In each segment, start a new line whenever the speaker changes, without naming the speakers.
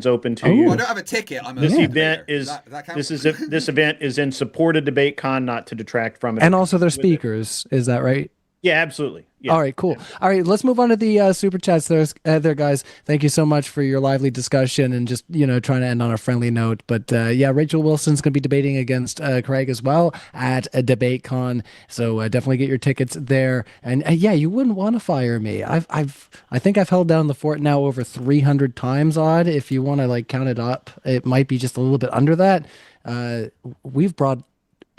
open to
Oh.
you.
Well, I don't have a ticket. I'm a
This
spectator.
event is
That count?
this event is in support of DebateCon, not to detract from it.
And also they're speakers. Is that right?
Yeah, absolutely. Yeah.
All right, cool. All right, let's move on to the super chats. There, guys. Thank you so much for your lively discussion and just trying to end on a friendly note. But yeah, Rachel Wilson's going to be debating against Craig as well at a DebateCon. So definitely get your tickets there. And yeah, you wouldn't want to fire me. I think I've held down the fort now over 300 times. Odd, if you want to like count it up, it might be just a little bit under that. We've brought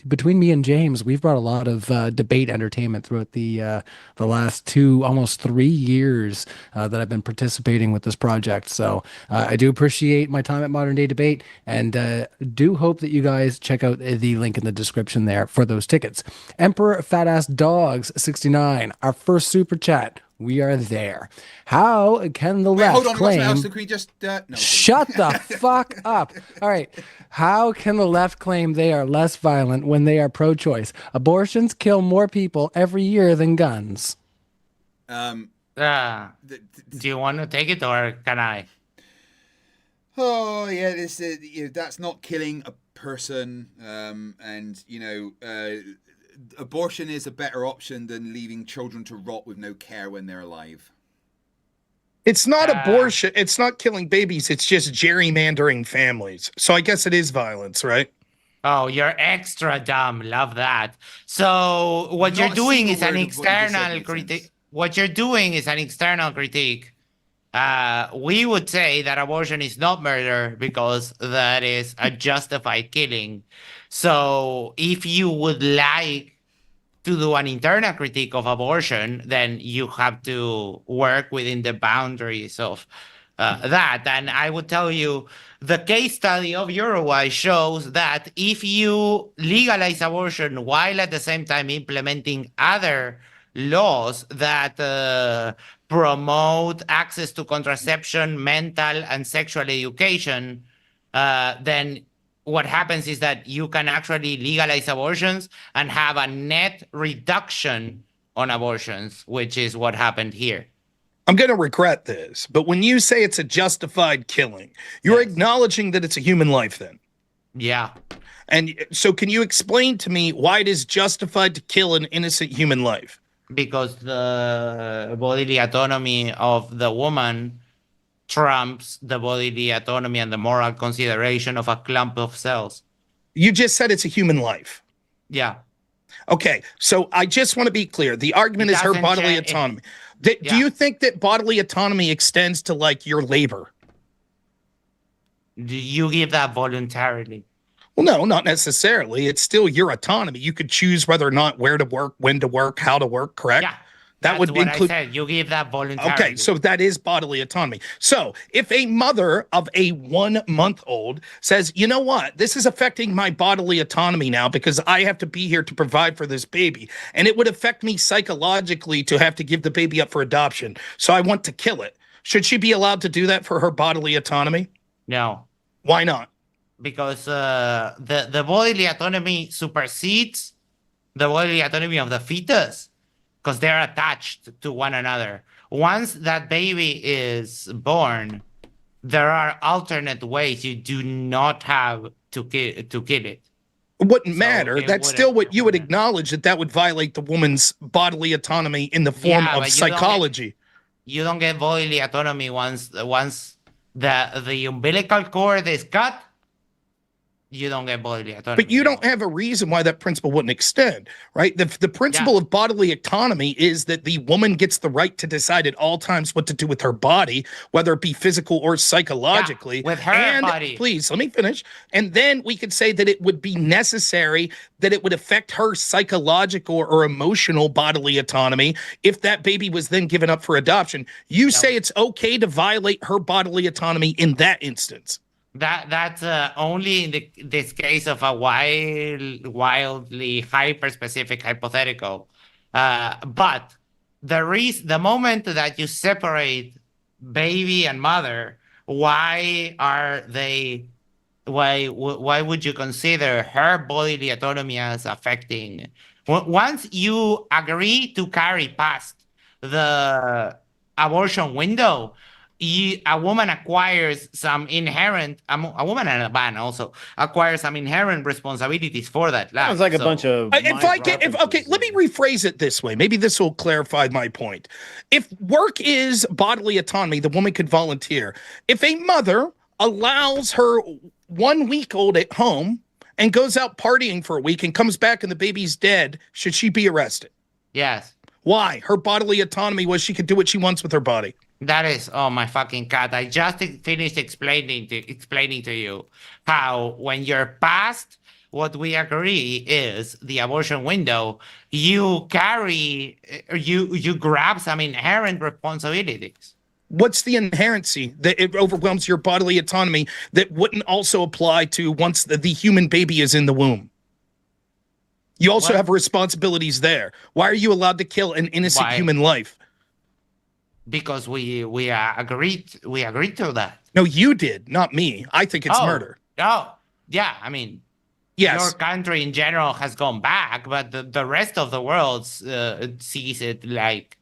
between me and James, we've brought a lot of debate entertainment throughout the last almost 3 years that I've been participating with this project. So I do appreciate my time at Modern Day Debate, and do hope that you guys check out the link in the description there for those tickets. Emperor Fat Ass Dogs 69, our first super chat. We are there. How can the left
Hold on,
claim?
can we just no,
Shut the fuck up. All right. How can the left claim they are less violent when they are pro-choice? Abortions kill more people every year than guns.
Do you want to take it or can I?
Oh yeah, that's not killing a person, and abortion is a better option than leaving children to rot with no care when they're alive.
It's not abortion. It's not killing babies. It's just gerrymandering families. So I guess it is violence, right?
Oh, you're extra dumb. Love that. So what you're doing is an external critique. What you're doing is an external critique. We would say that abortion is not murder because that is a justified killing. So if you would like to do an internal critique of abortion, then you have to work within the boundaries of that. And I would tell you, the case study of Uruguay shows that if you legalize abortion while at the same time implementing other laws that promote access to contraception, mental and sexual education, then what happens is that you can actually legalize abortions and have a net reduction on abortions, which is what happened here.
I'm going to regret this, but when you say it's a justified killing, you're acknowledging that it's a human life then.
Yeah.
And so can you explain to me why it is justified to kill an innocent human life?
Because the bodily autonomy of the woman trumps the bodily autonomy and the moral consideration of a clump of cells.
You just said it's a human life.
Yeah.
Okay, so I just want to be clear. The argument is her bodily autonomy. Do you think that bodily autonomy extends to, like, your labor?
Do you give that voluntarily?
Well, no, not necessarily. It's still your autonomy. You could choose whether or not where to work, when to work, how to work, correct?
Yeah.
That would include.
I said. You give that voluntarily.
Okay, so that is bodily autonomy. So if a mother of a 1-month-old says, you know what, this is affecting my bodily autonomy now because I have to be here to provide for this baby, and it would affect me psychologically to have to give the baby up for adoption, so I want to kill it. Should she be allowed to do that for her bodily autonomy?
No.
Why not?
Because the bodily autonomy supersedes the bodily autonomy of the fetus, because they're attached to one another. Once that baby is born, there are alternate ways. You do not have to kill it.
It wouldn't matter. That's still what you would acknowledge, that would violate the woman's bodily autonomy in the form of psychology.
You don't get bodily autonomy once the umbilical cord is cut. You don't get bodily autonomy.
But you don't have a reason why that principle wouldn't extend, right? The principle of bodily autonomy is that the woman gets the right to decide at all times what to do with her body, whether it be physical or psychologically.
Yeah, with her body.
Please, let me finish. And then we could say that it would be necessary, that it would affect her psychological or emotional bodily autonomy if that baby was then given up for adoption. You say it's okay to violate her bodily autonomy in that instance.
That's only in this case of a wildly hyper-specific hypothetical. But the moment that you separate baby and mother, why would you consider her bodily autonomy as affecting? Once you agree to carry past the abortion window, a woman acquires some inherent, a woman and a man also acquire some inherent responsibilities for that life.
Sounds like a bunch of.
Okay, let me rephrase it this way. Maybe this will clarify my point. If work is bodily autonomy, the woman could volunteer. If a mother allows her 1 week old at home and goes out partying for a week and comes back and the baby's dead, should she be arrested?
Yes.
Why? Her bodily autonomy was she could do what she wants with her body.
That is, oh my fucking God. I just finished explaining to you how when you're past what we agree is the abortion window, you carry, you grab some inherent responsibilities.
What's the inherency that it overwhelms your bodily autonomy that wouldn't also apply to once the human baby is in the womb? You also have responsibilities there. Why are you allowed to kill an innocent human life?
Because we agreed to that.
No, you did, not me. I think it's murder.
Oh, yeah. I mean,
yes,
your country in general has gone back, but the rest of the world sees it like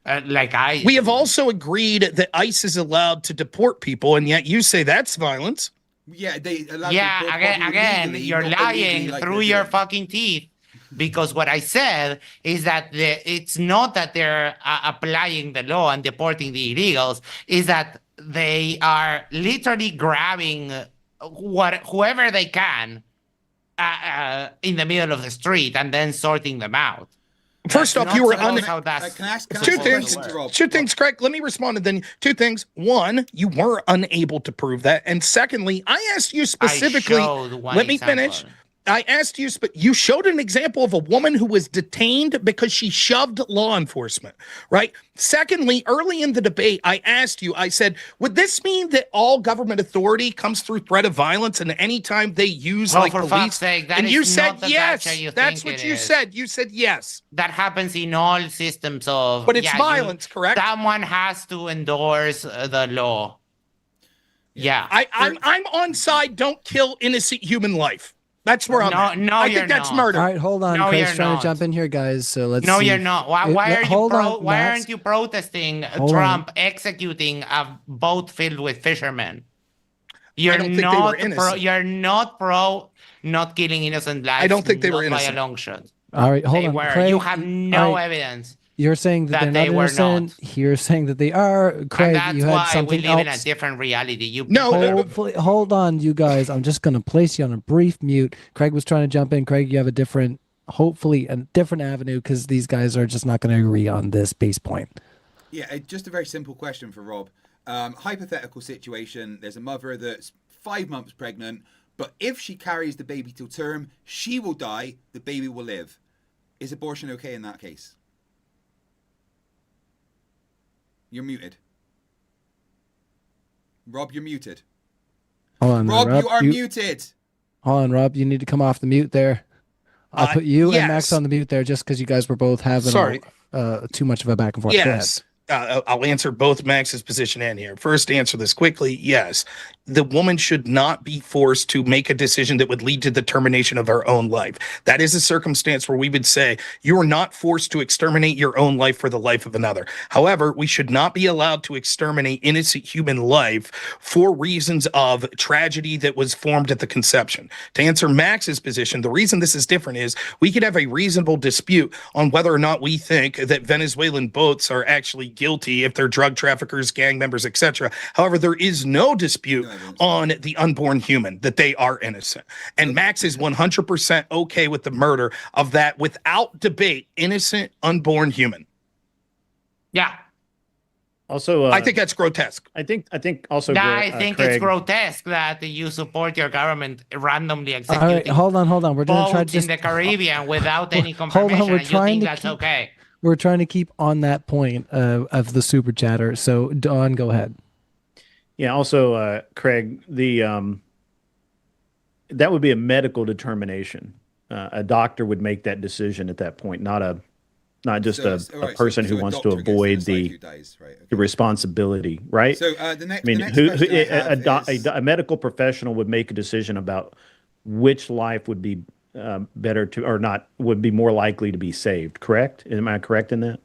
I.
We have also agreed that ICE is allowed to deport people, and yet you say that's violence.
Yeah,
again, you're lying through your fucking teeth. Because what I said is that it's not that they're applying the law and deporting the illegals, is that they are literally grabbing whoever they can in the middle of the street and then sorting them out.
First off, you were
two
things, Craig. Let me respond to then two things. One, you were unable to prove that, and secondly, I asked you specifically. Let me finish. I asked you, but you showed an example of a woman who was detained because she shoved law enforcement, right? Secondly, early in the debate, I asked you, I said, would this mean that all government authority comes through threat of violence and anytime they use like
for
police?
Fuck's sake, that
and
is
you
not
said
the
yes.
gotcha
That's what you said. You said yes.
That happens in all systems of.
But it's violence, correct?
Someone has to endorse the law. Yeah.
I'm on side. Don't kill innocent human life. That's where I'm at.
No,
I think that's murder.
All right, hold on.
No,
Craig's
you're
trying
not.
to jump in here, guys. So let's.
No,
see.
you're not. Why aren't you protesting
Hold
Trump
on.
executing a boat filled with fishermen? You're
I don't think they were innocent.
You're not pro not killing innocent lives.
I don't think they were
by
innocent.
a long shot.
All right, hold
They
on.
were.
Craig,
You have no
all right,
evidence.
You're saying that they're
they
not
were
innocent. You're saying that they are. Craig,
And that's
you had
why
something
we live
else.
in a different reality.
Hold on, you guys. I'm just going to place you on a brief mute. Craig was trying to jump in. Craig, you have hopefully a different avenue because these guys are just not going to agree on this base point.
Yeah, just a very simple question for Rob. Hypothetical situation. There's a mother that's 5 months pregnant, but if she carries the baby till term, she will die, the baby will live. Is abortion okay in that case? You're muted. Rob, you're muted.
Hold on,
Rob, you are muted.
Hold on, Rob. You need to come off the mute there. I'll put you and Max on the mute there just because you guys were both having too much of a back and forth.
Yes. I'll answer both Max's position and here. First, answer this quickly. Yes, the woman should not be forced to make a decision that would lead to the termination of her own life. That is a circumstance where we would say you are not forced to exterminate your own life for the life of another. However, we should not be allowed to exterminate innocent human life for reasons of tragedy that was formed at the conception. To answer Max's position, the reason this is different is we could have a reasonable dispute on whether or not we think that Venezuelan boats are actually guilty if they're drug traffickers, gang members, etc. However, there is no dispute on the unborn human that they are innocent. And Max is 100% okay with the murder of that without debate, innocent unborn human.
Yeah.
Also,
I think that's grotesque.
I think also.
I think
Craig,
it's grotesque that you support your government randomly executing.
All right, hold on. We're going to try to
in the Caribbean without any confirmation.
Hold on,
you think that's okay?
We're trying to keep on that point of the super chatter. So, Dawn, go ahead.
Yeah. Also, Craig, that would be a medical determination. A doctor would make that decision at that point, not just a person who wants to avoid the responsibility, right?
So the next,
a medical professional would make a decision about which life would be better to or not would be more likely to be saved. Correct? Am I correct in that?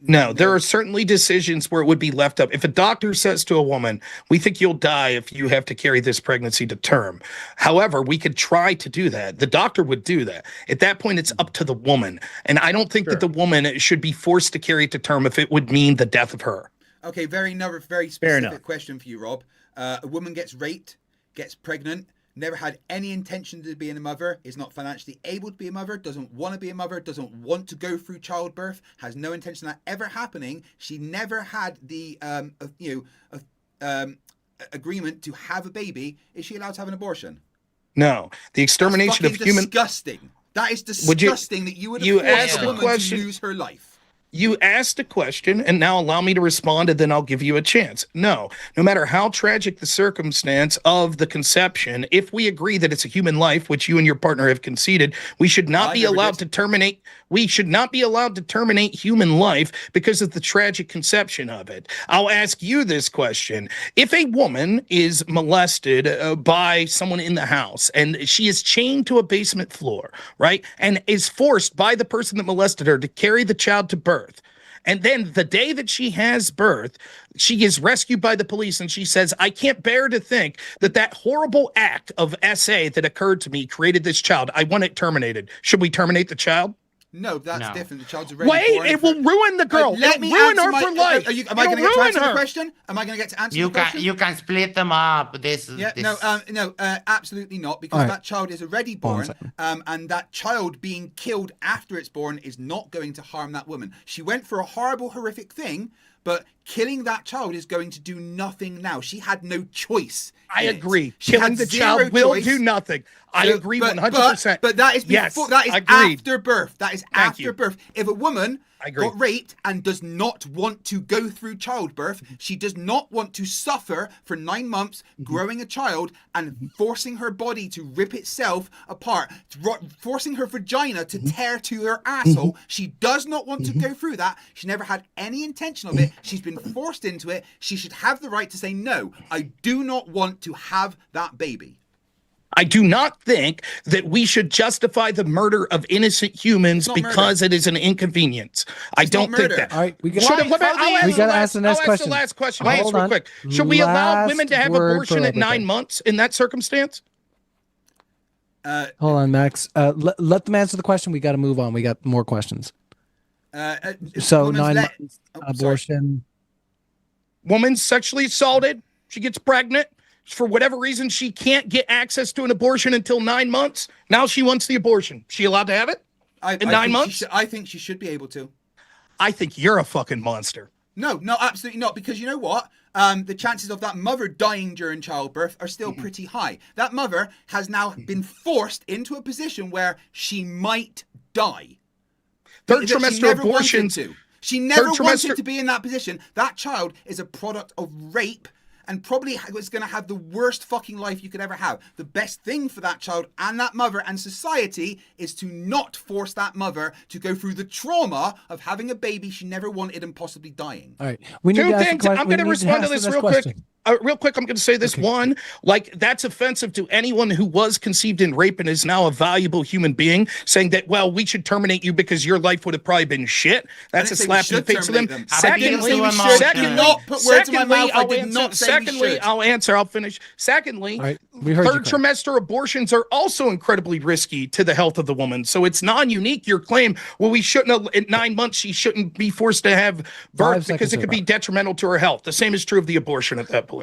No, there are certainly decisions where it would be left up. If a doctor says to a woman, we think you'll die if you have to carry this pregnancy to term. However, we could try to do that. The doctor would do that. At that point, it's up to the woman. And I don't think that the woman should be forced to carry it to term if it would mean the death of her.
Okay, another very specific question for you, Rob. A woman gets raped, gets pregnant, never had any intention to be a mother, is not financially able to be a mother, doesn't want to be a mother, doesn't want to go through childbirth, has no intention of that ever happening. She never had the agreement to have a baby. Is she allowed to have an abortion?
No, the extermination of human.
Disgusting. That is disgusting. That you would have forced a woman to lose her life.
You asked a question, and now allow me to respond, and then I'll give you a chance. No matter how tragic the circumstance of the conception, if we agree that it's a human life, which you and your partner have conceded, we should not be allowed to terminate. We should not be allowed to terminate human life because of the tragic conception of it. I'll ask you this question. If a woman is molested by someone in the house and she is chained to a basement floor, right, and is forced by the person that molested her to carry the child to birth, and then the day that she has birth, she is rescued by the police and she says, I can't bear to think that that horrible act of SA that occurred to me created this child. I want it terminated. Should we terminate the child?
No, that's different. The child's already born.
It will ruin the girl.
Let me
ruin her
answer
for life.
Am I going to get to answer the question? Am I going to get to answer the question?
You can split them up.
No, absolutely not, because that child is already born, and that child being killed after it's born is not going to harm that woman. She went for a horrible, horrific thing, but killing that child is going to do nothing now. She had no choice.
I agree. Killing the child will do nothing. I agree 100%.
But that is before, that is after birth. That is after birth. If a woman got raped and does not want to go through childbirth, she does not want to suffer for 9 months growing a child and forcing her body to rip itself apart, forcing her vagina to tear to her asshole. She does not want to go through that. She never had any intention of it. She's been forced into it. She should have the right to say, no, I do not want to have that baby.
I do not think that we should justify the murder of innocent humans because it is an inconvenience. I don't think that.
All right, we got to ask the next question.
The last question. Real quick. Should we allow women to have abortion at 9 months in that circumstance?
Hold on, Max. Let them answer the question. We got to move on. We got more questions. So 9 months abortion.
Woman's sexually assaulted. She gets pregnant. For whatever reason, she can't get access to an abortion until 9 months. Now she wants the abortion. She allowed to have it in 9 months?
I think she should be able to.
I think you're a fucking monster.
No, absolutely not. Because you know what? The chances of that mother dying during childbirth are still pretty high. That mother has now been forced into a position where she might die.
Third trimester abortions.
She never wanted to be in that position. That child is a product of rape and probably was going to have the worst fucking life you could ever have. The best thing for that child and that mother and society is to not force that mother to go through the trauma of having a baby she never wanted and possibly dying.
All right. We need
Two things. I'm going to respond to this real quick. Real quick, I'm going to say this. One, like, that's offensive to anyone who was conceived in rape and is now a valuable human being, saying that, well, we should terminate you because your life would have probably been shit. That's a slap in the face of them. Secondly, I'll answer. I'll finish. Secondly, third trimester abortions are also incredibly risky to the health of the woman. So it's non-unique, your claim, well, we shouldn't have, at 9 months, she shouldn't be forced to have birth because it could be detrimental to her health. The same is true of the abortion at that point.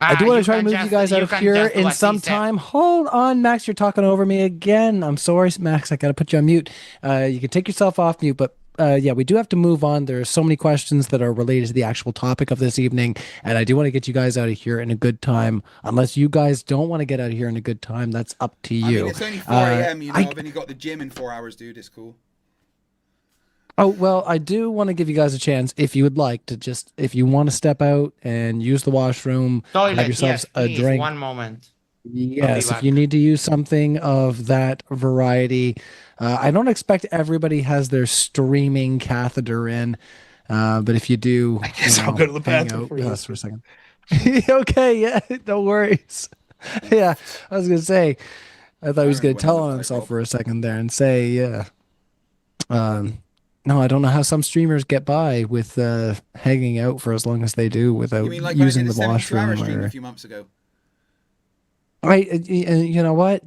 I do want to try to move you guys out of here in some time. Hold on, Max. You're talking over me again. I'm sorry, Max. I got to put you on mute. You can take yourself off mute, but yeah, we do have to move on. There's so many questions that are related to the actual topic of this evening, and I do want to get you guys out of here in a good time. Unless you guys don't want to get out of here in a good time, that's up to you.
I mean, it's only 4 a.m. I've only got the gym in 4 hours, dude. It's cool.
Oh, well, I do want to give you guys a chance, if you would like to just, if you want to step out and use the washroom, have yourselves a drink.
1 moment.
Yes, if you need to use something of that variety. I don't expect everybody has their streaming catheter in, but if you do,
I guess I'll go to the bathroom
for a second. Okay, yeah, no worries. Yeah, I was going to say, I thought he was going to tell on himself for a second there and say, yeah. No, I don't know how some streamers get by with hanging out for as long as they do without
You mean like when I
using
did
the
a 72-hour
washroom
stream a
or.
few months ago?
Right, you know what?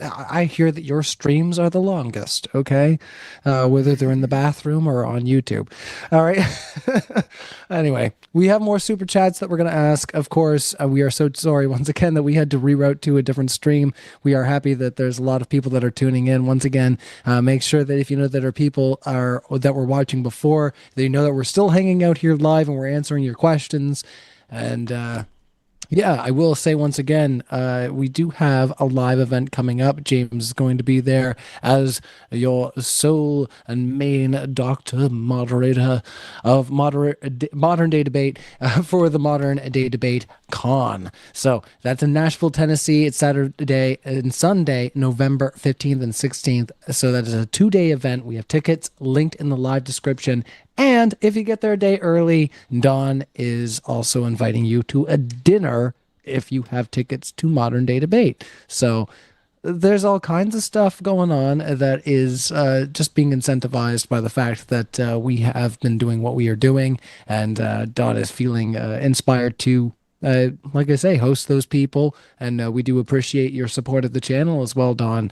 I hear that your streams are the longest, okay? Whether they're in the bathroom or on YouTube. All right. Anyway, we have more super chats that we're going to ask. Of course, we are so sorry once again that we had to reroute to a different stream. We are happy that there's a lot of people that are tuning in. Once again, make sure that if you know that our people are that were watching before, they know that we're still hanging out here live and we're answering your questions. And yeah, I will say once again, we do have a live event coming up. James is going to be there as your sole and main doctor moderator of modern day debate for the Modern Day Debate Con. So that's in Nashville, Tennessee. It's Saturday and Sunday, November 15th and 16th. So that is a 2-day event. We have tickets linked in the live description. And if you get there a day early, Dawn is also inviting you to a dinner if you have tickets to Modern Day Debate. So there's all kinds of stuff going on that is just being incentivized by the fact that we have been doing what we are doing. And Dawn is feeling inspired to like I say, host those people. And we do appreciate your support of the channel as well, Dawn,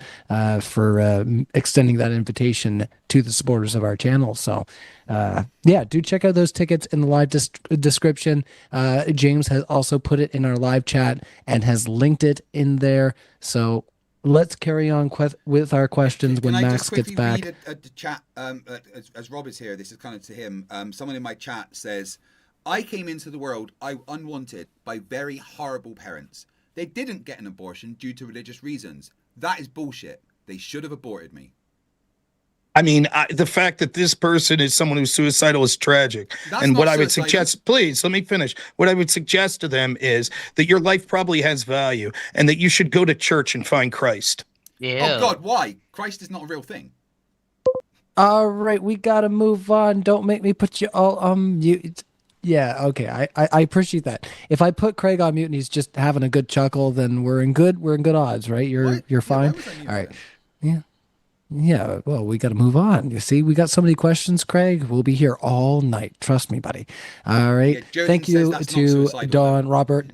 for extending that invitation to the supporters of our channel. So, yeah, do check out those tickets in the live description. James has also put it in our live chat and has linked it in there. So let's carry on with our questions when Max gets back.
Read the chat as Rob is here? This is kind of to him. Someone in my chat says, I came into the world unwanted by very horrible parents. They didn't get an abortion due to religious reasons. That is bullshit. They should have aborted me.
I mean, the fact that this person is someone who's suicidal is tragic. And what I would suggest, please, let me finish. What I would suggest to them is that your life probably has value and that you should go to church and find Christ.
Yeah.
Oh, God, why? Christ is not a real thing.
All right, we got to move on. Don't make me put you all on mute. Yeah, okay. I appreciate that. If I put Craig on mute and he's just having a good chuckle, then we're in good odds, right? You're fine. All right. Yeah. Yeah, well, we got to move on. You see, we got so many questions, Craig. We'll be here all night. Trust me, buddy. All right.
Yeah,
Thank you to Don, Robert.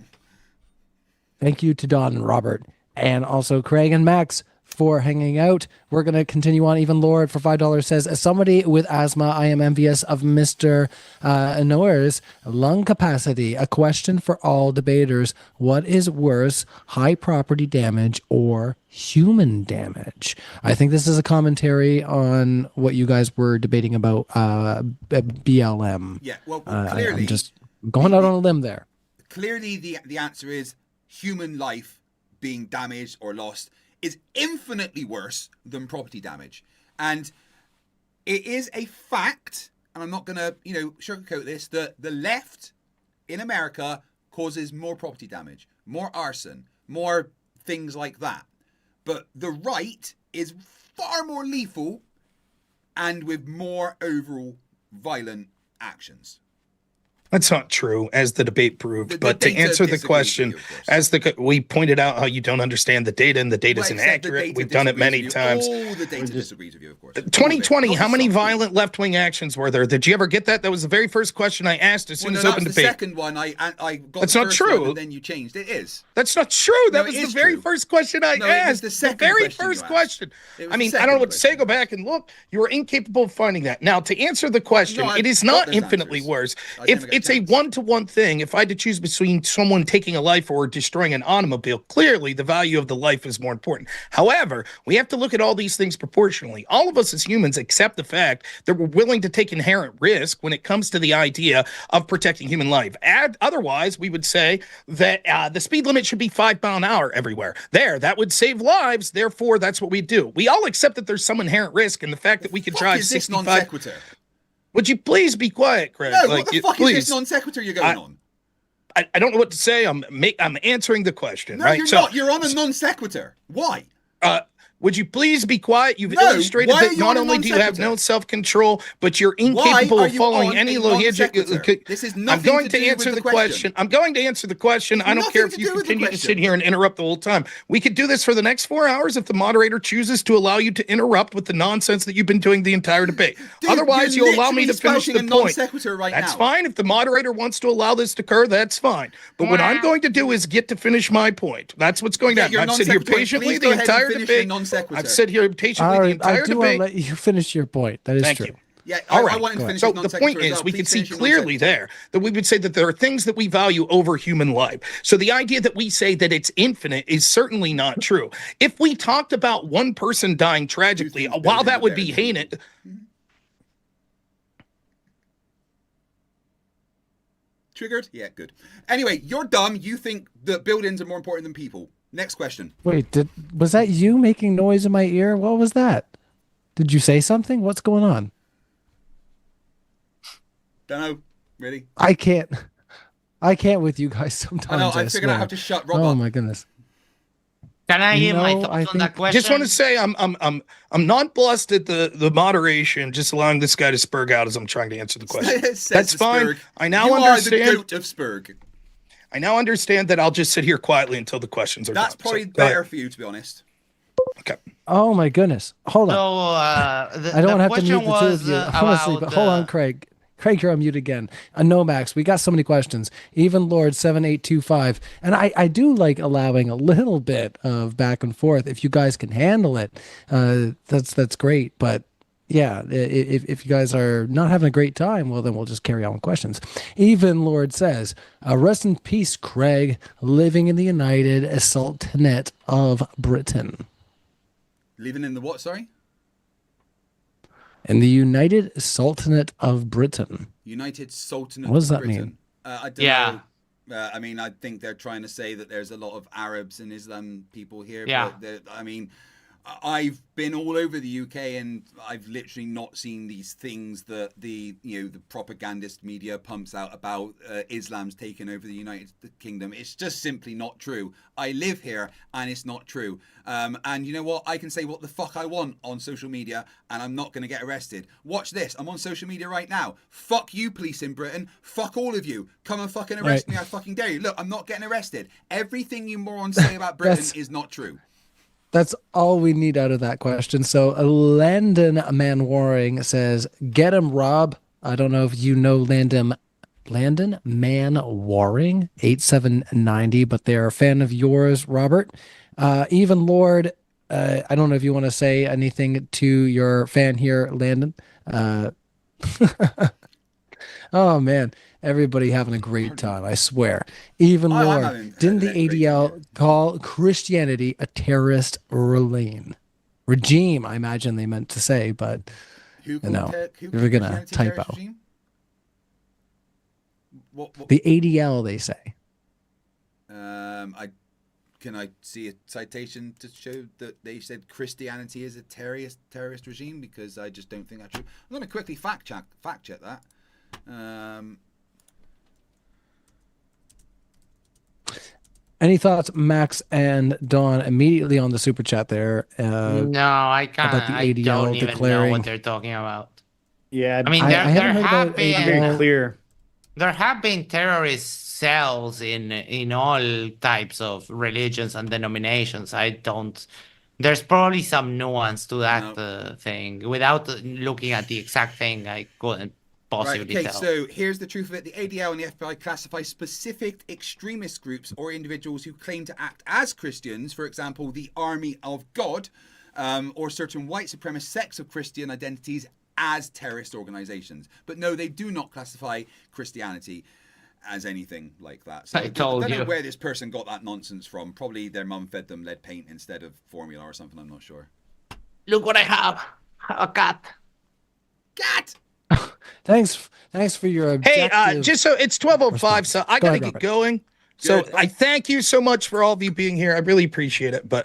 Thank you to Don and Robert, and also Craig and Max for hanging out. We're going to continue on. Even Lord for $5 says, as somebody with asthma, I am envious of Mr. Noir's lung capacity. A question for all debaters. What is worse, high property damage or human damage? I think this is a commentary on what you guys were debating about BLM.
Yeah, well, clearly.
I'm just going out on a limb there.
Clearly, the answer is human life being damaged or lost is infinitely worse than property damage. And it is a fact, and I'm not going to, sugarcoat this, that the left in America causes more property damage, more arson, more things like that. But the right is far more lethal and with more overall violent actions.
That's not true, as the debate proved. But to answer the question, we pointed out how you don't understand the data, and the data is inaccurate. We've done it many times.
All the data disagrees with you, of course.
2020, how many violent left-wing actions were there? Did you ever get that? That was the very first question I asked as soon as open debate.
The second one, I got. That's
not true.
And then you changed. It is.
That's not true. That was the very first question I asked. The very first question. I mean, I don't know what to say. Go back and look. You were incapable of finding that. Now, to answer the question, it is not infinitely worse. If it's a one-to-one thing, if I had to choose between someone taking a life or destroying an automobile, clearly the value of the life is more important. However, we have to look at all these things proportionally. All of us as humans accept the fact that we're willing to take inherent risk when it comes to the idea of protecting human life. Otherwise, we would say that the speed limit should be 5 miles an hour everywhere. That would save lives. Therefore, that's what we do. We all accept that there's some inherent risk in the fact that we could drive 65. Would you please be quiet, Craig?
No, what the fuck is this non sequitur you're going on?
I don't know what to say. I'm answering the question.
No,
right?
You're not. You're on a non sequitur. Why?
Would you please be quiet? You've
No,
illustrated
why are
that
you
not
on a
only do you have
non-sequitur?
no self-control, but you're
Why
incapable
are
of
you
following
on
any
a
logic.
non-sequitur? This is
I'm
nothing
going
to
to
do
answer
with
the
the question.
I'm going to answer the question.
It's
I don't care
nothing
if
to
you
do with the
continue to sit
question.
here and interrupt the whole time. We could do this for the next 4 hours if the moderator chooses to allow you to interrupt with the nonsense that you've been doing the entire debate.
Dude,
Otherwise,
you're
you'll allow me to
literally
finish the
spouting a
point.
non-sequitur right
That's
now.
fine. If the moderator wants to allow this to occur, that's fine. But what I'm going to do is get to finish my point. That's what's going to
Get
happen.
your
I've sit here
non-sequitur.
patiently
Please
the
go ahead and
entire
finish your
debate.
non-sequitur.
I've sit here patiently
All
the
right,
entire
I do want to
debate.
let you finish your point. That is
Thank
true.
you.
Yeah,
All
I
right.
wanted to finish
So
his
the point
non-sequitur as
is,
well.
we
Please
can see
finish your
clearly
non-sequitur.
there that we would say that there are things that we value over human life. So the idea that we say that it's infinite is certainly not true. If we talked about one person dying tragically,
think
while
billions
that
are
would
better
be
than
heinous,
Triggered? Yeah, good. Anyway, you're dumb. You think that buildings are more important than people. Next question.
Wait, was that you making noise in my ear? What was that? Did you say something? What's going on?
Don't know. Really?
I can't with you guys sometimes.
I know. I figured
swear.
out how to shut Rob
Oh
up.
my goodness.
Can I hear my
No,
thoughts
I
on that
think-
question?
just want to say I'm not blessed at the moderation, just allowing this guy to spurg out as I'm trying to answer the question.
Says
That's
the
fine.
Spurg.
I now
you
understand.
are the goat of Spurg.
I now understand that I'll just sit here quietly until the questions are
That's
done.
probably
So, go ahead.
better for you, to be honest.
Okay.
Oh my goodness. Hold on.
So
I don't
the
want to have to
question
mute the two
was
of you. Honestly, but hold on, Craig. Craig, you're on mute again. Nomax, we got so many questions. Even Lord 7825. And I do like allowing a little bit of back and forth. If you guys can handle it, that's great. But yeah, if you guys are not having a great time, well, then we'll just carry on with questions. Even Lord says, rest in peace, Craig, living in the United Sultanate of Britain.
Living in the what, sorry?
In the United Sultanate of Britain.
United Sultanate
What does
of
that
Britain.
mean?
I don't
Yeah.
know. I mean, I think they're trying to say that there's a lot of Arabs and Islam people here.
Yeah.
But I mean, I've been all over the UK and I've literally not seen these things that the propagandist media pumps out about Islam's taken over the United Kingdom. It's just simply not true. I live here and it's not true. And you know what? I can say what the fuck I want on social media and I'm not going to get arrested. Watch this. I'm on social media right now. Fuck you, police in Britain. Fuck all of you. Come and fucking arrest me. I fucking dare you. Look, I'm not getting arrested. Everything you morons say about Britain is not true.
That's all we need out of that question. So Landon Manwaring says, get him, Rob. I don't know if you know Landon Manwaring, 8790, but they're a fan of yours, Robert. Even Lord, I don't know if you want to say anything to your fan here, Landon. Oh, man. Everybody having a great time, I swear. Even
I'm
Lord,
having
didn't the
a great
ADL call Christianity a terrorist regime? I imagine they meant to say, but
Who
you're gonna typo.
What?
The ADL, they say.
Can I see a citation to show that they said Christianity is a terrorist regime? Because I just don't think that's true. I'm going to quickly fact check that.
Any thoughts, Max and Dawn, immediately on the super chat there?
No, I can't.
about the
I
ADL
don't even know
declaring-
what they're talking about.
Yeah,
I mean,
I
there
haven't heard
have
about
been
ADL.
very clear.
there have been terrorist cells in all types of religions and denominations. There's probably some nuance to that thing. Without looking at the exact thing, I couldn't possibly
Right, okay,
tell.
so here's the truth of it. The ADL and the FBI classify specific extremist groups or individuals who claim to act as Christians, for example, the Army of God, or certain white supremacist sects of Christian identities as terrorist organizations. But no, they do not classify Christianity as anything like that. So
I told
don't know
you.
where this person got that nonsense from. Probably their mum fed them lead paint instead of formula or something. I'm not sure.
Look what I have. A cat.
Cat!
Thanks for your
Hey,
objective.
just so it's 12:05, so I
Go
gotta
ahead,
get
Robert.
going. So
Good.
I thank you so much for all of you being here. I really appreciate it. But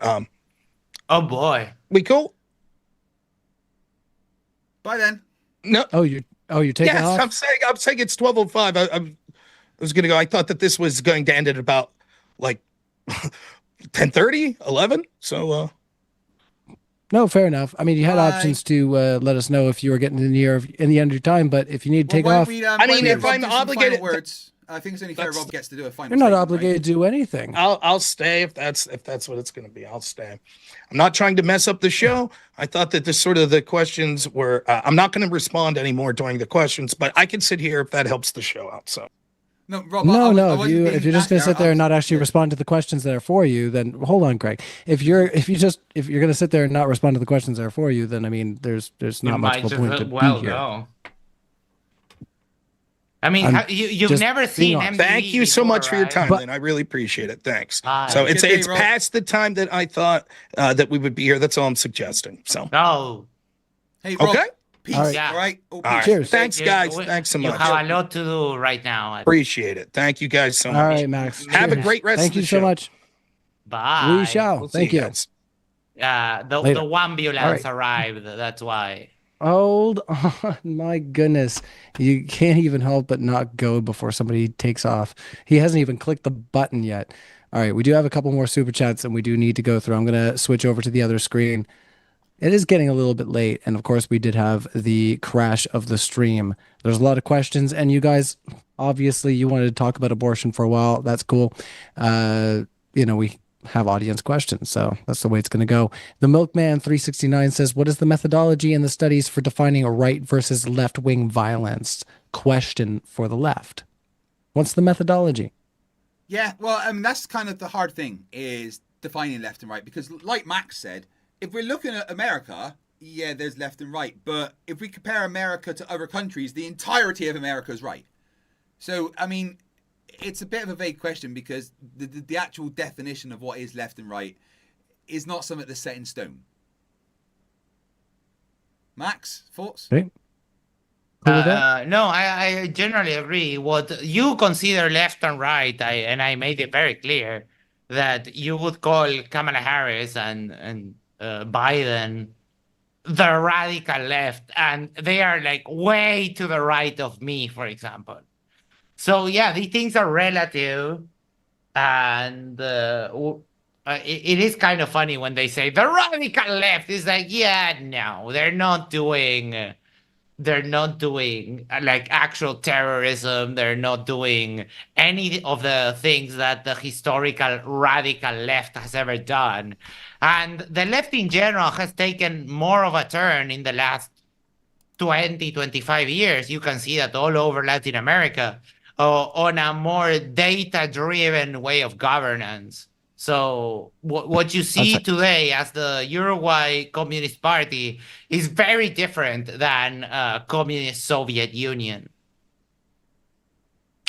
Oh boy.
we cool?
Bye then.
No.
Oh, you're taking
Yes,
off?
I'm saying it's 12:05. I was gonna go. I thought that this was going to end at about like 10:30, 11. So
No, fair enough. I mean, you had
Bye.
options to let us know if you were getting in the end of your time, but if you need to take off,
I mean, if I'm obligated,
words, I think it's only fair Rob gets to do a final.
you're not
statement,
obligated to do anything.
I'll stay if that's what it's going to be. I'll stay. I'm not trying to mess up the show. I thought that the questions were. I'm not going to respond anymore during the questions, but I can sit here if that helps the show out. So.
No, Rob,
No. If you're just going to sit there and not actually respond to the questions that are for you, then hold on, Craig. If you're going to sit there and not respond to the questions that are for you, then I mean, there's not much of a point to be here.
Go. I mean, you've never seen MTV.
Thank you so much for your time,
But,
then. I really appreciate it. Thanks.
Bye.
So it's
Rob.
past the time that I thought that we would be here. That's all I'm suggesting. So.
No.
Hey, Rob.
Okay.
Peace.
All right.
All right.
All right.
Cheers.
Thanks, guys. Thanks so much.
You have a lot to do right now.
Appreciate it. Thank you guys so much.
All right, Max.
Have a
Cheers.
great rest
Thank
of the
you
show.
so much.
Bye.
We shall.
We'll see
Thank you.
guys.
The ambulance
All right.
arrived. That's why.
Hold on, my goodness. You can't even help but not go before somebody takes off. He hasn't even clicked the button yet. All right, we do have a couple more super chats and we do need to go through. I'm going to switch over to the other screen. It is getting a little bit late, and of course we did have the crash of the stream. There's a lot of questions, and you guys, obviously you wanted to talk about abortion for a while. That's cool. We have audience questions, so that's the way it's going to go. The Milkman 369 says, what is the methodology in the studies for defining a right versus left-wing violence? Question for the left. What's the methodology?
Yeah, well, I mean, that's kind of the hard thing, is defining left and right, because like Max said, if we're looking at America, yeah, there's left and right. But if we compare America to other countries, the entirety of America is right. So, I mean, it's a bit of a vague question because the actual definition of what is left and right is not something that's set in stone. Max, thoughts?
Okay. Cool with that?
No, I generally agree. What you consider left and right, I made it very clear that you would call Kamala Harris and Biden the radical left, and they are like way to the right of me, for example. So yeah, these things are relative, and it is kind of funny when they say the radical left is like, yeah, no, they're not doing like actual terrorism. They're not doing any of the things that the historical radical left has ever done. And the left in general has taken more of a turn in the last 20, 25 years. You can see that all over Latin America on a more data-driven way of governance. So what you see today as the Uruguay Communist Party is very different than communist Soviet Union.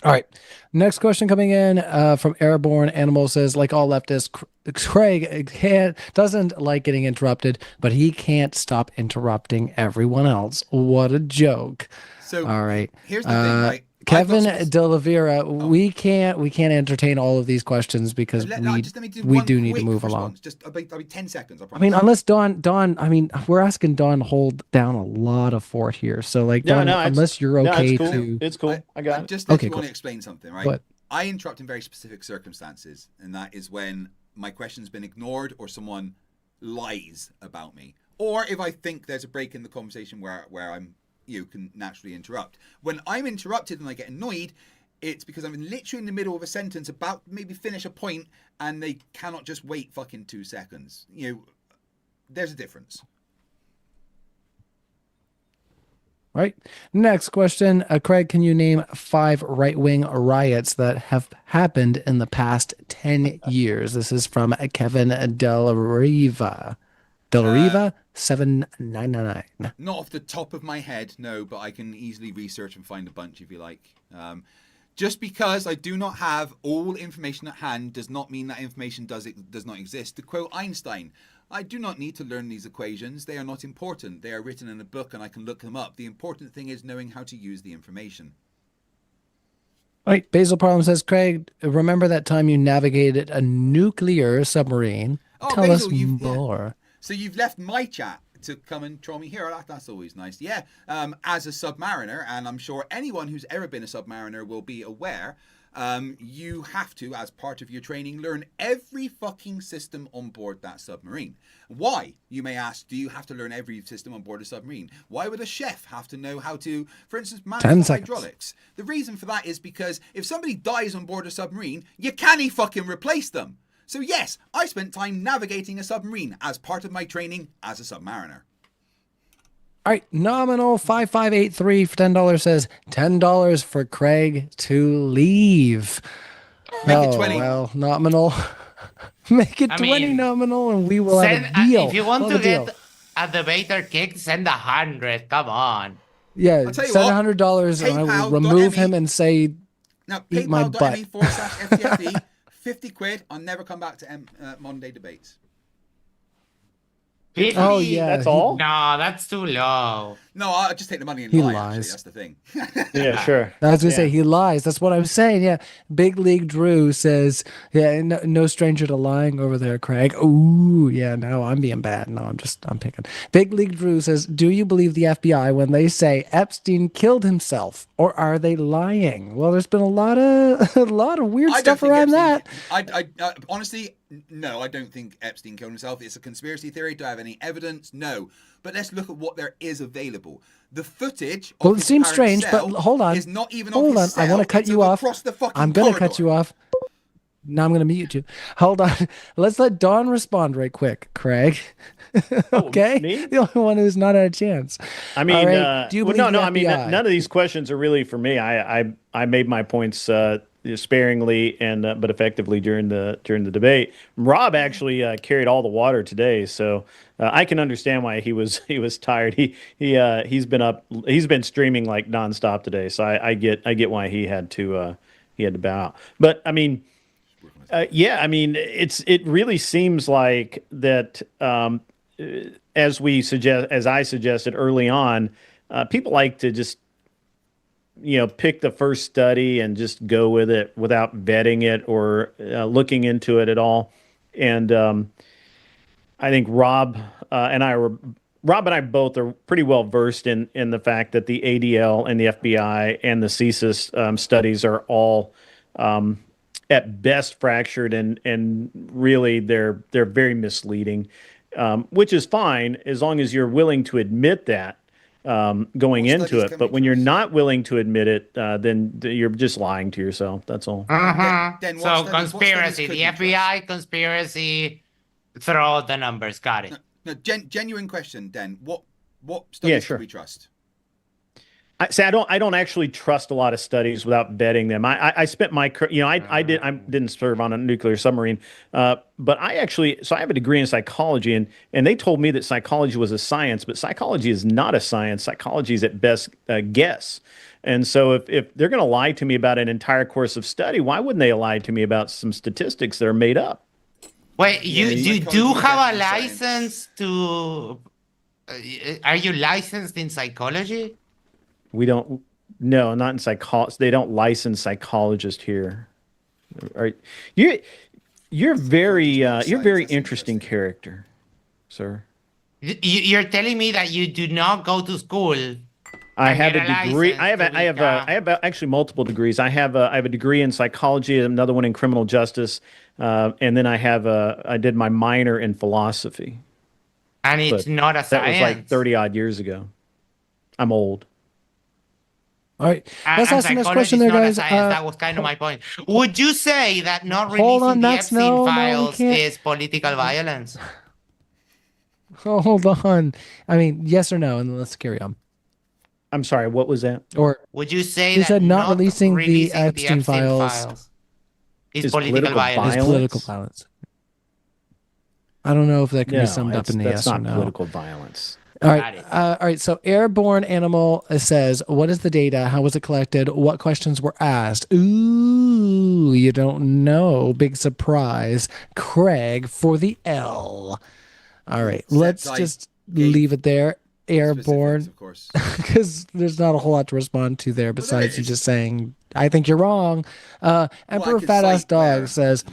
All right. Next question coming in from Airborne Animal says, like all leftists, Craig doesn't like getting interrupted, but he can't stop interrupting everyone else. What a joke.
So
all right.
Here's the thing, right?
Kevin De La Vera, we can't entertain all of these questions because we do need to move along.
Just I'll be 10 seconds. I promise.
I mean, unless Don, I mean, we're asking Don to hold down a lot of fort here. So like, Don, unless you're okay
it's cool. I got it.
Just if you want to explain something, right?
But
I interrupt in very specific circumstances, and that is when my question's been ignored or someone lies about me, or if I think there's a break in the conversation where I'm can naturally interrupt. When I'm interrupted and I get annoyed, it's because I'm literally in the middle of a sentence about maybe finish a point and they cannot just wait fucking 2 seconds. There's a difference.
Right. Next question. Craig, can you name 5 right-wing riots that have happened in the past 10 years? This is from Kevin Del Riva. 799.
Not off the top of my head, no, but I can easily research and find a bunch if you like. Just because I do not have all information at hand does not mean that information does not exist. To quote Einstein, I do not need to learn these equations. They are not important. They are written in a book and I can look them up. The important thing is knowing how to use the information.
All right. Basil Parham says, Craig, remember that time you navigated a nuclear submarine? Tell
Basil,
us more.
Yeah. So you've left my chat to come and troll me here. That's always nice. Yeah, as a submariner, and I'm sure anyone who's ever been a submariner will be aware, you have to, as part of your training, learn every fucking system on board that submarine. Why, you may ask, do you have to learn every system on board a submarine? Why would a chef have to know how to, for instance, manage the hydraulics? The reason for that is because if somebody dies on board a submarine, you can't fucking replace them. So yes, I spent time navigating a submarine as part of my training as a submariner.
All right, nominal 5583 for $10 says $10 for Craig to leave.
Make it 20.
Well, nominal. Make it 20 nominal, and we will have a deal.
If you want to get a debater kicked, send 100. Come on.
Yeah, send $100, and I will remove him and say,
now,
eat my butt.
PayPal.me/FTFE, 50 quid. I'll never come back to modern day debates.
50?
Oh, yeah.
That's all?
No, that's too low.
No, I'll just take the money and
He
lie.
lies.
Actually. That's the thing.
Yeah, sure.
I was going to say, he lies. That's what I'm saying. Yeah. Big League Drew says, yeah, no stranger to lying over there, Craig. Ooh, yeah, no, I'm being bad. No, I'm picking. Big League Drew says, do you believe the FBI when they say Epstein killed himself, or are they lying? Well, there's been a lot of weird stuff around that.
I honestly, no, I don't think Epstein killed himself. It's a conspiracy theory. Do I have any evidence? No. But let's look at what there is available. The footage.
Well, it seems strange, but hold on.
Is not even
hold on.
Cell.
I want to cut you off. I'm going to cut you off. Now I'm going to mute you. Hold on. Let's let Dawn respond right quick, Craig. Okay?
Me?
The only one who's not had a chance.
I mean,
right. Do you believe the
I mean,
FBI?
none of these questions are really for me. I made my points sparingly and but effectively during the debate. Rob actually carried all the water today, so I can understand why he was tired. He's been streaming like nonstop today, so I get why he had to bow out. But I mean, yeah, I mean it really seems like that as I suggested early on, people like to just pick the first study and just go with it without vetting it or looking into it at all. And I think Rob and I both are pretty well versed in the fact that the ADL and the FBI and the CSIS studies are all at best fractured and really they're very misleading, which is fine as long as you're willing to admit that. Going into it, but when you're not willing to admit it, then you're just lying to yourself. That's all.
So conspiracy, the FBI conspiracy. Throw the numbers. Got it.
No, genuine question. Den, what studies do we trust?
I don't actually trust a lot of studies without vetting them. I spent my, I didn't serve on a nuclear submarine, but I have a degree in psychology, and they told me that psychology was a science, but psychology is not a science. Psychology is at best a guess. And so if they're going to lie to me about an entire course of study, why wouldn't they lie to me about some statistics that are made up?
Wait, you do have a license to? Are you licensed in psychology?
We don't. No, not in psychology. They don't license psychologists here. You're very interesting character, sir.
You're telling me that you do not go to school.
I have a degree. I have actually multiple degrees. I have a degree in psychology, another one in criminal justice, and then I did my minor in philosophy.
And it's not a science.
That was like 30 odd years ago. I'm old.
All right, let's ask the next question there, guys.
That was kind of my point. Would you say that not releasing the Epstein files is political violence?
Hold on. I mean, yes or no, and let's carry on.
I'm sorry, what was that?
Or
would you say
you
that
said not releasing the Epstein files
is political violence?
Is political violence. I don't know if that can be summed up in the yes or no.
That's not political violence.
All right. All right. So Airborne Animal says, what is the data? How was it collected? What questions were asked? Ooh, you don't know. Big surprise. Craig for the L. All right. Let's just leave it there. Airborne. Because there's not a whole lot to respond to there besides you just saying, I think you're wrong. Emperor Fat Ass Dog says,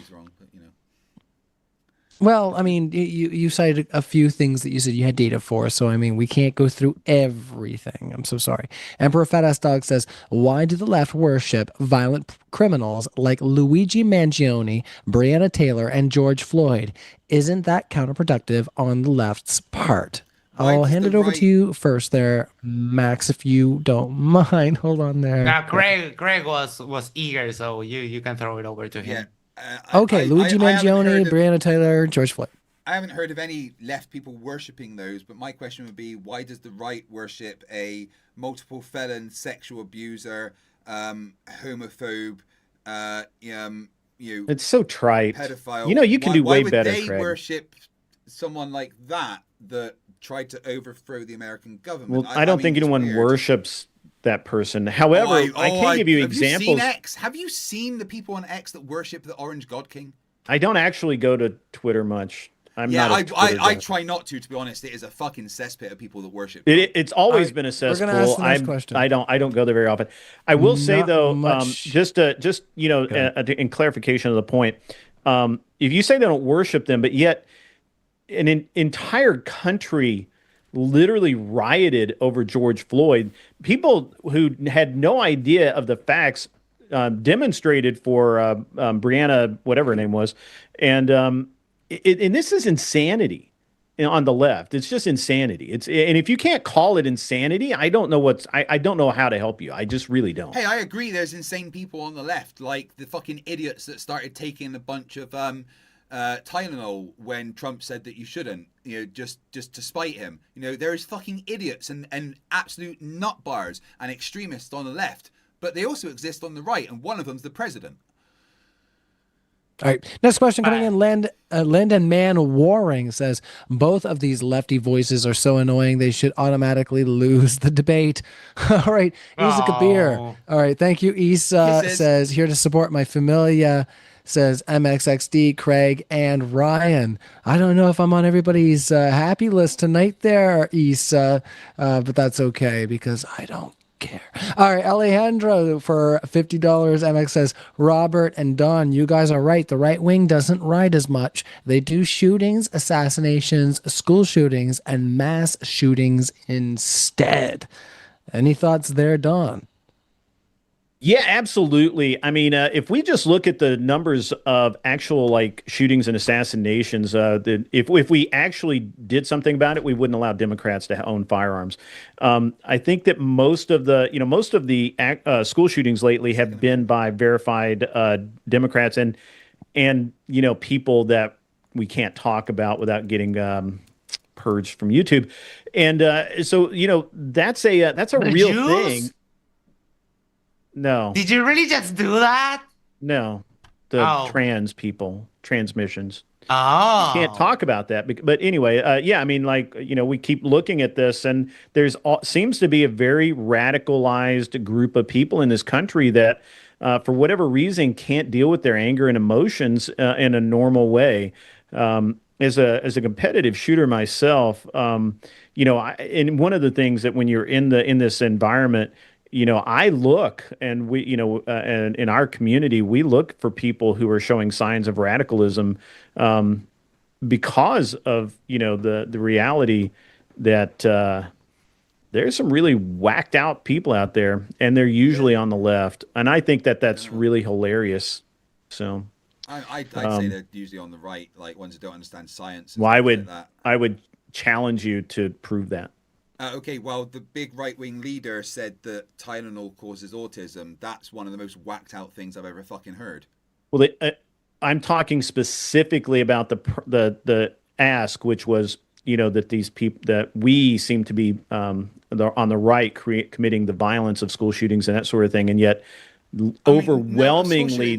Well, I mean, you cited a few things that you said you had data for, so I mean, we can't go through everything. I'm so sorry. Emperor Fat Ass Dog says, "Why do the left worship violent criminals like Luigi Mangione, Breonna Taylor, and George Floyd? Isn't that counterproductive on the left's part?"
Why
I'll
does
hand
the
it over
right
to you first, there, Max, if you don't mind. Hold on there.
Now, Greg was eager, so you can throw it over to
Yeah.
him.
Okay, Luigi
I haven't
Mangione,
heard of
Breonna Taylor, George Floyd.
I haven't heard of any left people worshipping those, but my question would be, why does the right worship a multiple felon, sexual abuser, homophobe,
It's so trite.
pedophile?
You know, you can do
why
way
would
better,
they
Craig.
worship someone like that tried to overthrow the American government?
Well, I don't
mean,
think
it's
anyone
weird.
worships that person. However, I can give you
have
examples.
You seen X? Have you seen the people on X that worship the Orange God King?
I don't actually go to Twitter much. I'm not.
I try not to be honest. It is a fucking cesspool of people that worship.
It's always
right,
been a
we're gonna ask
cesspool.
the next question.
I don't go there very often. I will say
Not
though,
much.
just you know, in clarification of the point, if you say they don't worship them, but yet an entire country literally rioted over George Floyd, people who had no idea of the facts demonstrated for Brianna, whatever her name was, and and this is insanity on the left. It's just insanity. And if you can't call it insanity, I don't know I don't know how to help you. I just really don't.
Hey, I agree. There's insane people on the left, like the fucking idiots that started taking a bunch of Tylenol when Trump said that you shouldn't. You know, just to spite him. You know, there is fucking idiots and absolute nut bars and extremists on the left, but they also exist on the right, and one of them's the president.
All right. Next question coming in. Landon Man Waring says, both of these lefty voices are so annoying they should automatically lose the debate. All right. Isa Kabir. All right. Thank you. Isa says, here to support my familia. Says MXXD, Craig, and Ryan. I don't know if I'm on everybody's happy list tonight there, Isa, but that's okay because I don't care. All right, Alejandro for $50. MX says, Robert and Don, you guys are right. The right wing doesn't write as much. They do shootings, assassinations, school shootings, and mass shootings instead. Any thoughts there, Don?
Yeah, absolutely. I mean, if we just look at the numbers of actual like shootings and assassinations, if we actually did something about it, we wouldn't allow Democrats to own firearms. I think that most of the school shootings lately have been by verified Democrats and people that we can't talk about without getting purged from YouTube, and so that's a real
Jews?
thing. No.
Did you really just do that?
No. The trans people, transmissions.
Oh.
Can't talk about that. But anyway, yeah, I mean, we keep looking at this, and seems to be a very radicalized group of people in this country that, for whatever reason, can't deal with their anger and emotions in a normal way. As a competitive shooter myself, and one of the things that when you're in this environment, I look, and we, and in our community, we look for people who are showing signs of radicalism, because of, the reality that there's some really whacked out people out there, and they're usually on the left. And I think that that's really hilarious. So
I'd say they're usually on the right, like ones that don't understand science.
Well, I would challenge you to prove that.
Okay, well, the big right-wing leader said that Tylenol causes autism. That's one of the most whacked-out things I've ever fucking heard.
Well, I'm talking specifically about the ask, which was, that these people, that we seem to be on the right committing the violence of school shootings and that sort of thing, and yet overwhelmingly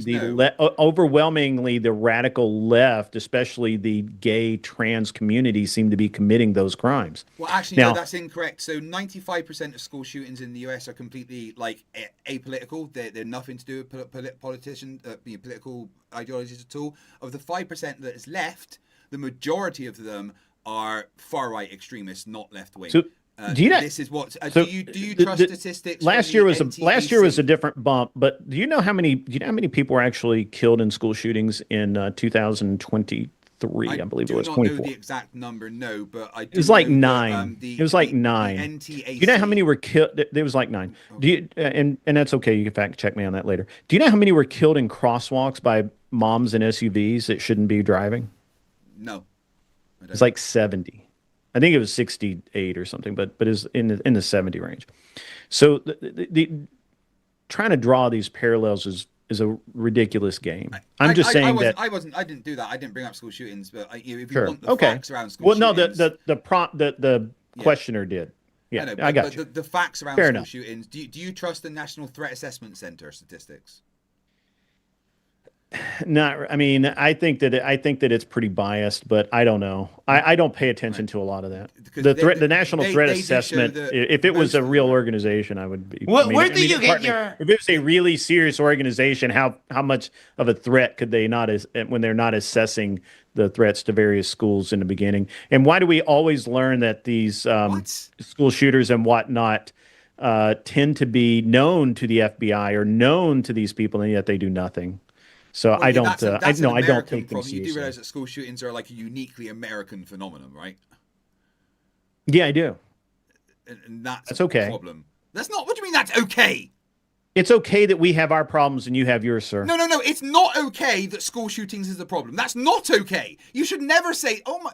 the radical left, especially the gay trans community, seem to be committing those crimes.
Well, actually, no, that's incorrect. So 95% of school shootings in the US are completely apolitical. They're nothing to do with political ideologies at all. Of the 5% that is left, the majority of them are far right extremists, not left wing.
So, do you
do you trust statistics?
Last year was a different bump, but do you know how many people were actually killed in school shootings in 2023? I believe
do
it was
not know
24.
the exact number, no, but I do.
It was like
know
9.
That,
It was like
the
9.
NTAC.
Do you know how many were killed? It was like 9. Do you? And that's okay. You can fact check me on that later. Do you know how many were killed in crosswalks by moms in SUVs that shouldn't be driving?
No, I don't.
It's like 70. I think it was 68 or something, but it's in the 70 range. So the trying to draw these parallels is a ridiculous game. I'm just saying that
I didn't do that. I didn't bring up school shootings, but if you
sure.
want the facts around school
Well, no,
shootings,
the questioner did. Yeah,
know,
I got you.
The facts around
Fair
school
enough.
shootings. Do you trust the National Threat Assessment Center statistics?
Not, I mean, I think that it's pretty biased, but I don't know. I don't pay attention to a lot of that. The National Threat Assessment. If it was a real organization, I would be.
Where do you get your?
If it was a really serious organization, how much of a threat could they not when they're not assessing the threats to various schools in the beginning? And why do we always learn that these school shooters and whatnot tend to be known to the FBI or known to these people, and yet they do nothing? So I don't. I don't take them seriously.
You do realize that school shootings are like a uniquely American phenomenon, right?
Yeah, I do.
And that's
okay.
A problem. That's not. What do you mean that's okay?
It's okay that we have our problems and you have yours, sir.
No. It's not okay that school shootings is a problem. That's not okay. You should never say, "Oh my."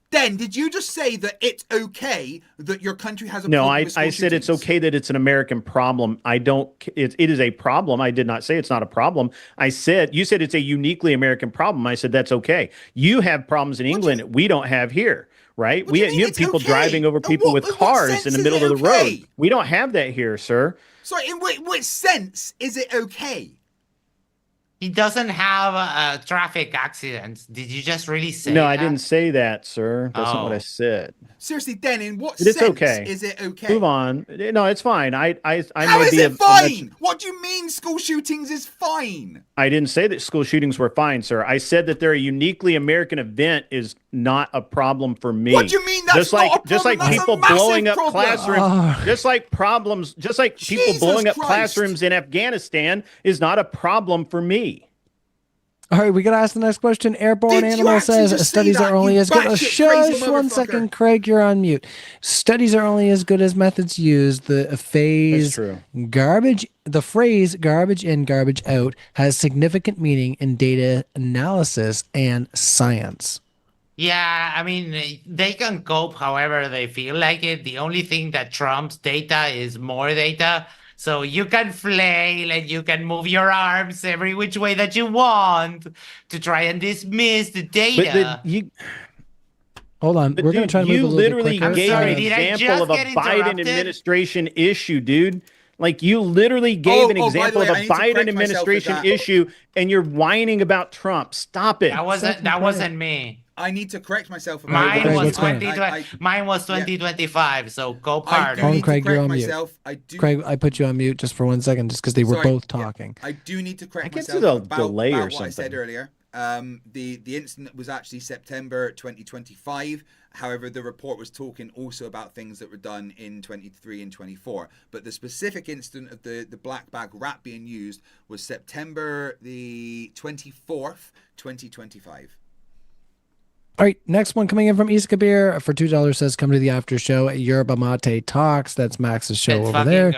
Den, did you just say that it's okay that your country has a problem with school
I said
shootings?
it's okay that it's an American problem. I don't. It is a problem. I did not say it's not a problem. You said it's a uniquely American problem. I said that's okay. You have problems in England we don't have here, right? You have people driving over people with cars in the middle of the road. We don't have that here, sir.
Sorry, in which sense is it okay?
He doesn't have traffic accidents. Did you just really say
No,
that?
I didn't say that, sir. That's not what I said.
Seriously, Den, in what sense is it okay?
Move on. No, it's fine.
How is it fine? What do you mean school shootings is fine?
I didn't say that school shootings were fine, sir. I said that they're a uniquely American event is not a problem for me.
What do you mean that's not a problem?
Just like
that's
people blowing up classrooms, just like people blowing up classrooms in Afghanistan is not a problem for me.
All right, we got to ask the next question. Airborne Animal says studies are only as good. Shush, 1 second, Craig, you're on mute. Studies are only as good as methods used. The phrase garbage in, garbage out has significant meaning in data analysis and science.
Yeah, I mean, they can cope however they feel like it. The only thing that trumps data is more data. So you can flail and you can move your arms every which way that you want to try and dismiss the data.
Hold on. We're going to try to move a little bit quicker.
You literally gave an example of a Biden administration issue, dude. Like, you literally gave an example of a Biden administration issue, and you're whining about Trump. Stop it.
That wasn't me.
I need to correct myself.
Mine was 2025, so go hard.
Craig, you're on mute. Craig, I put you on mute just for 1 second, just because they were both talking.
I do need to correct myself
about what
I said earlier. The incident was actually September 2025. However, the report was talking also about things that were done in 23 and 24. But the specific incident of the black bag rat being used was September the 24th, 2025.
All right, next one coming in from Isa Kabir for $2 says, come to the after show at Yerba Mate Talks. That's Max's show over there.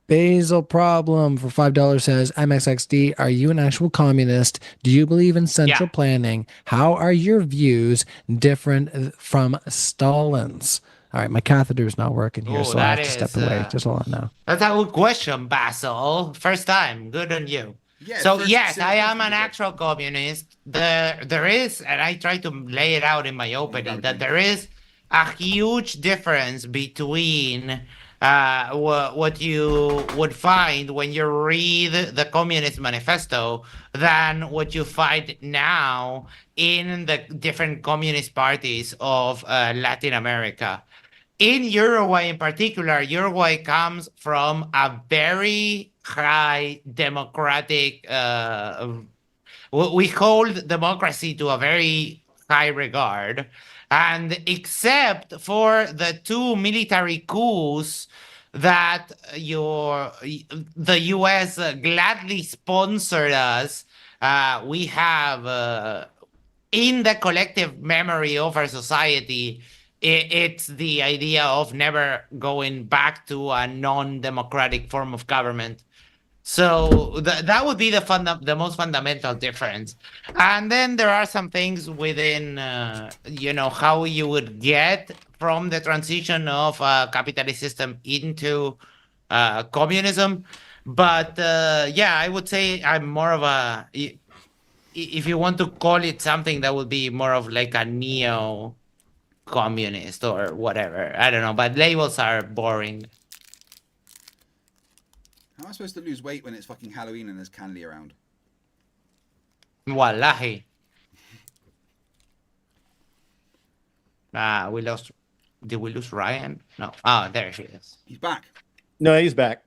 Basil Problem for $5 says, MXXD, are you an actual communist? Do you believe in central planning? How are your views different from Stalin's? All right, my catheter is not working here, so I have to step away. Just hold on now.
That's a good question, Basil. First time. Good on you. Yeah, so yes, I am an actual communist. There is, and I try to lay it out in my opening, that there is a huge difference between what you would find when you read the Communist Manifesto than what you find now in the different communist parties of Latin America. In Uruguay in particular, Uruguay comes from a very high democratic, we hold democracy to a very high regard. And except for the 2 military coups that the U.S. Gladly sponsored us, we have in the collective memory of our society, it's the idea of never going back to a non-democratic form of government. So that would be the most fundamental difference. And then there are some things within, how you would get from the transition of a capitalist system into communism. But yeah, I would say I'm more of a, if you want to call it something, that would be more of like a neo-communist or whatever. I don't know, but labels are boring.
How am I supposed to lose weight when it's fucking Halloween and there's candy around?
Wallahi. We lost. Did we lose Ryan? No. Oh, there she is.
He's back.
No, he's back.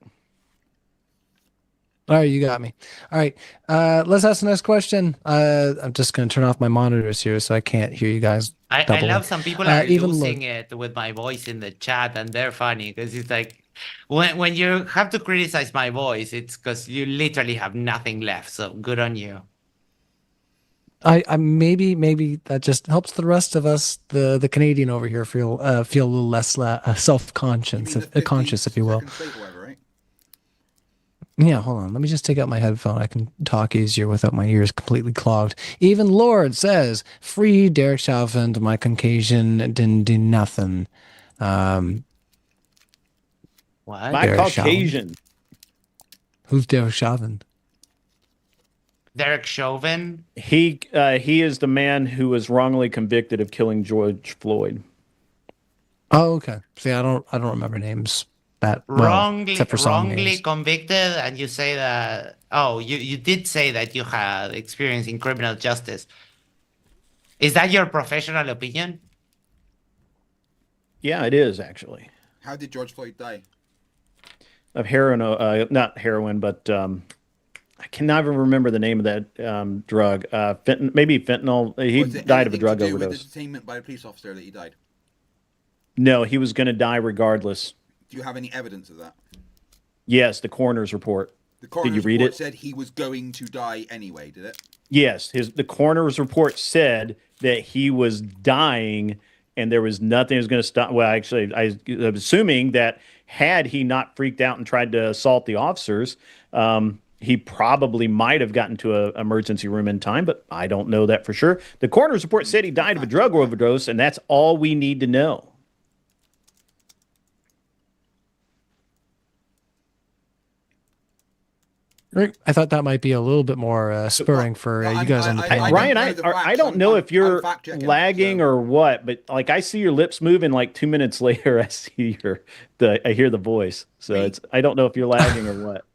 All right, you got me. All right, let's ask the next question. I'm just going to turn off my monitors here so I can't hear you guys.
I love some people are
even
losing it with my voice in the chat, and they're funny because it's like when you have to criticize my voice, it's because you literally have nothing left. So good on you.
I maybe that just helps the rest of us, the Canadian over here, feel a little less self-conscious, conscious, if you will. Yeah, hold on. Let me just take out my headphone. I can talk easier without my ears completely clogged. Even Lord says, free Derek Chauvin, my Caucasian didn't do nothing.
What?
My
Derek
Caucasian.
Who's Derek Chauvin?
Derek Chauvin?
He is the man who was wrongly convicted of killing George Floyd.
Oh, okay. See, I don't remember names.
Wrongly
names.
convicted, and you say that you did say that you had experience in criminal justice. Is that your professional opinion?
Yeah, it is actually.
How did George Floyd die?
Of heroin, not heroin, but I cannot even remember the name of that drug. Maybe fentanyl. He died of a drug overdose.
Was it detainment by a police officer that he died?
No, he was going to die regardless.
Do you have any evidence of that?
Yes, the coroner's report.
The coroner's
did you read
report
it?
said he was going to die anyway, did it?
Yes, the coroner's report said that he was dying and there was nothing that was going to stop. Well, actually, I'm assuming that had he not freaked out and tried to assault the officers, he probably might have gotten to an emergency room in time, but I don't know that for sure. The coroner's report said he died of a drug overdose, and that's all we need to know.
I thought that might be a little bit more spurring for you guys on the panel.
Ryan, I don't know if you're lagging or what, but like I see your lips moving. Like 2 minutes later, I hear the voice. So I don't know if you're lagging or what.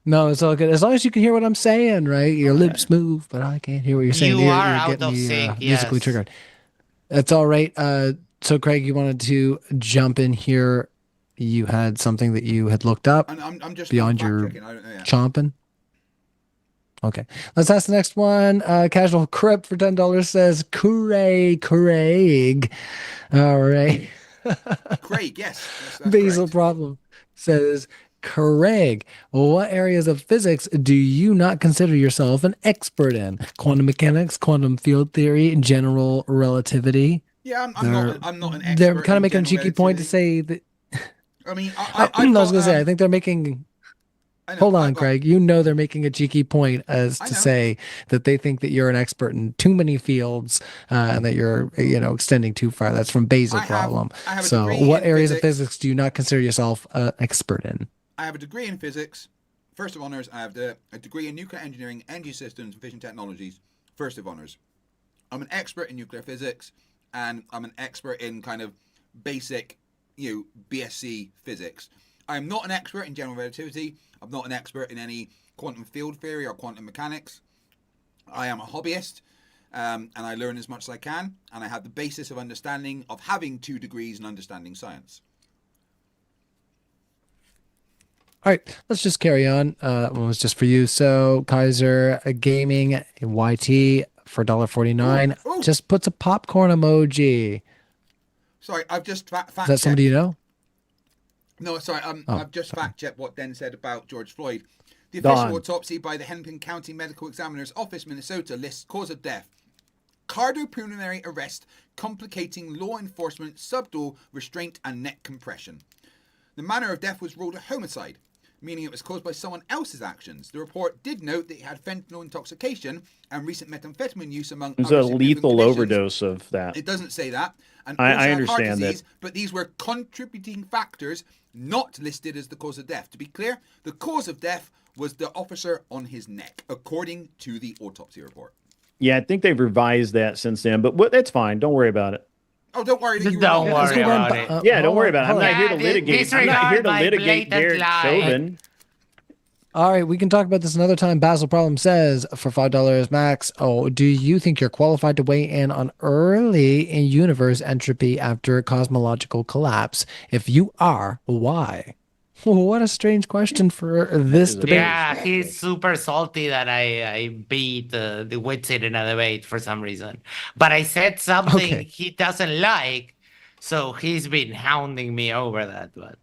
No, it's all good as long as you can hear what I'm saying, right? Your lips move, but I can't hear what you're saying.
You are
you're
out of sync.
Musically
yes.
triggered. That's all right. So Craig, you wanted to jump in here. You had something that you had looked up
I'm just
beyond your chomping. Okay, let's ask the next one. Casual Crip for $10 says, Craig. All right.
Craig, yes.
Basil
correct.
Problem says, Craig, what areas of physics do you not consider yourself an expert in? Quantum mechanics, quantum field theory, general relativity?
Yeah, I'm not an expert.
They're kind of making a
in
cheeky point to say that.
I mean,
I was going to say, I think they're making. Hold on, Craig. You know they're making a cheeky point as to say that they think that you're an expert in too many fields and that you're, extending too far. That's from Basil Problem. So, what areas of physics do you not consider yourself an expert in?
I have a degree in physics. First of honors, I have a degree in nuclear engineering, energy systems, and fission technologies. First of honors. I'm an expert in nuclear physics, and I'm an expert in kind of basic, BSc physics. I'm not an expert in general relativity. I'm not an expert in any quantum field theory or quantum mechanics. I am a hobbyist, and I learn as much as I can, and I have the basis of understanding of having 2 degrees and understanding science.
All right, let's just carry on. That one was just for you. So Kaiser Gaming YT for $1.49 just puts a popcorn emoji.
Sorry, I've just fact
Is that somebody you know?
No, sorry. I've just fact checked what Den said about George Floyd. The official
Don.
autopsy by the Hennepin County Medical Examiner's Office, Minnesota, lists cause of death: cardiopulmonary arrest complicating law enforcement, subdural restraint, and neck compression. The manner of death was ruled a homicide, meaning it was caused by someone else's actions. The report did note that he had fentanyl intoxication and recent methamphetamine use among
It was
other
a
significant
lethal
conditions.
overdose of that.
It doesn't say that. And
I
also had heart
understand that.
disease, but these were contributing factors not listed as the cause of death. To be clear, the cause of death was the officer on his neck, according to the autopsy report.
Yeah, I think they've revised that since then, but that's fine. Don't worry about it.
Oh, don't worry. That you
Don't
were
worry
wrong.
about it.
Yeah, don't worry about it. I'm not here to
Yeah,
litigate. I'm not here to
disregard my
litigate
blatant
Derek
lie.
Chauvin.
All right, we can talk about this another time. Basil Problem says for $5 max. Oh, do you think you're qualified to weigh in on early in universe entropy after cosmological collapse? If you are, why? What a strange question for this
is a
debate.
Yeah, he's super salty that I beat the Witsit in a debate for some reason. But I said something
Okay.
he doesn't like, so he's been hounding me over that. But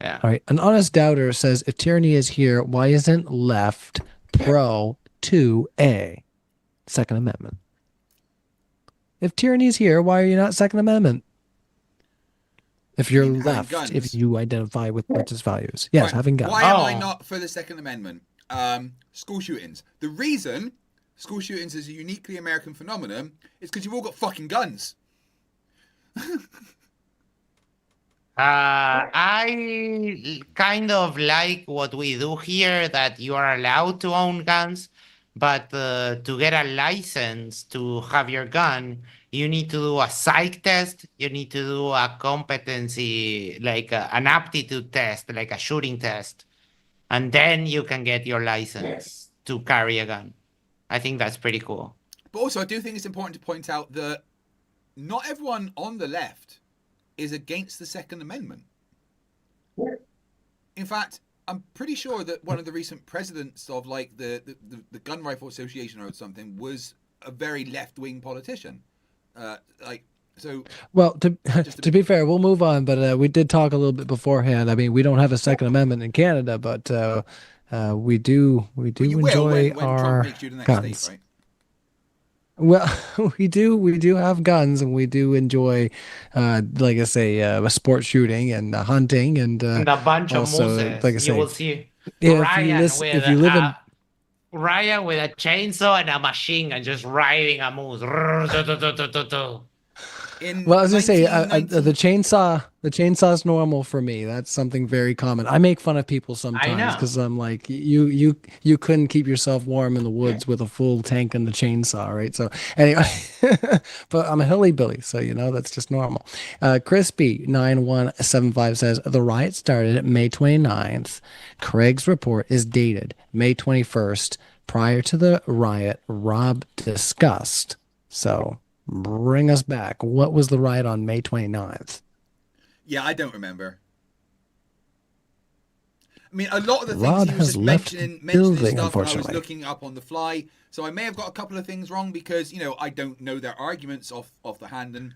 yeah.
All right, an honest doubter says if tyranny is here, why isn't left pro 2A? Second Amendment. If tyranny is here, why are you not Second Amendment? If you're
Having
left,
guns.
if you identify with Marxist values. Yes,
Right.
having guns.
Why am I
Oh.
not for the Second Amendment? School shootings. The reason school shootings is a uniquely American phenomenon is because you've all got fucking guns.
I kind of like what we do here, that you are allowed to own guns, but to get a license to have your gun, you need to do a psych test. You need to do a competency, like an aptitude test, like a shooting test. And then you can get your license to carry a gun. I think that's pretty cool.
But also, I do think it's important to point out that not everyone on the left is against the Second Amendment. In fact, I'm pretty sure that one of the recent presidents of like the Gun Rifle Association or something was a very left-wing politician.
Well, to be fair, we'll move on. But we did talk a little bit beforehand. I mean, we don't have a Second Amendment in Canada, but we do
you will
enjoy
when
our
Trump makes you the next
guns.
state, right?
Well, we do have guns, and we do enjoy, like I say, sport shooting and hunting, and
And a bunch
also,
of mooses.
like I say,
You will see
if
Ryan
if you live in
Ryan with a chainsaw and a machine gun just riding a moose.
In
Well, I was gonna say,
1919
the chainsaw's normal for me. That's something very common. I make fun of people sometimes
know.
because I'm like, you couldn't keep yourself warm in the woods with a full tank and the chainsaw, right? So anyway, but I'm a hillbilly, so that's just normal. Crispy 9175 says the riot started May 29th. Craig's report is dated May 21st. Prior to the riot, Rob discussed. So bring us back. What was the riot on May 29th?
Yeah, I don't remember. I mean, a lot of the things
Rob
he was
has
just
left
mentioning
the building,
stuff, and I was
unfortunately.
looking up on the fly. So I may have got a couple of things wrong because I don't know their arguments off the hand. And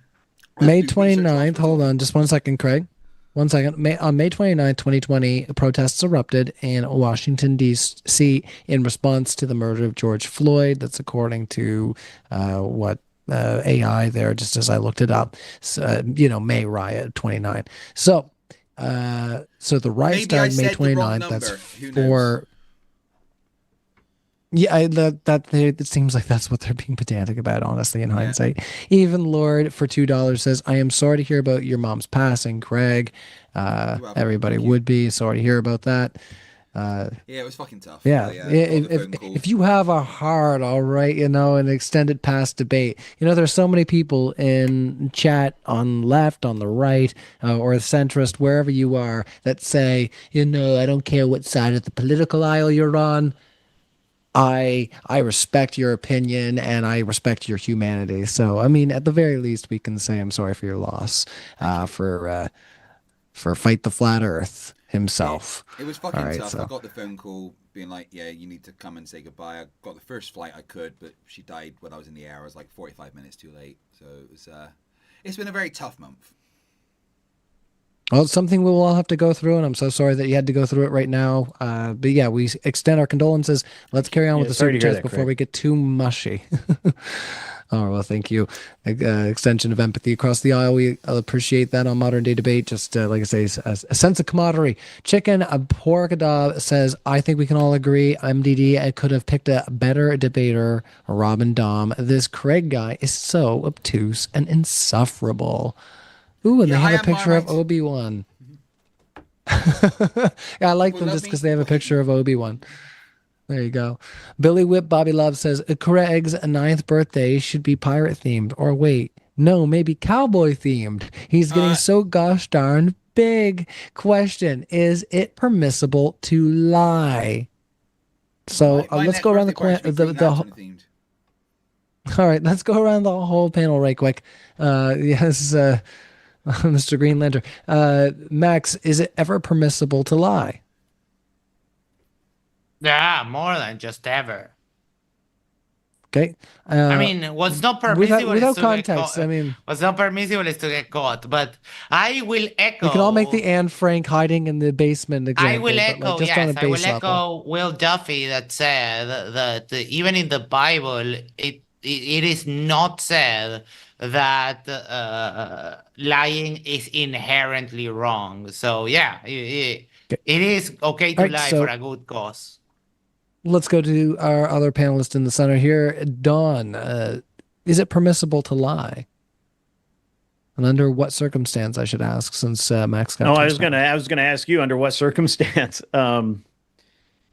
I have
May
to do research
29th.
afterwards.
Hold on just 1 second, Craig. 1 second. On May 29th, 2020, protests erupted in Washington, D.C. in response to the murder of George Floyd. That's according to what AI there, just as I looked it up. So, May riot 29. So the riot
Maybe I
started May
said the wrong
29th. That's
number. Who knows?
for. Yeah, it seems like that's what they're being pedantic about, honestly, in hindsight. Even Lord for $2 says, I am sorry to hear about your mom's passing, Craig. Everybody
Thank you.
would be sorry to hear about that.
Yeah, it was fucking tough.
Yeah,
Really, all the phone calls.
if you have a heart, all right, and extended past debate, there's so many people in chat on left, on the right, or the centrist, wherever you are, that say, I don't care what side of the political aisle you're on. I respect your opinion and I respect your humanity. So, I mean, at the very least, we can say I'm sorry for your loss, for Fight the Flat Earth himself.
It was fucking
All right,
tough.
so-
I got the phone call being like, yeah, you need to come and say goodbye. I got the first flight I could, but she died when I was in the air. I was like 45 minutes too late. So it was, it's been a very tough month.
Well, it's something we will all have to go through, and I'm so sorry that you had to go through it right now. But yeah, we extend our condolences. Let's carry on with the
sorry
super
to hear
chats
that,
before
Craig.
we get too mushy. Oh, well, thank you. Extension of empathy across the aisle. We appreciate that on Modern Day Debate. Just like I say, a sense of camaraderie. Chicken Porkadab says, I think we can all agree MDD I could have picked a better debater, Robin Dom. This Craig guy is so obtuse and insufferable. Ooh, and
Yeah,
they
I
have a
am
picture of
Marmite.
Obi-Wan. Yeah, I like
People
them
love
just
me,
because they have a
people hate
picture
me.
of Obi-Wan. There you go. Billy Whip Bobby Love says Craig's 9th birthday should be pirate themed. Or wait, no, maybe cowboy themed. He's getting
Uh,
so gosh darn big. Question: is it permissible to lie? So
my
let's
next
go around
birthday party should be Green Lantern themed.
all right, let's go around the whole panel right quick. Yes, Mr. Green Lantern. Max, is it ever permissible to lie?
Yeah, more than just ever.
Okay.
I mean, what's not permissible is
Without
to get
context, I
caught.
mean,
What's not permissible is to get caught. But I will
we can all make the
echo.
Anne Frank hiding in the basement
I will
example, but like
echo.
just on a
Yes, I will
base level.
echo Will Duffy that said that even in the Bible, it is not said that lying is inherently wrong. So yeah,
Okay.
it is okay
All
to
right,
lie for
so
a good cause.
let's go to our other panelist in the center here, Dawn. Is it permissible to lie? And under what circumstance, I should ask, since Max got
No,
touched on it.
I was gonna ask you under what circumstance.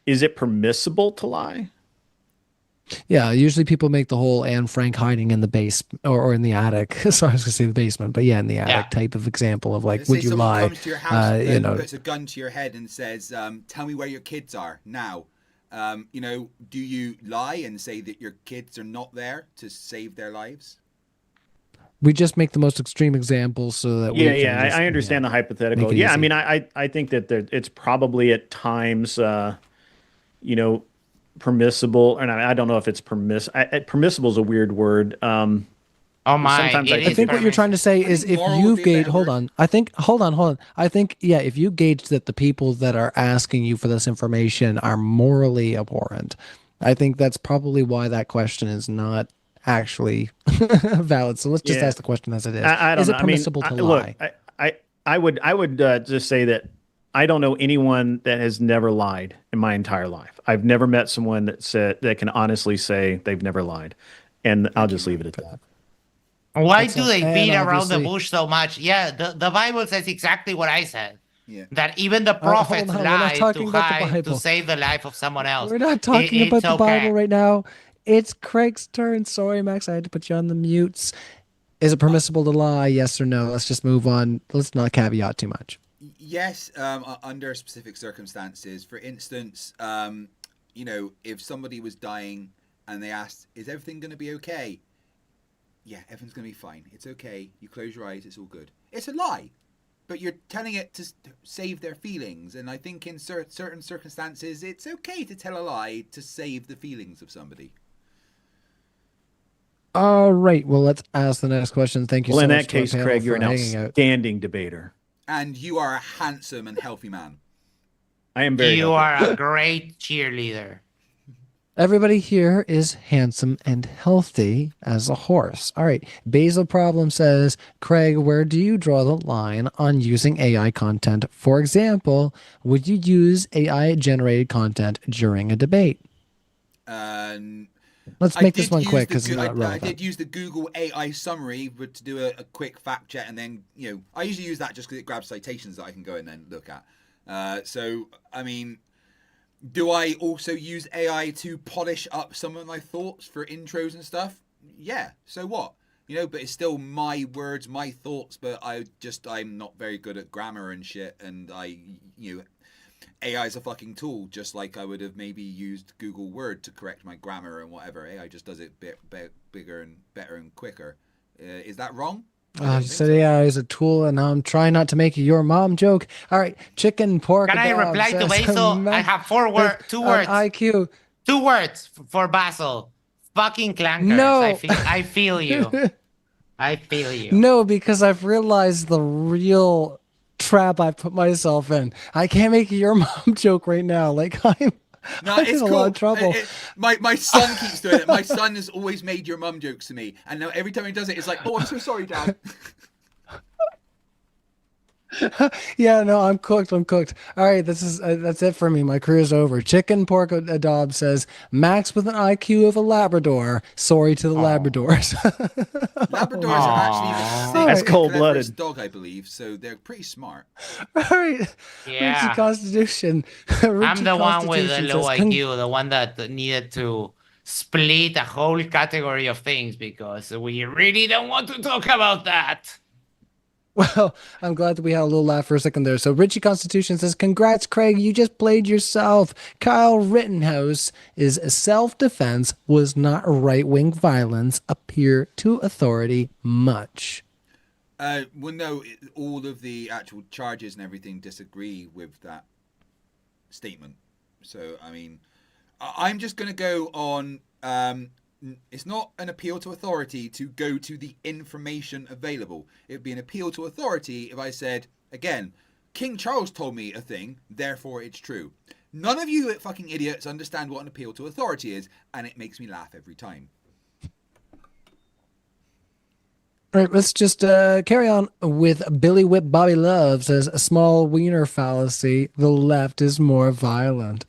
Is it permissible to lie?
Yeah, usually people make the whole Anne Frank hiding in the base or in the attic. Sorry, I was gonna say the basement, but yeah, in the
Yeah.
attic type of example of like,
Let's say
would you
someone
lie?
comes to your house
You
and
know,
puts a gun to your head and says, "Tell me where your kids are now." Do you lie and say that your kids are not there to save their lives?
we just make the most extreme examples so that we
Yeah,
can
yeah,
just,
I understand the hypothetical.
make it
Yeah, I
easy.
mean, I think that it's probably at times, you know, permissible, and I don't know if it's permissible is a weird word.
Oh my,
Sometimes
it
I
is
think what you're trying to
permissible.
say
I
is
think
if
moral would
you've
be a
gauged,
better word.
hold on. I think, yeah, if you gauge that the people that are asking you for this information are morally abhorrent, I think that's probably why that question is not actually valid. So let's just
Yeah,
ask the question as it is.
I don't
Is
know.
it
I mean,
permissible to
look,
lie?
I would just say that I don't know anyone that has never lied in my entire life. I've never met someone that can honestly say they've never lied, and I'll just leave it at that.
Why do
Excellent.
they
And
beat around the
obviously,
bush so much? Yeah, the Bible says exactly what I said.
Yeah.
That even the
all right, hold
prophets
on. We're not
lied to
talking about the
hide to
Bible.
save the life of someone else.
We're not talking
It's
about the Bible
okay.
right now. It's Craig's turn. Sorry, Max. I had to put you on the mutes. Is it permissible to lie? Yes or no? Let's just move on. Let's not caveat too much.
Yes, under specific circumstances. For instance, if somebody was dying and they asked, "Is everything going to be okay?" Yeah, everything's going to be fine. It's okay. You close your eyes. It's all good. It's a lie, but you're telling it to save their feelings. And I think in certain circumstances, it's okay to tell a lie to save the feelings of somebody.
All right. Well, let's ask the next question. Thank you
Well,
so
in
much
that
to our
case,
panel
Craig, you're
for
an
hanging out.
outstanding debater.
And you are a handsome and healthy man.
I am very
You
healthy.
are a great cheerleader.
Everybody here is handsome and healthy as a horse. All right. Basil Problem says, Craig, where do you draw the line on using AI content? For example, would you use AI generated content during a debate? Let's make this one quick because it's not
I
relevant.
did use the Google AI summary to do a quick fact check, and then I usually use that just because it grabs citations that I can go and then look at. Do I also use AI to polish up some of my thoughts for intros and stuff? Yeah. So what? But it's still my words, my thoughts. But I'm not very good at grammar and shit, and AI is a fucking tool, just like I would have maybe used Google Word to correct my grammar and whatever. AI just does it bigger and better and quicker. Is that wrong?
You said AI is a tool, and I'm trying not to make your mom joke. All right, chicken, pork.
Can I reply to Basil? I have two words.
IQ.
2 words for Basil. Fucking clankers.
No.
I feel you. I feel you.
No, because I've realized the real trap I put myself in. I can't make a your mom joke right now. Like
No,
I'm
it's
in a
cool.
lot of trouble.
My son keeps doing it. My son has always made your mum jokes to me, and now every time he does it, it's like, "Oh, I'm so sorry, Dad."
Yeah, no, I'm cooked. I'm cooked. All right, that's it for me. My career's over. Chicken Pork Adob says Max with an IQ of a Labrador. Sorry to the Labradors.
Labradors are actually the
Aw.
second
That's cold-blooded.
cleverest dog, I believe, so they're pretty smart.
All right,
Yeah.
Richie Constitution.
I'm
Richie
the one with the
Constitution
low
says,
IQ, the one that needed to split a whole category of things because we really don't want to talk about that.
Well, I'm glad that we had a little laugh for a second there. So Richie Constitution says, congrats, Craig. You just played yourself. Kyle Rittenhouse is self-defense, was not right-wing violence, appear to authority much.
Well, no, all of the actual charges and everything disagree with that statement. So, I mean, I'm just going to go on. It's not an appeal to authority to go to the information available. It would be an appeal to authority if I said, again, King Charles told me a thing, therefore it's true. None of you fucking idiots understand what an appeal to authority is, and it makes me laugh every time.
All right, let's just carry on with Billy Whip Bobby Love says, a small wiener fallacy. The left is more violent.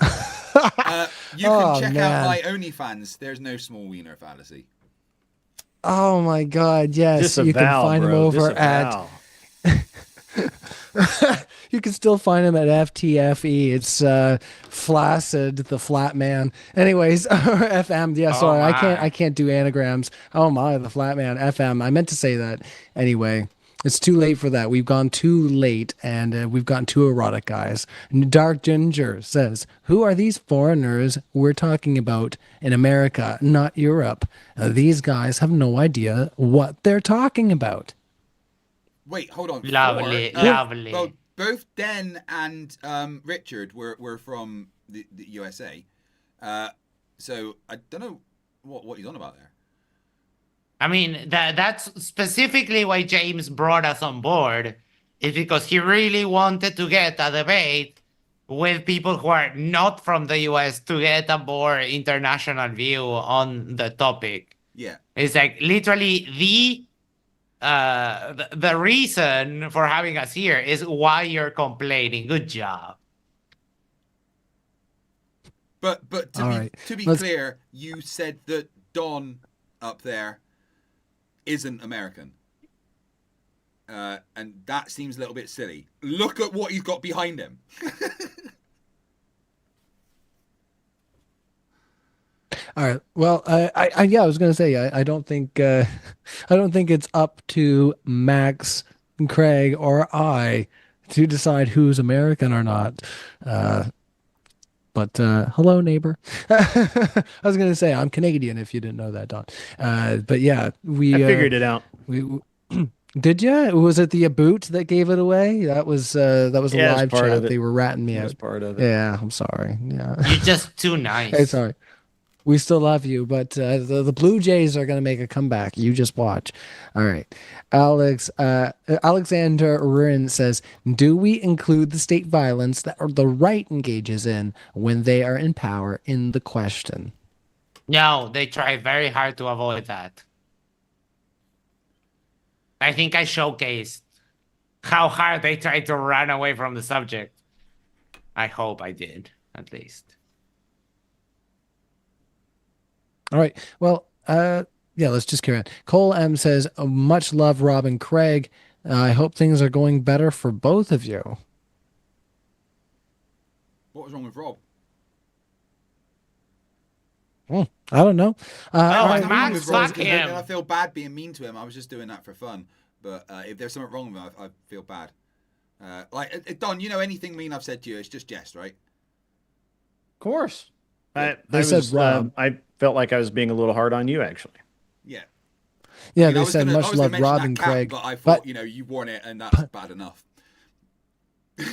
You can
Oh,
check
man.
out my OnlyFans. There's no small wiener fallacy.
Oh my God! Yes, you can
Disavow,
find him
bro.
over at.
Disavow.
You can still find him at FTFE. It's Flaccid, the Flat Man. Anyways, FM. Yeah,
Oh,
sorry,
my.
I can't do anagrams. Oh my, the Flat Man. FM. I meant to say that. Anyway, it's too late for that. We've gone too late, and we've gotten too erotic, guys. Dark Ginger says, "Who are these foreigners we're talking about in America, not Europe? These guys have no idea what they're talking about."
Wait, hold on.
Lovely,
Four?
lovely.
Well, both Den and Richard were from the USA. So I don't know what he's on about there.
I mean, that's specifically why James brought us on board, is because he really wanted to get a debate with people who are not from the US to get a more international view on the topic.
Yeah.
It's like literally the reason for having us here is why you're complaining. Good job.
But
All right.
to be
Let's-
clear, you said that Don up there isn't American. And that seems a little bit silly. Look at what he's got behind him.
All right. Well, I was gonna say I don't think it's up to Max, Craig, or I to decide who's American or not. But hello, neighbor. I was gonna say I'm Canadian if you didn't know that, Don. But yeah,
I figured it out.
We did you? Was it the boot that gave it away? That was a
Yeah, it's
live
part
chat.
of it.
They were ratting me
That's
out.
part of it.
Yeah, I'm sorry. Yeah.
You're just too nice.
Hey, sorry. We still love you, but the Blue Jays are going to make a comeback. You just watch. All right. Alexander Rurin says, do we include the state violence that the right engages in when they are in power in the question?
No, they try very hard to avoid that. I think I showcased how hard they tried to run away from the subject. I hope I did, at least.
All right. Well, yeah, let's just carry on. Cole M says, much love, Rob and Craig. I hope things are going better for both of you.
What was wrong with Rob?
I don't know.
Oh,
right.
and Max, fuck him.
I feel bad being mean to him. I was just doing that for fun. But if there's something wrong with him, I feel bad. Don, you know anything mean I've said to you, it's just jest, right?
Of course. I
said Rob.
I felt like I was being a little hard on you, actually.
Yeah.
Yeah,
I mean, I
they
was
said
gonna- I
much
was gonna
love,
mention
Rob
that
and
cat,
Craig.
But I thought,
But-
you worn it, and that's bad enough.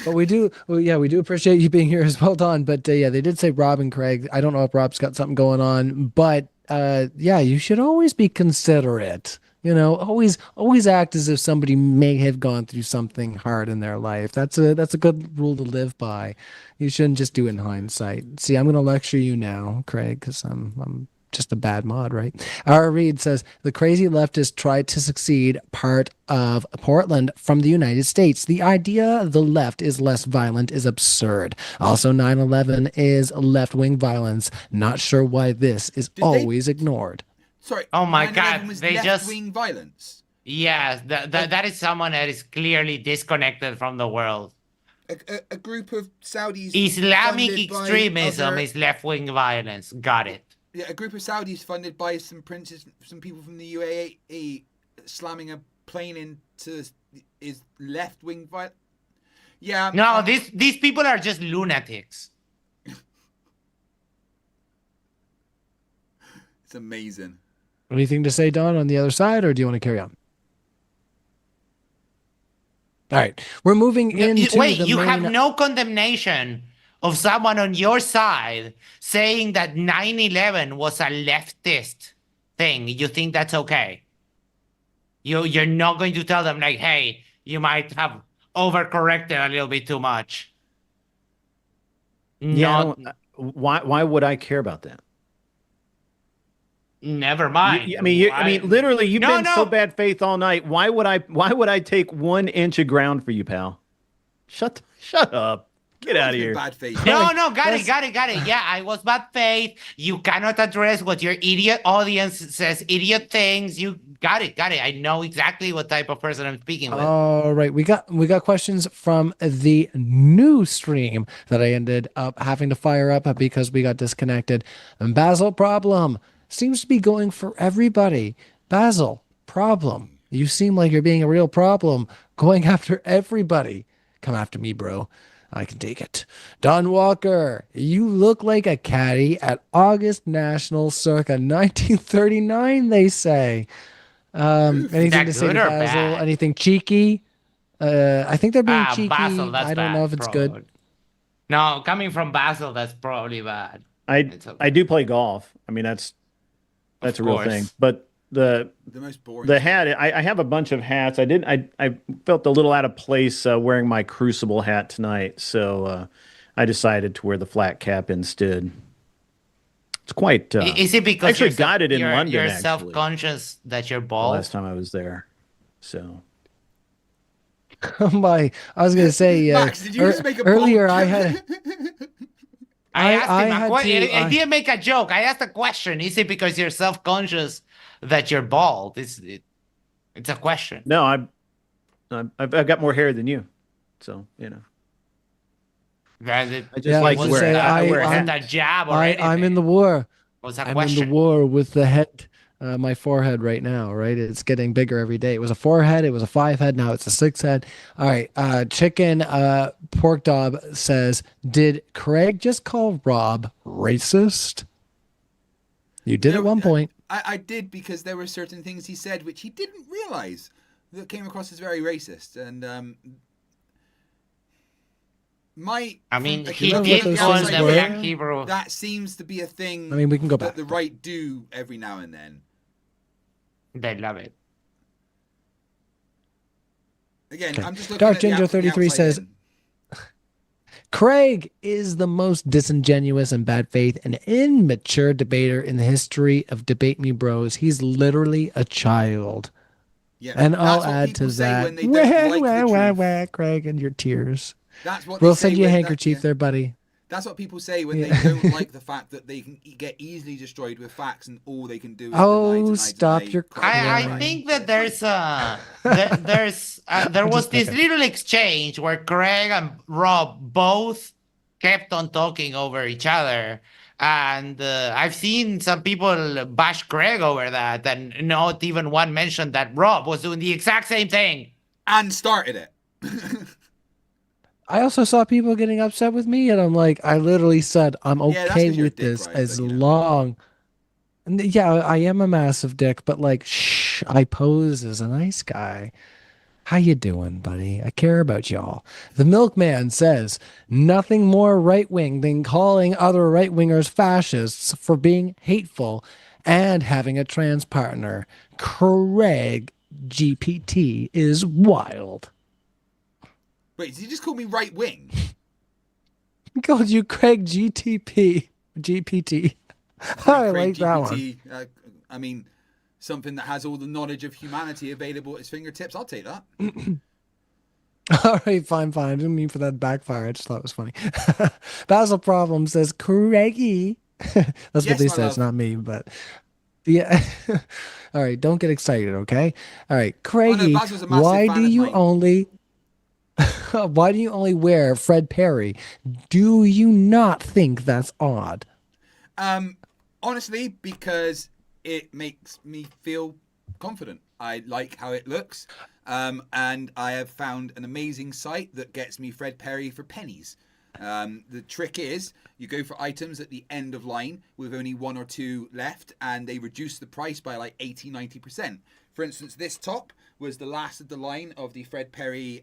But we do, well, yeah, we do appreciate you being here as well, Don. But yeah, they did say Rob and Craig. I don't know if Rob's got something going on, but yeah, you should always be considerate You know, always act as if somebody may have gone through something hard in their life. That's a good rule to live by. You shouldn't just do it in hindsight. See, I'm going to lecture you now, Craig, because I'm just a bad mod, right? R. Reed says the crazy leftist tried to succeed part of Portland from the United States. The idea the left is less violent is absurd. Also, 9/11 is left-wing violence. Not sure why this is always ignored.
Sorry.
Oh my
9/11
God,
was
they just-
left-wing violence.
Yeah, that is someone that is clearly disconnected from the world.
A group of Saudis.
Islamic
funded by
extremism
other-
is left-wing violence. Got it.
Yeah, a group of Saudis funded by some princes, some people from the UAE, slamming a plane into is left-wing violence. Yeah.
No, these people are just lunatics.
It's amazing.
Anything to say, Don, on the other side, or do you want to carry on? All right, we're moving into
Wait,
the
you
main...
have no condemnation of someone on your side saying that 9/11 was a leftist thing. You think that's okay? You're not going to tell them like, hey, you might have overcorrected a little bit too much.
Yeah,
Not,
why would I care about that?
never mind.
I mean, literally, you've
No,
been
no.
so bad faith all night. Why would I take 1 inch of ground for you, pal? Shut up. Get out of here.
Bad faith.
No, got it. Yeah, I was bad faith. You cannot address what your idiot audience says, idiot things. You got it. I know exactly what type of person I'm speaking with.
All right, we got questions from the new stream that I ended up having to fire up because we got disconnected. And Basil problem seems to be going for everybody. Basil problem, you seem like you're being a real problem, going after everybody. Come after me, bro. I can take it. Don Walker, you look like a caddy at August National circa 1939, they say. Anything
that
to say to
good or
Basil?
bad?
Anything cheeky? I think they're being cheeky.
Basil, that's
I don't
bad,
know if it's
probably.
good.
No, coming from Basil, that's probably bad. It's okay.
I do play golf. I mean, that's
Of
a real
course.
thing. But the
most boring.
hat, I have a bunch of hats. I felt a little out of place wearing my Crucible hat tonight, so I decided to wear the flat cap instead. It's quite.
Is it because
I actually
you're
got it in London.
You're
actually,
self-conscious that you're
the
bald?
last time I was there. So
I was gonna say,
Max, did you just make a
earlier
bold
I
joke?
had.
I asked
I
him
had
a question.
to-
I didn't make a joke. I asked a question. Is it because you're self-conscious that you're bald? It's a question.
no, I've got more hair than you, so you know. I just
Yeah,
like
I was
wearing.
gonna say,
I wear
I-
wasn't a jab or anything.
I'm in the war.
It was a
I'm
question.
in the war with the head, my forehead right now, right? It's getting bigger every day. It was a 4 head, it was a 5 head, now it's a 6 head. All right. Chicken Pork Dob says, did Craig just call Rob racist? You did at one point.
I did, because there were certain things he said which he didn't realize that came across as very racist. And
I mean,
from-
he
Remember
did
what those
call
things
them
were?
Black Hebrew.
that seems to be a thing.
I mean, we can go
that
back.
the right do every now and then.
They love it.
Again,
Okay.
I'm just looking
Dark
at the
Ginger
out- the
33
outside
says,
in.
Craig is the most disingenuous and bad faith and immature debater in the history of Debate Me Bros. He's literally a child.
Yeah,
And
that's
I'll
what
add
people
to
say
that.
when they don't like the truth.
Craig, and your tears.
That's what
We'll
they say
send you a
when
handkerchief
yeah.
there, buddy.
That's what people say when
Yeah.
they don't like the fact that they can get easily destroyed with facts, and all they can do is
Oh,
deny,
stop
deny.
your
I
Right.
think that there was this little exchange where Craig and Rob both kept on talking over each other, and I've seen some people bash Craig over that, and not even one mentioned that Rob was doing the exact same thing.
and started it.
I also saw people getting upset with me, and I'm like, I literally said I'm
Yeah, that's
okay
'cause you're a
with
dick,
this
right?
as
But, you know.
long. And yeah, I am a massive dick, but like, shh, I pose as a nice guy. How you doing, buddy? I care about y'all. The Milkman says nothing more right wing than calling other right wingers fascists for being hateful and having a trans partner. Craig GPT is wild.
Wait, did you just call me right wing?
I called you Craig GPT. I like that one.
I mean, something that has all the knowledge of humanity available at its fingertips. I'll take that.
All right, fine. I didn't mean for that to backfire. I just thought it was funny. Basil Problem says, Craigie. That's
Yes,
what they
my
said. It's
love.
not me, but yeah. All right, don't get excited, okay? All right, Craigie,
Basil's a massive
why
fan
do
of
you
mine.
only why do you only wear Fred Perry? Do you not think that's odd?
Honestly, because it makes me feel confident. I like how it looks. And I have found an amazing site that gets me Fred Perry for pennies. The trick is you go for items at the end of line with only 1 or 2 left, and they reduce the price by like 80-90%. For instance, this top was the last of the line of the Fred Perry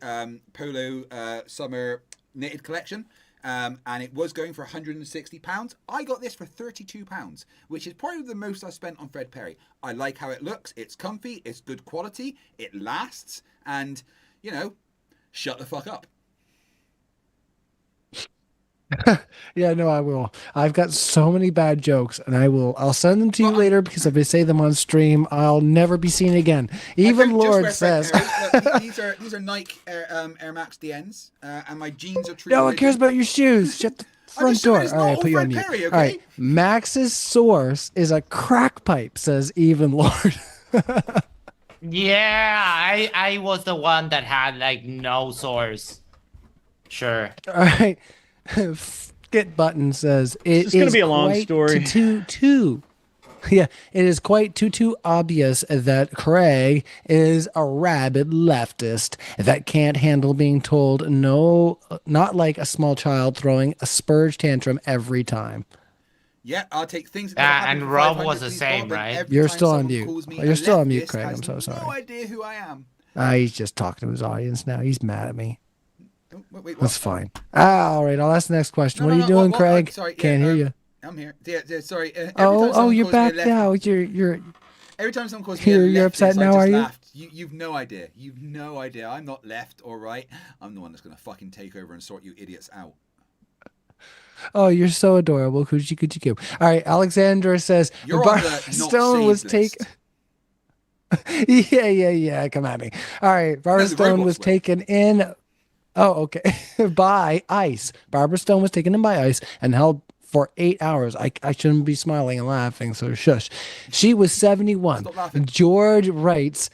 Polo Summer Knitted Collection. And it was going for £160. I got this for £32, which is probably the most I spent on Fred Perry. I like how it looks. It's comfy. It's good quality. It lasts. And, you know, shut the fuck up.
Yeah, no, I will. I've got so many bad jokes, and I'll send them to you later, because if I say them on stream, I'll never be seen again. Even Lord says,
Look, these are Nike Air Max DNs, and my jeans are true.
no one cares about your shoes. Shut the front door. All right, put you on mute.
Perry, okay?
All right, Max's source is a crack pipe, says Even Lord.
Yeah, I was the one that had like no source. Sure.
All right. Get Button says
It's going to be a long story.
Yeah, it is quite too obvious that Craig is a rabid leftist that can't handle being told no, not like a small child throwing a spurge tantrum every time.
Yeah, I'll take things.
And Rob was the same, right?
You're still on mute. You're still on mute, Craig. I'm so sorry.
No idea who I am.
He's just talking to his audience now. He's mad at me.
Oh, wait, what?
That's fine. All right, I'll ask the next question. What are you doing, Craig?
Sorry,
Can't hear you.
I'm here. Yeah, sorry.
You're back now. You're
Every time someone calls me a
you're upset
leftist,
now,
I just
are you?
laughed. You've no idea. You've no idea. I'm not left or right. I'm the one that's going to fucking take over and sort you idiots out.
Oh, you're so adorable. Coochie coochie coo. All right, Alexandra says
You're on the not
Stone was
saved
taken.
list.
Yeah. Come at me. All right, Barbara
the
Stone
robots
was
will.
taken in. Oh, okay. By ICE. Barbara Stone was taken in by ICE and held for 8 hours. I shouldn't be smiling and laughing, so shush. She was 71.
Stop laughing.
George writes,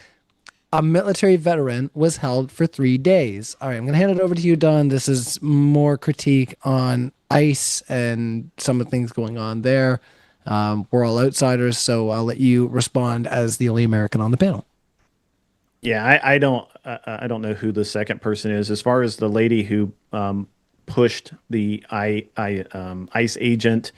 a military veteran was held for 3 days. All right, I'm going to hand it over to you, Don. This is more critique on ICE and some of the things going on there. We're all outsiders, so I'll let you respond as the only American on the panel.
Yeah, I don't know who the second person is. As far as the lady who pushed the ICE agent,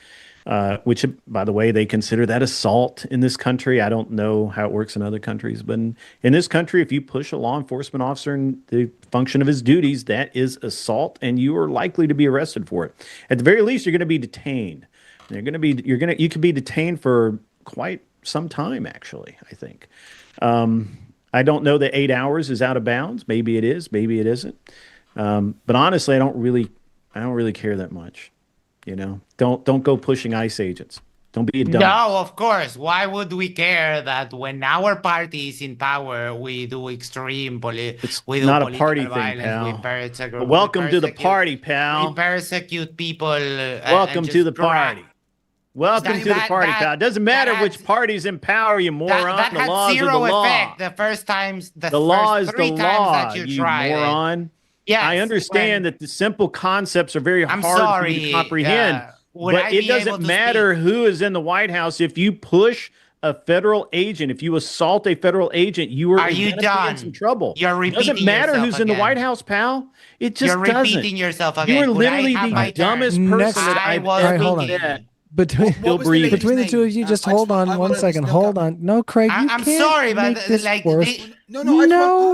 which, by the way, they consider that assault in this country. I don't know how it works in other countries, but in this country, if you push a law enforcement officer in the function of his duties, that is assault, and you are likely to be arrested for it. At the very least, you're going to be detained. You could be detained for quite some time, actually, I think. I don't know that 8 hours is out of bounds. Maybe it is, maybe it isn't. But honestly, I don't really care that much. You know, don't go pushing ICE agents. Don't be a dumb.
No, of course. Why would we care that when our party is in power, we do extreme
It's
we do
not a
political
party thing,
violence,
pal.
we
Welcome to the
persecute-
party, pal.
We persecute people.
Welcome
and
to the
just drag-
party. Welcome to the party, pal. It doesn't matter which party's in power, you moron.
That
The
had
laws are
zero
the law.
effect the first times.
The law is
first
the
3 times
law,
that you tried it.
moron.
Yes,
I understand that the simple concepts are very
I'm
hard for you
sorry,
to comprehend.
would I
But it
be able
doesn't
to
matter
speak?
who is in the White House. If you push a federal agent, if you assault a federal agent, you are
you
gonna be
done?
in some trouble.
You're
It doesn't
repeating
matter
yourself
who's in the
again.
White House, pal. It just
You're
doesn't.
repeating yourself again.
You are
Could I
literally
have my
the
turn?
dumbest
Next-
person that
I
I've
was
ever
hold on.
met.
between
What was the lady's
between the
name?
two of you, just
I
hold
I
on one
wanna
second.
look
Hold
up-
on. No, Craig, you
I'm
can't
sorry, but
make this
like
worse.
No,
No,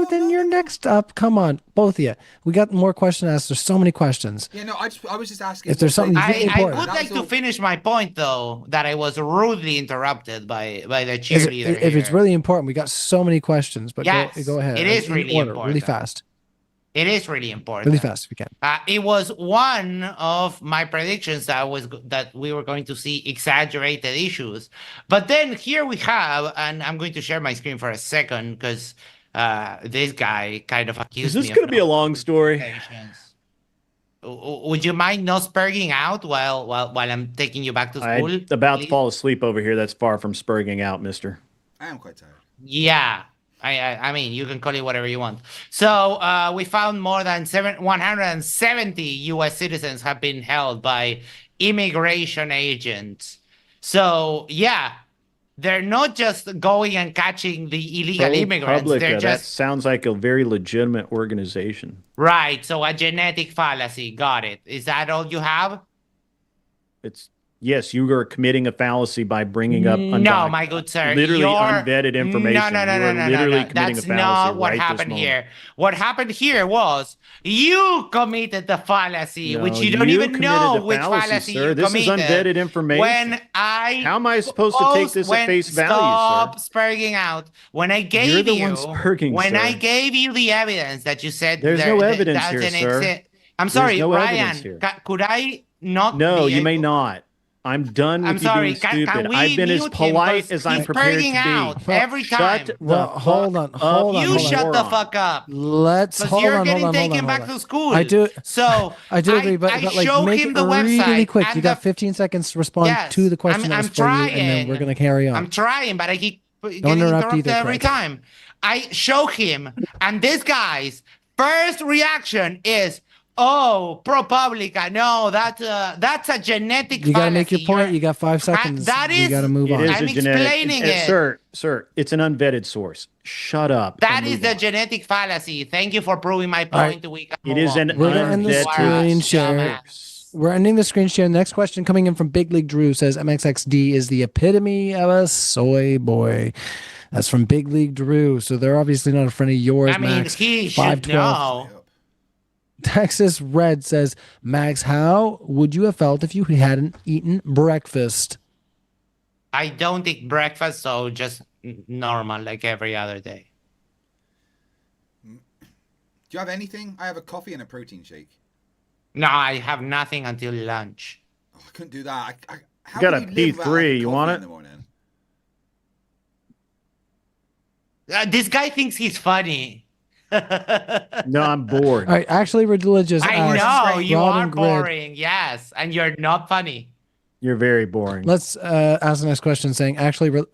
then
no,
you're
no.
next up. Come on, both of you. We got more questions asked. There's so many questions.
Yeah, no, I was just asking.
If there's
what
something
lady-
really
I
important.
would
That
like
was
to
all.
finish my point though, that I was rudely interrupted by the
If
cheerleader
if it's
here.
really important, we got so many questions. But
Yes,
go ahead.
it is
In
really
order, really
important.
fast,
It is really important.
really fast if you can.
It was one of my predictions that we were going to see exaggerated issues, but then here we have, and I'm going to share my screen for a second because this guy kind of accused
Is this
me.
going to be a long story?
Would you mind not spurging out while I'm taking you back to school?
I'm about to
please?
fall asleep over here. That's far from spurging out, mister.
I am quite tired.
Yeah. I mean, you can call it whatever you want. So we found more than 170 U.S. citizens have been held by immigration agents. So yeah, they're not just going and catching the illegal immigrants.
ProPublica,
They're
that
just
sounds like a very legitimate organization.
right. So a genetic fallacy. Got it. Is that all you have?
It's yes, you are committing a fallacy by bringing up
No, my good sir.
literally
you're-
unvetted information.
No, no, no,
You
no,
are
no,
literally
no, no.
committing
That's
a fallacy
not what
right this
happened
moment.
here. What happened here was you committed the fallacy,
No,
which you don't even
committed
know
the
which fallacy
sir.
you
This is
committed.
unvetted information.
When I
How am I supposed to take this at face value,
stop
sir?
spurging out. When I
You're
gave
the
you,
one spurging,
when
sir.
I gave you the evidence that you said
There's no evidence
that
here,
doesn't
sir.
exist. I'm
There's
sorry,
no
Ryan.
evidence here.
Could I not?
No,
be
you may
able-
not. I'm done with
I'm
you
sorry.
being stupid.
Can we
I've been as
mute him?
polite
'Cause
as I'm
he's
prepared to
spurging
be.
out every time.
Shut the
Well, hold
fuck
on, hold
up,
on,
You
hold on.
shut the
moron.
fuck up.
Let's
Because
hold
you're
on,
getting
hold on, hold
taken
on,
back
hold on.
to school.
I do.
So
I do agree, but like
showed
make
him
it
the website.
really quick.
and
You got
the-
15 seconds to respond
Yes,
to the question that
I'm
was for you, and then
trying.
we're gonna carry on.
I'm trying, but I keep getting
interrupt
interrupted
either,
every
Craig.
time. I show him, and this guy's first reaction is, "Oh, ProPublica. No, that's a genetic
You got to make your
fallacy.
point.
You're-
You got 5 seconds.
that
You
is-
got to move
It
on.
is
I'm
a genetic,
explaining it.
Sir, it's an unvetted source. Shut up.
That
and
is
move
the
on.
genetic fallacy. Thank you for proving my
All right.
point. We can
It
move
is
on.
an
We're gonna end the
unvetted
screen share.
Dumbass.
We're ending the screen share. Next question coming in from Big League Drew says MXXD is the epitome of a soy boy. That's from Big League Drew. So they're obviously not a friend of yours,
I mean,
Max.
he should
512.
know.
Texas Red says, Max, how would you have felt if you hadn't eaten breakfast?
I don't eat breakfast, so just normal, like every other day.
Do you have anything? I have a coffee and a protein shake.
No, I have nothing until lunch.
Oh, I couldn't do that. How
got
can
a
you live without
P3, you
coffee
want
in
it?
the morning?
This guy thinks he's funny.
No, I'm bored.
All right, actually religious.
I
asks,
know you
Robin
are
Grid,
boring, yes, and you're not funny.
You're very boring.
Let's ask the next question saying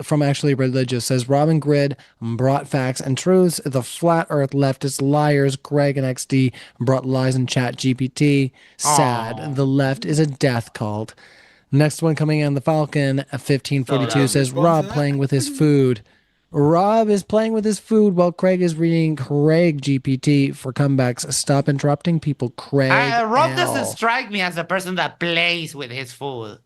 from actually religious says Robin Grid brought facts and truths. The flat earth leftist liars Greg and XD brought lies in chat GPT. Sad.
Aw.
The left is a death cult. Next one coming in the Falcon 1542
So,
says
respond
Rob
to that?
playing with his food. Rob is playing with his food while Craig is reading Craig GPT for comebacks. Stop interrupting people, Craig.
Rob
L.
doesn't strike me as a person that plays with his food.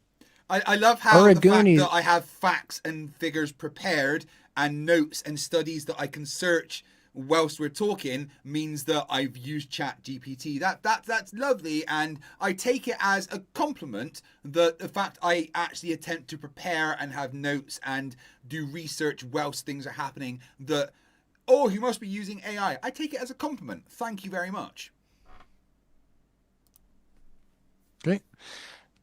I love how the fact
Goonies.
that I have facts and figures prepared and notes and studies that I can search whilst we're talking means that I've used Chat GPT. That's lovely, and I take it as a compliment that the fact I actually attempt to prepare and have notes and do research whilst things are happening. That he must be using AI. I take it as a compliment. Thank you very much.
Great.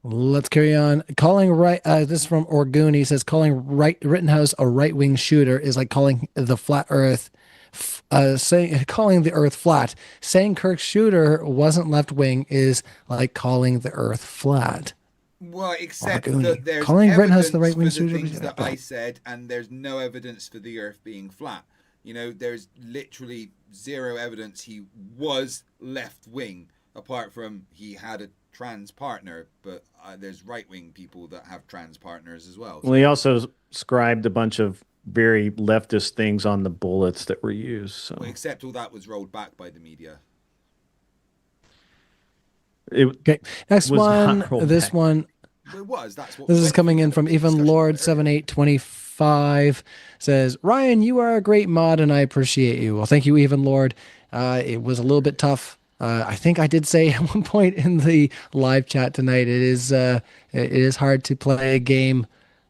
Let's carry on. Calling right. This is from Orgoon. He says calling Rittenhouse a right-wing shooter is like calling the flat Earth, calling the Earth flat. Saying Kirk's shooter wasn't left-wing is like calling the Earth flat.
Well, except
Orgoon.
that there's
Calling Rittenhouse
evidence
the right-wing
for the
shooter
things
is
that
bad.
I said, and there's no evidence for the Earth being flat. You know, there's literally zero evidence he was left-wing, apart from he had a trans partner, but there's right-wing people that have trans partners as well.
Well, he also scribed a bunch of very leftist things on the bullets that were used. So
Well, except all that was rolled back by the media.
it,
Okay. Next
Was
one.
not rolled
This
back.
one.
It was. That's what.
This is coming in from Even Lord 7825. Says, Ryan, you are a great mod and I appreciate you. Well, thank you, Even Lord. It was a little bit tough. I think I did say at one point in the live chat tonight, it is hard to play a game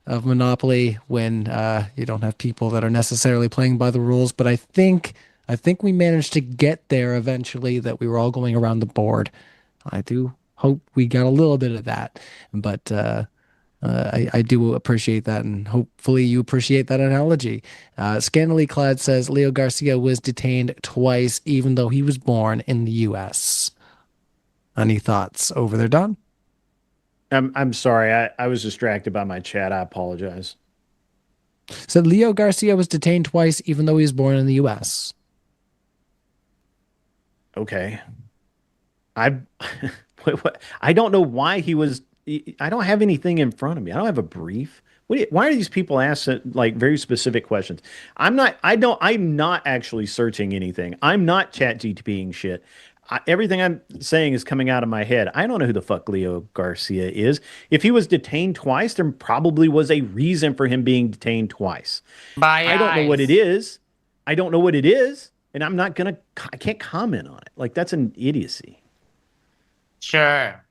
of Monopoly when you don't have people that are necessarily playing by the rules. But I think we managed to get there eventually, that we were all going around the board. I do hope we got a little bit of that, but I do appreciate that, and hopefully you appreciate that analogy. Scantily Clad says Leo Garcia was detained twice, even though he was born in the U.S. Any thoughts over there, Don?
I'm sorry. I was distracted by my chat. I apologize.
Said Leo Garcia was detained twice, even though he was born in the U.S.
Okay. I don't know why he was. I don't have anything in front of me. I don't have a brief. Why are these people asking like very specific questions? I'm not actually searching anything. I'm not chat GTPing shit. Everything I'm saying is coming out of my head. I don't know who the fuck Leo Garcia is. If he was detained twice, there probably was a reason for him being detained twice. I don't know what it is. I don't know what it is, and I can't comment on it. Like, that's an idiocy.
Sure.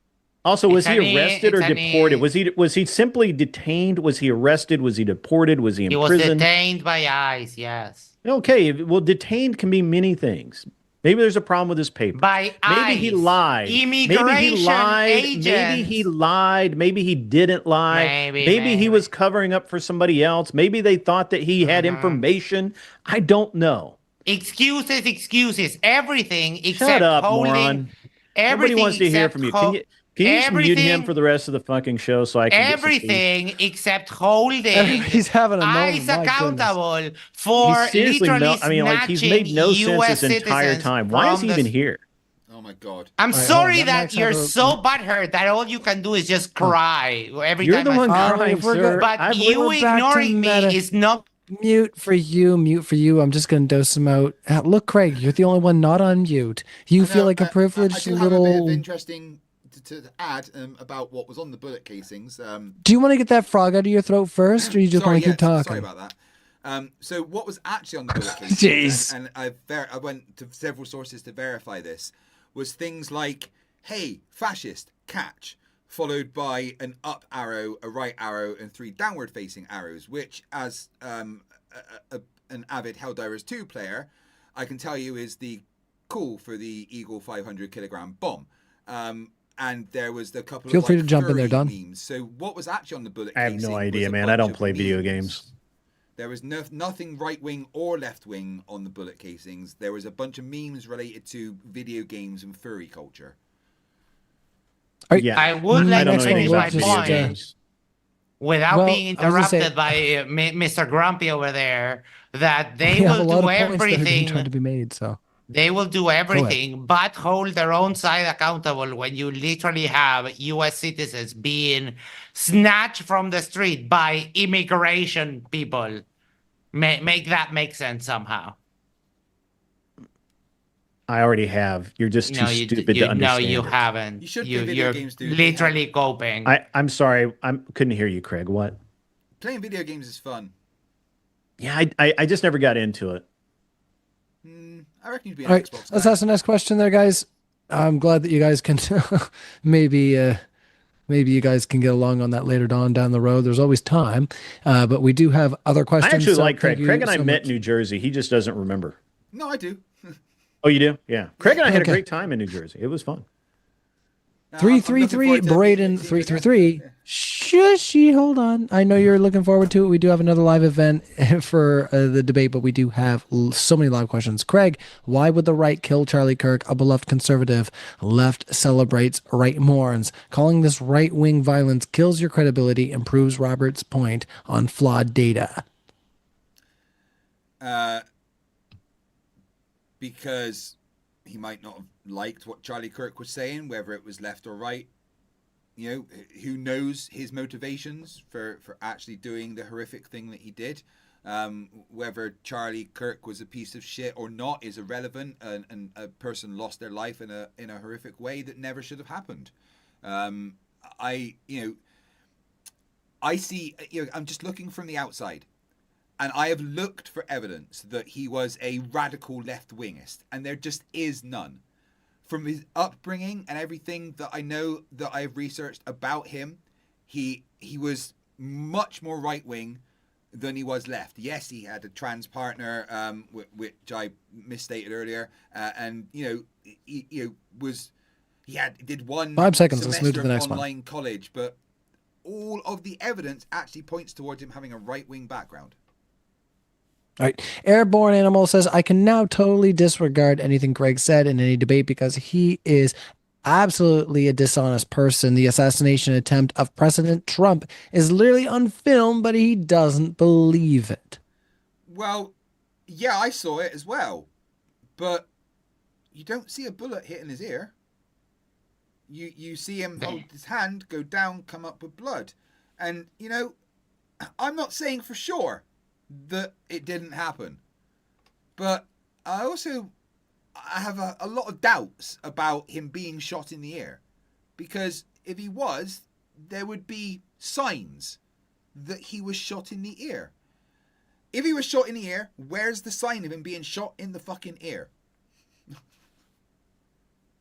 Also, was he arrested or deported? Was he simply detained? Was he arrested? Was he deported? Was he in prison?
He was detained by ICE, yes.
Okay, well, detained can be many things. Maybe there's a problem with his paper.
By
maybe he lied.
Immigration agents.
Maybe he lied. Maybe he didn't lie. Maybe he was covering up for somebody else. Maybe they thought that he had information. I don't know.
Excuses. Everything except
Shut up,
holding.
moron. Everybody wants to hear from you. Can you just mute him for the rest of the fucking show so I can
everything except holding
he's having a
ICE accountable for literally
he's made no sense this entire time. Why is he even here?
Oh my god!
I'm sorry that you're so butthurt that all you can do is just cry every time.
You're the one crying, sir.
But you ignoring me is not.
Mute for you. I'm just going to dose him out. Look, Craig, you're the only one not on mute. You feel like a privileged
I do
little.
have a bit of interesting to add about what was on the bullet casings.
Do you want to get that frog out of your throat first, or you just want to keep talking?
Sorry about that. So what was actually on the bullet casings, and I went to several sources to verify this, was things like, hey, fascist, catch, followed by an up arrow, a right arrow, and 3 downward facing arrows, which as an avid Helldivers 2 player, I can tell you is the call for the Eagle 500 kilogram bomb. And there was the couple
Feel
of
free to jump in there, Don.
memes. So what was actually on the bullet
I have no idea, man. I don't play video games.
There was nothing right wing or left wing on the bullet casings. There was a bunch of memes related to video games and furry culture.
I would like to finish my point without being interrupted by Mr. Grumpy over there. That they will do everything.
Trying to be made, so.
They will do everything but hold their own side accountable when you literally have U.S. citizens being snatched from the street by immigration people. Make that make sense somehow.
I already have. You're just too stupid to understand.
No, you haven't.
You should play video games, dude.
Literally coping.
I'm sorry. I couldn't hear you, Craig. What?
Playing video games is fun.
Yeah, I just never got into it.
I reckon you'd be an
All right,
Xbox
let's
guy.
ask the next question there, guys. I'm glad that you guys can maybe you guys can get along on that later down the road. There's always time, but we do have other questions.
I actually like Craig. Craig and I met in New Jersey. He just doesn't remember.
No, I do.
Oh, you do? Yeah. Craig and I had a great time in New Jersey. It was fun.
333 Braden 333. Shushy, hold on. I know you're looking forward to it. We do have another live event for the debate, but we do have so many live questions. Craig, why would the right kill Charlie Kirk, a beloved conservative? Left celebrates, right mourns. Calling this right-wing violence kills your credibility and proves Robert's point on flawed data.
Because he might not have liked what Charlie Kirk was saying, whether it was left or right. You know, who knows his motivations for actually doing the horrific thing that he did. Whether Charlie Kirk was a piece of shit or not is irrelevant, and a person lost their life in a horrific way that never should have happened. I see, I'm just looking from the outside, and I have looked for evidence that he was a radical left-wingist, and there just is none. From his upbringing and everything that I know that I've researched about him, he was much more right-wing than he was left. Yes, he had a trans partner, which I misstated earlier, and he did one
5 seconds. Let's move to
semester
the next
of
one.
online college, but all of the evidence actually points towards him having a right-wing background.
All right. Airborne Animal says, I can now totally disregard anything Greg said in any debate because he is absolutely a dishonest person. The assassination attempt of President Trump is literally on film, but he doesn't believe it.
Well, yeah, I saw it as well, but you don't see a bullet hitting his ear. You see him hold his hand, go down, come up with blood. And, I'm not saying for sure that it didn't happen, but I have a lot of doubts about him being shot in the ear, because if he was, there would be signs that he was shot in the ear. If he was shot in the ear, where's the sign of him being shot in the fucking ear?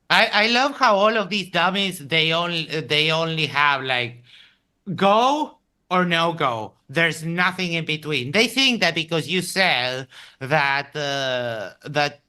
I love how all of these dummies, they only have like go or no go. There's nothing in between. They think that because you said that that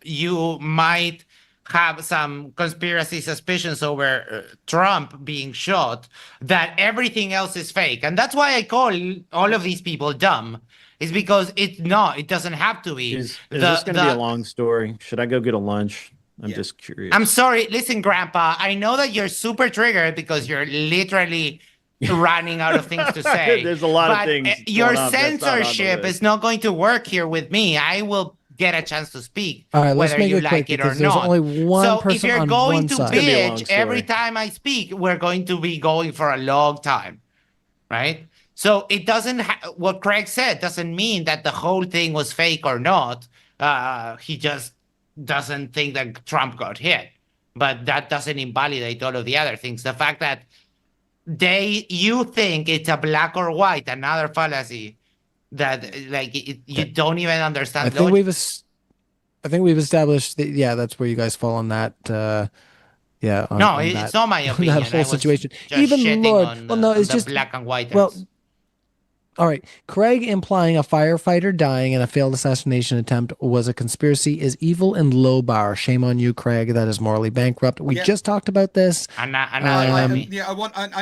you might have some conspiracy suspicions over Trump being shot, that everything else is fake. And that's why I call all of these people dumb. Is because it's not. It doesn't have to be.
Is this going to be a long story? Should I go get a lunch? I'm just curious.
I'm sorry. Listen, Grandpa, I know that you're super triggered because you're literally running out of things to say.
There's a lot of things.
Your censorship is not going to work here with me. I will get a chance to speak,
all right, let's
whether
make
you
it
like
quick
it or
because there's
not.
only one
so
person
if you're
on
going
one
to
side.
bitch every time I speak, we're going to be going for a long time, right? So it doesn't. What Craig said doesn't mean that the whole thing was fake or not. He just doesn't think that Trump got hit, but that doesn't invalidate all of the other things. The fact that you think it's a black or white, another fallacy that you don't even understand.
I think we've established that, that's where you guys fall on that.
It's not my opinion.
That whole situation.
Even
Lord, well, no, it's just
black and white.
Well, all right. Craig implying a firefighter dying in a failed assassination attempt was a conspiracy is evil and low bar. Shame on you, Craig. That is morally bankrupt. We just talked about this.
I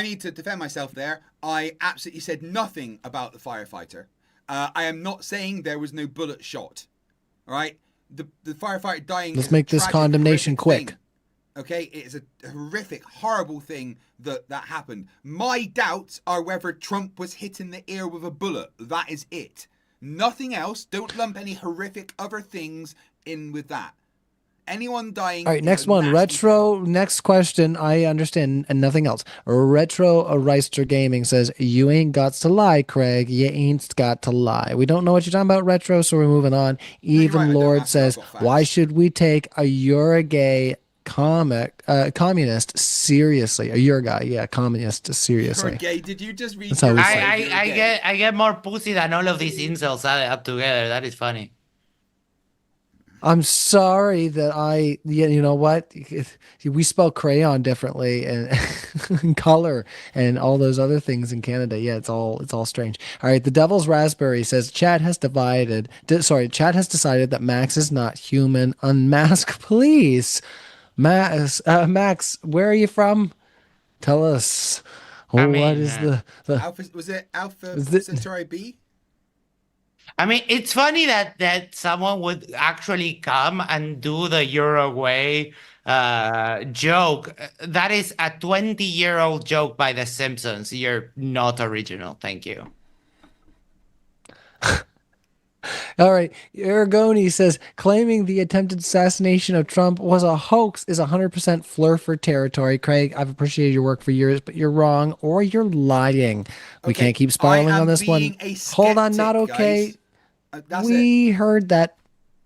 need to defend myself there. I absolutely said nothing about the firefighter. I am not saying there was no bullet shot. All right. The firefighter dying.
Let's make this condemnation quick.
Thing. Okay, it is a horrific, horrible thing that happened. My doubts are whether Trump was hit in the ear with a bullet. That is it. Nothing else. Don't lump any horrific other things in with that. Anyone dying.
All right, next one. Retro. Next question. I understand, and nothing else. Retro Reister Gaming says, "You ain't got to lie, Craig. You ain't got to lie." We don't know what you're talking about, Retro. So we're moving on. Even Lord says, "Why should we take a Uruguay communist seriously?" A Uruguay, communist seriously.
Okay, did you just read?
That's how we say
I get more pussy than all of these insults added up together. That is funny.
I'm sorry that you know what? We spell crayon differently and color and all those other things in Canada. Yeah, it's all strange. All right, the Devil's Raspberry says Chad has decided that Max is not human. Unmask, please. Max, where are you from? Tell us. What is the
Alpha? Was it Alpha Centauri B?
I mean, it's funny that someone would actually come and do the Uruguay joke. That is a 20-year-old joke by The Simpsons. You're not original. Thank you.
All right. Aragoni says, claiming the attempted assassination of Trump was a hoax is 100% Flerfs territory. Craig, I've appreciated your work for years, but you're wrong or you're lying. We can't keep spiraling on this one. Hold on, not okay. We heard that.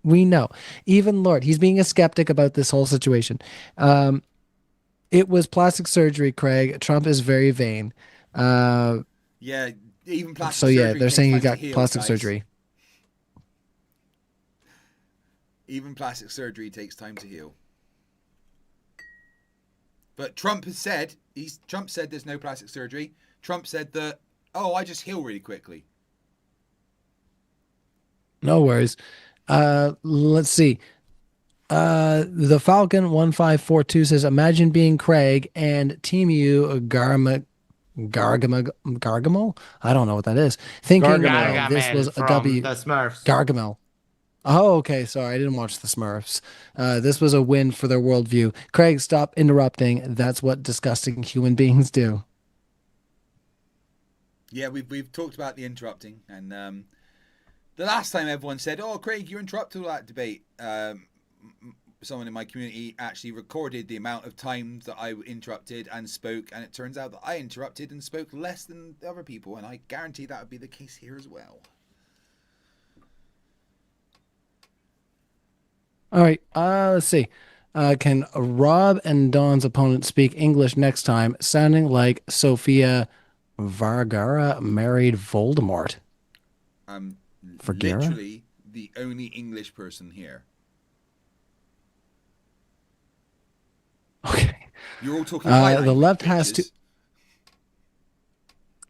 We know. Even Lord, he's being a skeptic about this whole situation. It was plastic surgery, Craig. Trump is very vain.
Yeah, even plastic
So
surgery.
yeah, they're
takes
saying you
time to
got
heal,
plastic
guys.
surgery.
Even plastic surgery takes time to heal. But Trump has said Trump said there's no plastic surgery. Trump said that I just heal really quickly.
No worries. Let's see. The Falcon 1542 says, imagine being Craig and Team U Gargamel. I don't know what that is. Thinking
Gargamel.
this was
Gargamel
a
from
W.
the Smurfs.
Gargamel. Oh, okay. Sorry, I didn't watch the Smurfs. This was a win for their worldview. Craig, stop interrupting. That's what disgusting human beings do.
Yeah, we've talked about the interrupting, and the last time everyone said, "Oh, Craig, you interrupted all that debate." Someone in my community actually recorded the amount of times that I interrupted and spoke, and it turns out that I interrupted and spoke less than the other people, and I guarantee that would be the case here as well.
All right. Let's see. Can Rob and Don's opponent speak English next time, sounding like Sofia Vergara married Voldemort? Vergara?
Literally the only English person here.
Okay.
You're all talking high
The
language,
left has to.
bitches.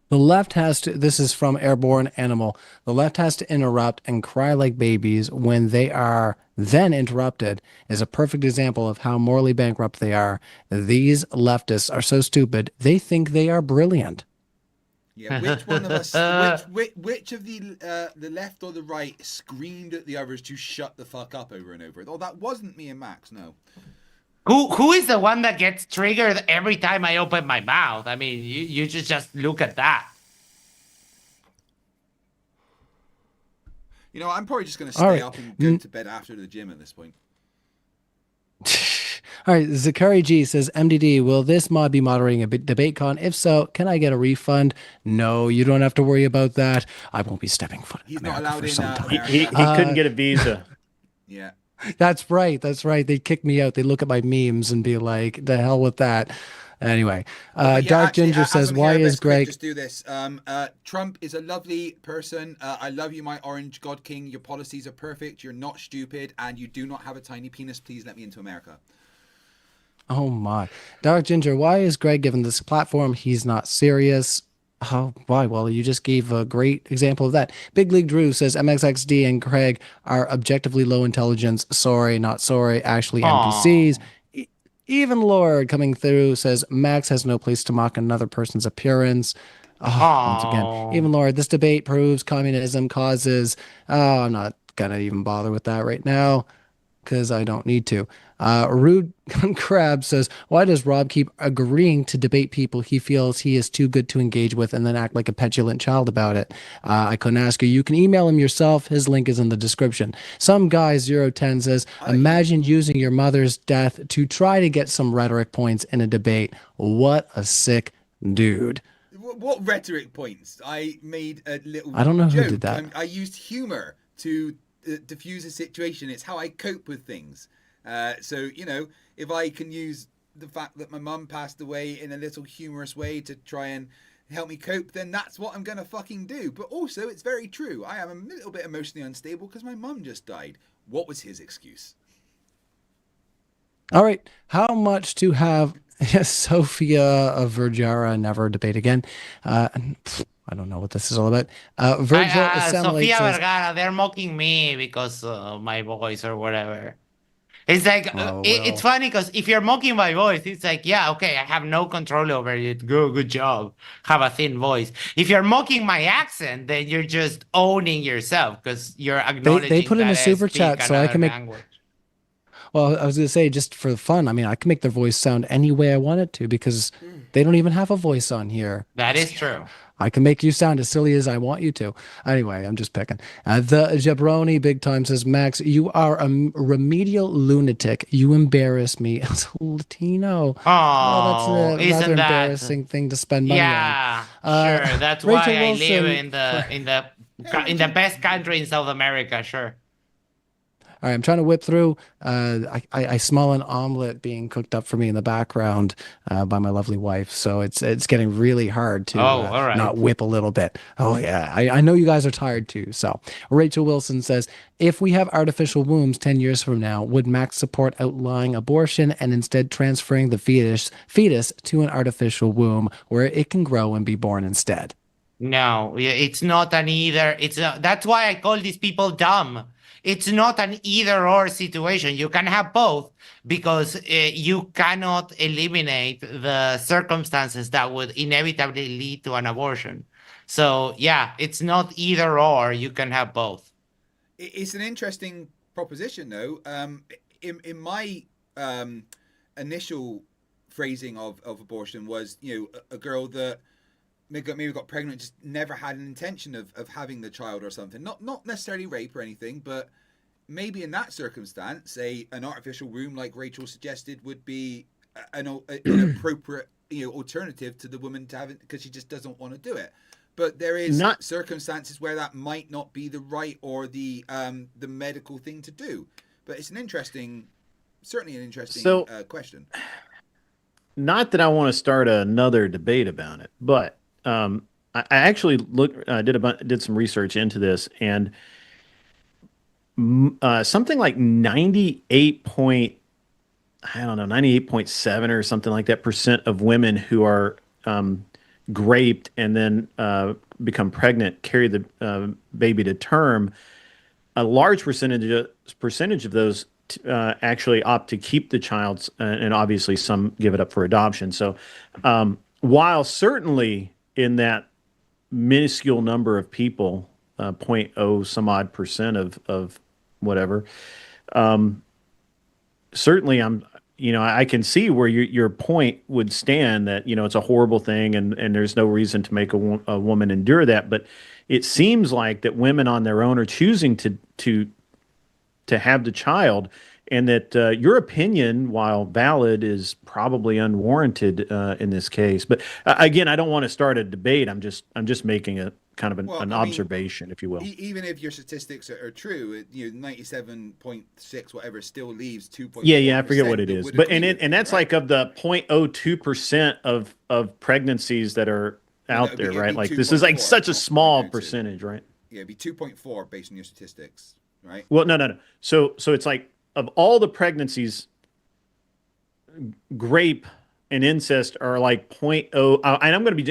The left has to. This is from Airborne Animal. The left has to interrupt and cry like babies when they are then interrupted. Is a perfect example of how morally bankrupt they are. These leftists are so stupid they think they are brilliant.
Yeah, which one of us? Which of the left or the right screamed at the others to shut the fuck up over and over? Oh, that wasn't me and Max. No.
Who is the one that gets triggered every time I open my mouth? I mean, you just look at that.
You know, I'm probably just going to
All
stay
right.
up and go to bed after the gym at this point.
All right, Zakari G says, MDD, will this mod be moderating a debate con? If so, can I get a refund? No, you don't have to worry about that. I won't be stepping foot in
He's
America
not allowed
for
in
some time.
America.
He couldn't get a visa.
Yeah.
That's right. They kick me out. They look at my memes and be like, the hell with that. Anyway,
But yeah,
Dark
actually,
Ginger
as
says,
I'm
why
here,
is
let's quick
Greg...
just do this. Trump is a lovely person. I love you, my orange god king. Your policies are perfect. You're not stupid, and you do not have a tiny penis. Please let me into America.
Oh my. Dark Ginger, why is Greg given this platform? He's not serious. Oh, why? Well, you just gave a great example of that. Big League Drew says MXXD and Craig are objectively low intelligence. Sorry, not sorry. Actually, NPCs. Even Lord coming through says Max has no place to mock another person's appearance. Oh, once again, even Lord, this debate proves communism causes. Oh, I'm not gonna even bother with that right now because I don't need to. Rude Crab says, why does Rob keep agreeing to debate people he feels he is too good to engage with and then act like a petulant child about it? I couldn't ask you. You can email him yourself. His link is in the description. Some guy 010 says, imagine using your mother's death to try to get some rhetoric points in a debate. What a sick dude.
What rhetoric points? I made a little
I don't know
joke.
who did that.
I used humor to diffuse a situation. It's how I cope with things. So, you know, if I can use the fact that my mum passed away in a little humorous way to try and help me cope, then that's what I'm going to fucking do. But also, it's very true. I am a little bit emotionally unstable because my mum just died. What was his excuse?
All right. How much to have Sophia Vergara never debate again? I don't know what this is all about. Virgil Assemblage
Sofia
says,
Vergara, they're mocking me because of my voice or whatever. It's like, it's funny because if you're mocking my voice, it's like, yeah, okay, I have no control over it. Good job. Have a thin voice. If you're mocking my accent, then you're just owning yourself because you're acknowledging
they put in
that
a super
I speak
chat so I can make...
language.
Well, I was going to say, just for fun, I mean, I can make their voice sound any way I want it to because they don't even have a voice on here.
That is true.
I can make you sound as silly as I want you to. Anyway, I'm just picking. The Jabroni big time says, Max, you are a remedial lunatic. You embarrass me as a Latino. That's a rather embarrassing thing to spend money on.
Yeah, sure. That's why
Rachel
I
Wilson,
live in the best country in South America. Sure.
All right, I'm trying to whip through. I smell an omelet being cooked up for me in the background by my lovely wife. So it's getting really hard to
all right.
not whip a little bit. Oh yeah, I know you guys are tired too. So Rachel Wilson says, if we have artificial wombs 10 years from now, would Max support outlawing abortion and instead transferring the fetus to an artificial womb where it can grow and be born instead?
No, it's not an either. That's why I call these people dumb. It's not an either or situation. You can have both because you cannot eliminate the circumstances that would inevitably lead to an abortion. So yeah, it's not either or. You can have both.
It's an interesting proposition, though. In my initial phrasing of abortion was, a girl that maybe got pregnant, just never had an intention of having the child or something. Not necessarily rape or anything, but maybe in that circumstance, an artificial womb, like Rachel suggested, would be an appropriate alternative to the woman to have it because she just doesn't want to do it. But there is circumstances where that might not be the right or the medical thing to do. But it's certainly an interesting question.
Not that I want to start another debate about it, but I actually did some research into this, and something like 98.7 or something like that % of women who are graped and then become pregnant carry the baby to term. A large percentage of those actually opt to keep the child, and obviously some give it up for adoption. So while certainly in that minuscule number of people, 0.0 some odd % of whatever, certainly I can see where your point would stand that, it's a horrible thing and there's no reason to make a woman endure that. But it seems like that women on their own are choosing to have the child, and that your opinion, while valid, is probably unwarranted in this case. But again, I don't want to start a debate. I'm just making a kind of an observation, if you will.
Even if your statistics are true, 97.6 whatever still leaves 2.4%.
Yeah, I forget what it is, but and that's right? Like of the 0.02% of pregnancies that are out there, right? Like this is like such a small percentage, right?
Yeah, it'd be 2.4 based on your statistics, right?
Well, no. So it's like of all the pregnancies, grape and incest are like 0.0, and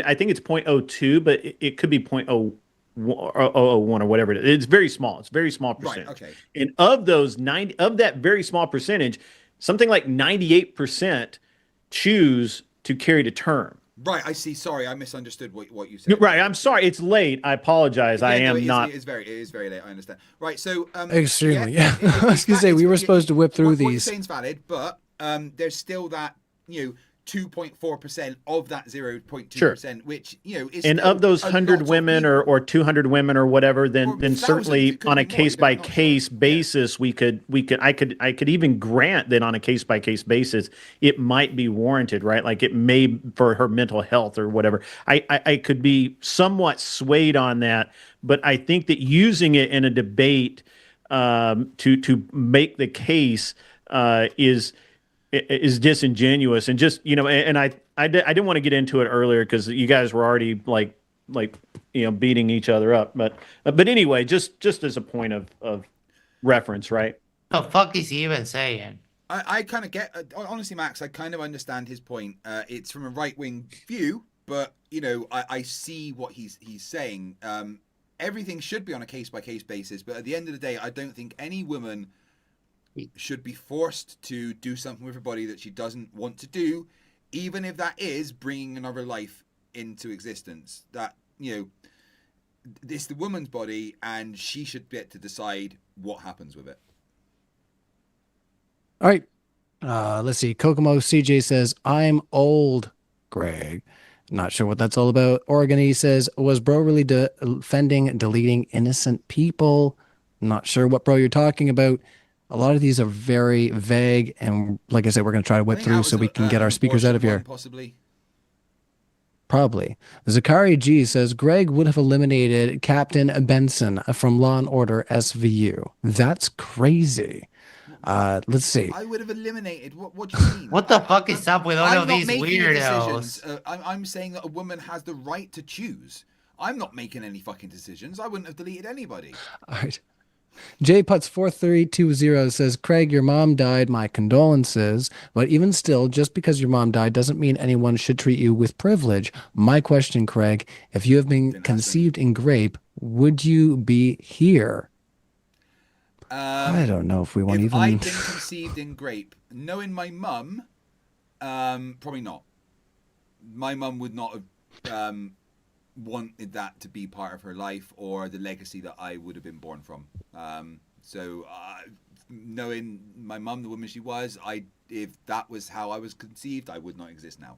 I think it's 0.02, but it could be 0.01 or whatever it is. It's very small. It's a very small percentage.
Right, okay.
And of that very small percentage, something like 98% choose to carry to term.
Right, I see. Sorry, I misunderstood what you said.
Right, I'm sorry. It's late. I apologize.
Yeah,
It is
very late. I understand. Right, so
extremely. Yeah. I was gonna say we were supposed to whip through these.
What you're saying is valid, but there's still that 2.4% of that 0.2%,
sure.
Which is,
and of those 100 women or 200 women or whatever, then certainly on a case by case basis, I could even grant that on a case by case basis it might be warranted, right? Like it may for her mental health or whatever. I could be somewhat swayed on that, but I think that using it in a debate to make the case is disingenuous, and just and I didn't want to get into it earlier because you guys were already like beating each other up, but anyway, just as a point of reference, right?
The fuck is he even saying?
I kind of get, honestly, Max, I kind of understand his point. It's from a right-wing view, but I see what he's saying. Everything should be on a case-by-case basis, but at the end of the day, I don't think any woman should be forced to do something with her body that she doesn't want to do, even if that is bringing another life into existence. That it's the woman's body, and she should get to decide what happens with it.
All right, let's see. Kokomo CJ says, I'm old, Greg. Not sure what that's all about. Oregon E says, was bro really defending deleting innocent people? Not sure what bro you're talking about. A lot of these are very vague, and like I said, we're going to try to whip through so we can get our speakers out of here.
Possibly.
Probably. Zakari G says Greg would have eliminated Captain Benson from Law and Order SVU. That's crazy. Let's see.
I would have eliminated. What do you mean?
What the fuck is up with all
I'm
of
not
these
making decisions.
weirdos?
I'm saying that a woman has the right to choose. I'm not making any fucking decisions. I wouldn't have deleted anybody.
All right. JPutts4320 says, Craig, your mom died. My condolences. But even still, just because your mom died doesn't mean anyone should treat you with privilege. My question, Craig, if you have been conceived in grape, would you be here? I don't know if we want
If
even.
I'd been conceived in grape, knowing my mum, probably not. My mum would not have wanted that to be part of her life or the legacy that I would have been born from. So knowing my mum, the woman she was, if that was how I was conceived, I would not exist now.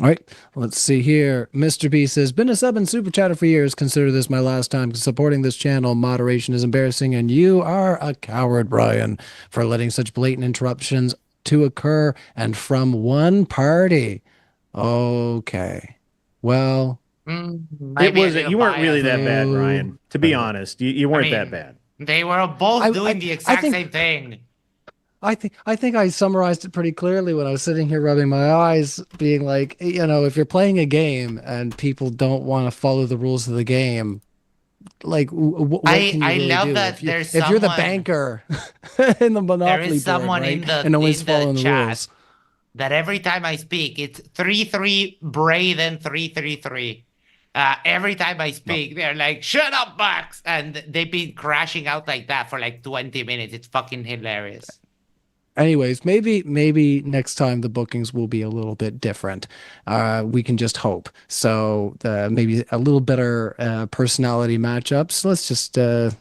All right, let's see here. Mr. B says, been a sub and super chatter for years. Consider this my last time supporting this channel. Moderation is embarrassing, and you are a coward, Brian, for letting such blatant interruptions to occur and from one party. Okay. Well,
It wasn't. You weren't really that bad, Ryan. To be honest, you weren't that bad.
They were both doing the exact same thing.
I think I summarized it pretty clearly when I was sitting here rubbing my eyes, being like, if you're playing a game and people don't want to follow the rules of the game, like, what can you really
love
do?
that
If you're the banker in the Monopoly
there is
board,
someone
right?
in the,
and no one's
in
following
the
the
chat
rules.
that every time I speak, it's 3-3 Braden 3-3-3. Every time I speak, they're like, shut up, Max. And they've been crashing out like that for like 20 minutes. It's fucking hilarious.
Anyways, maybe next time the bookings will be a little bit different. We can just hope. So maybe a little better personality matchups. Let's just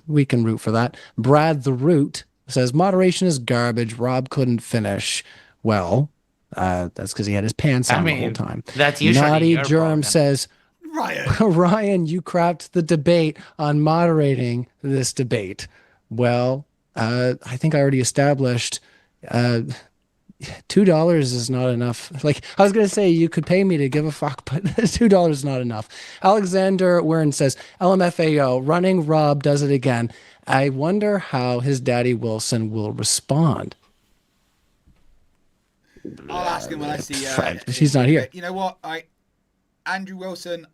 we can root for that. Brad the Root says moderation is garbage. Rob couldn't finish. Well, that's because he had his pants on the whole time.
That's usually
Naughty
your
Germ
problem.
says, Ryan, you crapped the debate on moderating this debate. Well, I think I already established $2 is not enough. Like, I was gonna say you could pay me to give a fuck, but $2 is not enough. Alexander Wern says, LMFAO, running Rob does it again. I wonder how his daddy Wilson will respond.
I'll ask him when I see
she's not here.
You know what? Andrew Wilson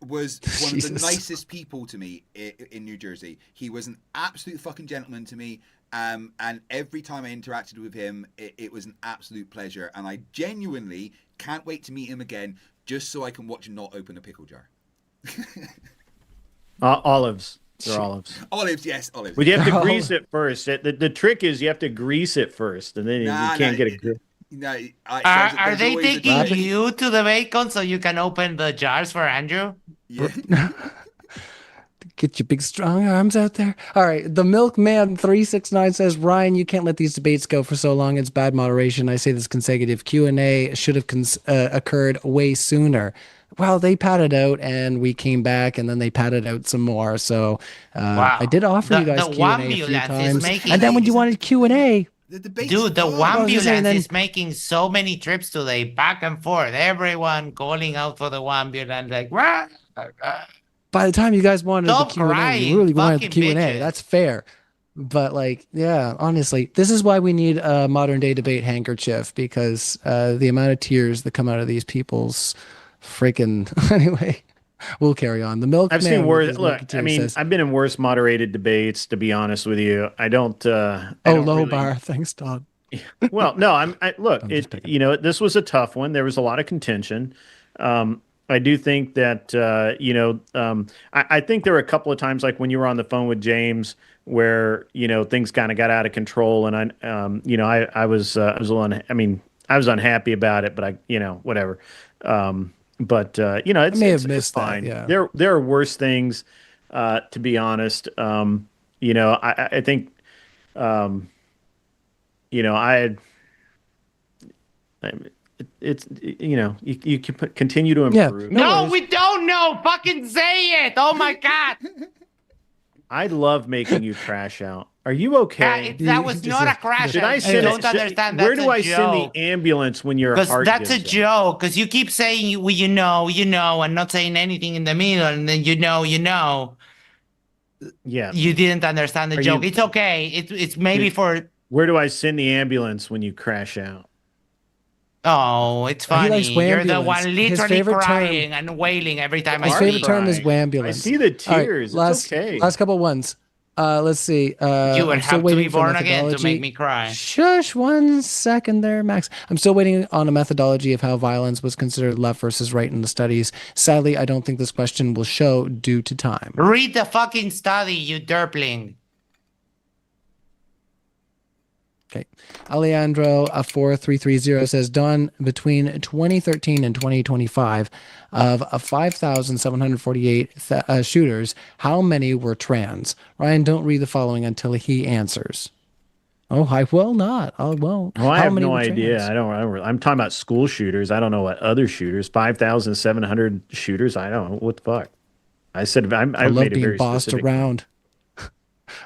was one of the nicest people to me in New Jersey. He was an absolute fucking gentleman to me. And every time I interacted with him, it was an absolute pleasure. And I genuinely can't wait to meet him again, just so I can watch him not open a pickle jar.
Olives. They're olives.
Olives, yes, olives.
Well, you have to grease it first. The trick is you have to grease it first, and then you can't get it.
No,
are they taking you to the bacon so you can open the jars for Andrew?
Yeah.
Get your big strong arms out there. All right. The Milkman 369 says, Ryan, you can't let these debates go for so long. It's bad moderation. I say this consecutive Q&A should have occurred way sooner. Well, they padded out and we came back and then they padded out some more. So
wow.
I did offer you guys Q&A a few times. And then when you wanted Q&A,
the debate,
dude, the Wambulance is making so many trips today, back and forth. Everyone calling out for the Wambulance, like, rah,
by the time you guys wanted the Q&A, you really wanted the Q&A.
Bitches.
That's fair. But like, yeah, honestly, this is why we need a modern day debate handkerchief, because the amount of tears that come out of these people's freaking anyway. We'll carry on. The Milkman.
I've seen worse.
Look,
I mean, I've been in worse moderated debates. To be honest with you, I don't.
Low
really...
bar. Thanks, Todd.
Well, no, this was a tough one. There was a lot of contention. I do think that I think there were a couple of times, like when you were on the phone with James, where things kind of got out of control, and I was a little. I was unhappy about it, but whatever. It's fine.
That, yeah.
There are worse things, to be honest. I think, you can continue to improve.
Yeah,
no, we don't know. Fucking say it. Oh my God.
I love making you crash out. Are you okay?
That was
Just
not
a-
a crash.
Should I
You
send
don't
it?
understand.
Where
That's
do
a
I send
joke.
the ambulance when your
Because
heart
that's a
gives out?
joke. Because you keep saying, well, you know, and not saying anything in the middle, and then you know.
Yeah.
You didn't understand the
Are
joke.
you-
It's okay. It's maybe for.
Where do I send the ambulance when you crash out?
Oh, it's
He
funny.
likes
You're the
wambulance.
one
His
literally
favorite term-
crying and wailing every time I
His
Are
favorite
speak.
term is
crying.
wambulance.
I see the
All right,
tears.
last,
It's okay.
Last couple ones. Let's see.
You would
I'm still
have to be
waiting for
born again to
methodology.
make me cry.
Shush, 1 second there, Max. I'm still waiting on a methodology of how violence was considered left versus right in the studies. Sadly, I don't think this question will show due to time.
Read the fucking study, you derpling.
Okay. Alejandro 4330 says, Don, between 2013 and 2025, of 5,748 shooters, how many were trans? Ryan, don't read the following until he answers. Oh, I will not. I won't.
Well, I
How
have
many
no
were
idea.
trans?
I don't. I'm talking about school shooters. I don't know what other shooters. 5,700 shooters. I don't know what the fuck. I said
I
I've
love
made it
being
very
bossed
specific.
around.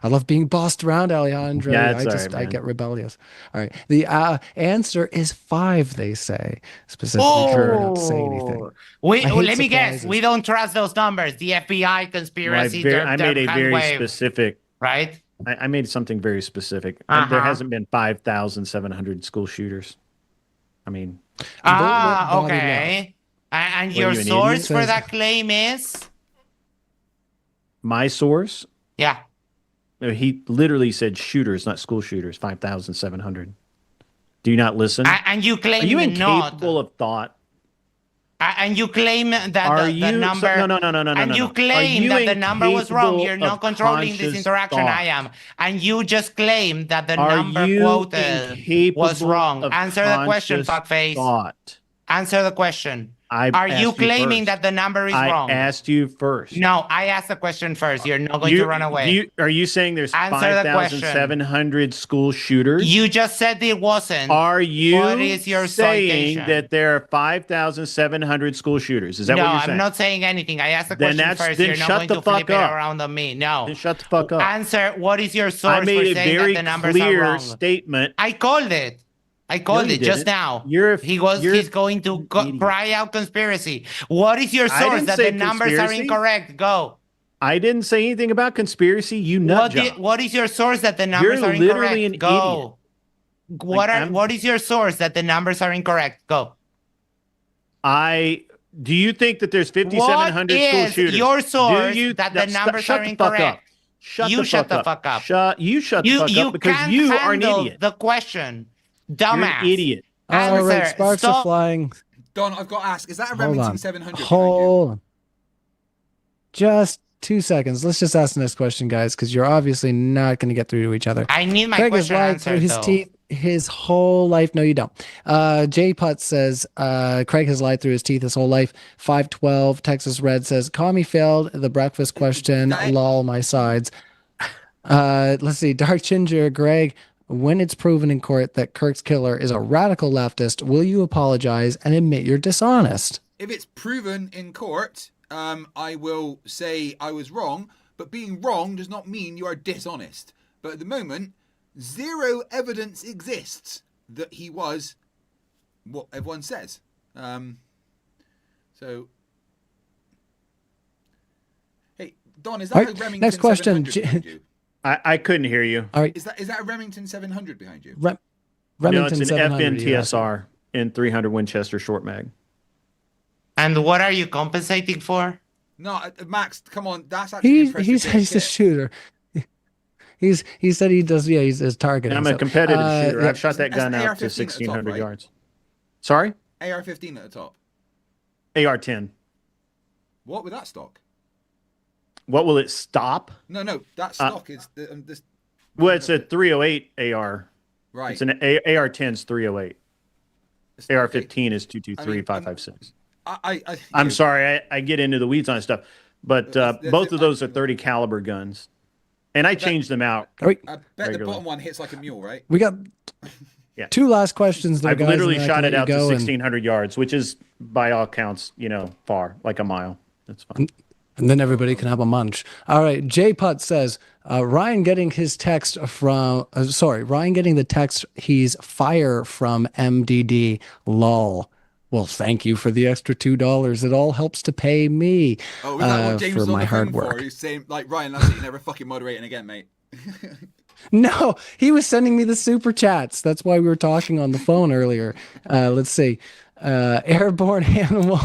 I love being bossed around, Alejandro.
Yeah, it's
I
all
just
right,
I
man.
get rebellious. All right. The answer is 5, they say. Specifically, not to say anything.
We,
I hate
let me guess.
surprises.
We don't trust those numbers. The FBI
Well,
conspiracy.
I made a very
wave,
specific.
right?
I made something very specific. And there
Uh-huh.
hasn't been 5,700 school shooters. I mean,
body
Okay. And
What,
your
you an
source
idiot?
for that claim is?
my source.
Yeah.
He literally said shooters, not school shooters. 5,700. Do you not listen?
And you claim
Are you
not.
incapable of thought?
And you claim that
Are
the
you
number.
no.
And you
Are
claim
you
that the number was wrong.
incapable
You're not
of
controlling this
conscious
interaction.
thought?
I am. And you just claim that the
Are
number
you
quoted
incapable
was wrong.
of
Answer the question,
conscious
fuckface.
thought?
Answer the question.
I
Are you
asked you
claiming
first.
that the number is
I
wrong?
asked you first.
No, I asked the question first. You're not going to run away.
Are you saying there's
Answer the question.
5,700 school shooters?
You just said it wasn't.
Are you
What is your
saying
citation?
that there are 5,700 school shooters? Is that
No,
what you're saying?
I'm not saying anything. I asked the
Then
question
that's-
first.
then
You're not
shut
going
the
to flip
fuck
it
up.
around on me. No.
Then shut the fuck up.
Answer. What is your source
I made
for
a
saying
very
that the numbers are
clear
wrong?
statement.
I called it. I called
you
it just
didn't.
now.
You're
He's going to
idiot.
cry out conspiracy. What is your
I
source
didn't
that
say
the numbers are
conspiracy.
incorrect? Go.
I didn't say anything about conspiracy. You nut job.
What is your source that the numbers
You're
are
literally
incorrect?
an
Go.
idiot.
What is your source that the numbers are incorrect? Go.
Do you think that there's 5,700
What
school
is
shooters?
your source
Do you,
that the numbers
shut
are
the fuck
incorrect?
up. Shut
You
the
shut
fuck
the fuck up.
You shut the fuck up because
can't
you are an
handle
idiot.
the question.
You're
Dumbass.
an idiot.
All right,
Answer.
sparks are
Stop.
flying.
Don, I've got to ask, is that a
Hold
Remington
on.
700 behind you?
Hold on. Just 2 seconds. Let's just ask the next question, guys, because you're obviously not going to get through to each other.
I need my
Craig has
question
lied through
answered,
his
though.
teeth his whole life. No, you don't. Jay Putt says Craig has lied through his teeth his whole life. 512 Texas Red says, call me failed the breakfast question. Lol, my sides. Let's see. Dark Ginger, Greg, when it's proven in court that Kirk's killer is a radical leftist, will you apologize and admit you're dishonest?
If it's proven in court, I will say I was wrong, but being wrong does not mean you are dishonest. But at the moment, zero evidence exists that he was what everyone says. So, hey, Don, is that
All
a
right,
Remington
next question.
700 behind you?
I couldn't hear you.
All right.
Is that a Remington 700 behind you?
No,
Remington
it's an
700, you asked.
FNTSR in 300 Winchester short mag.
And what are you compensating for?
No, Max, come on, that's actually
He's a shooter. He said he does. Yeah, he's targeting.
I'm a competitive shooter.
yeah.
I've shot that
That's
gun
an
out to
AR-15 at the top,
1,600
right?
yards. Sorry?
AR-15 at the top.
AR-10.
What with that stock?
What will it stop?
No, that stock is this.
Well, it's a 308 AR.
Right.
It's an AR-10's 308. AR-15 is
I mean,
223 556.
I'm
sorry, I get into the weeds on stuff, but
That's
both
it.
of those are 30 caliber guns, and I change them out.
All right,
I bet
regularly.
the bottom one hits like a mule, right?
we got
Yeah.
2 last questions there,
I've
guys.
literally
and then I
shot
can
it
let
out
you
to
go, and-
1,600 yards, which is by all counts, far, like a mile. That's fine.
And then everybody can have a munch. All right. Jay Putt says, Ryan getting his text from, Ryan getting the text, he's fire from MDD. Lol. Well, thank you for the extra $2. It all helps to pay me
Oh, was that what James
for
was on
my
the
hard
phone
work.
for? He's saying, like, Ryan, that's it. You're never fucking moderating again, mate.
No, he was sending me the super chats. That's why we were talking on the phone earlier. Let's see. Airborne Animal.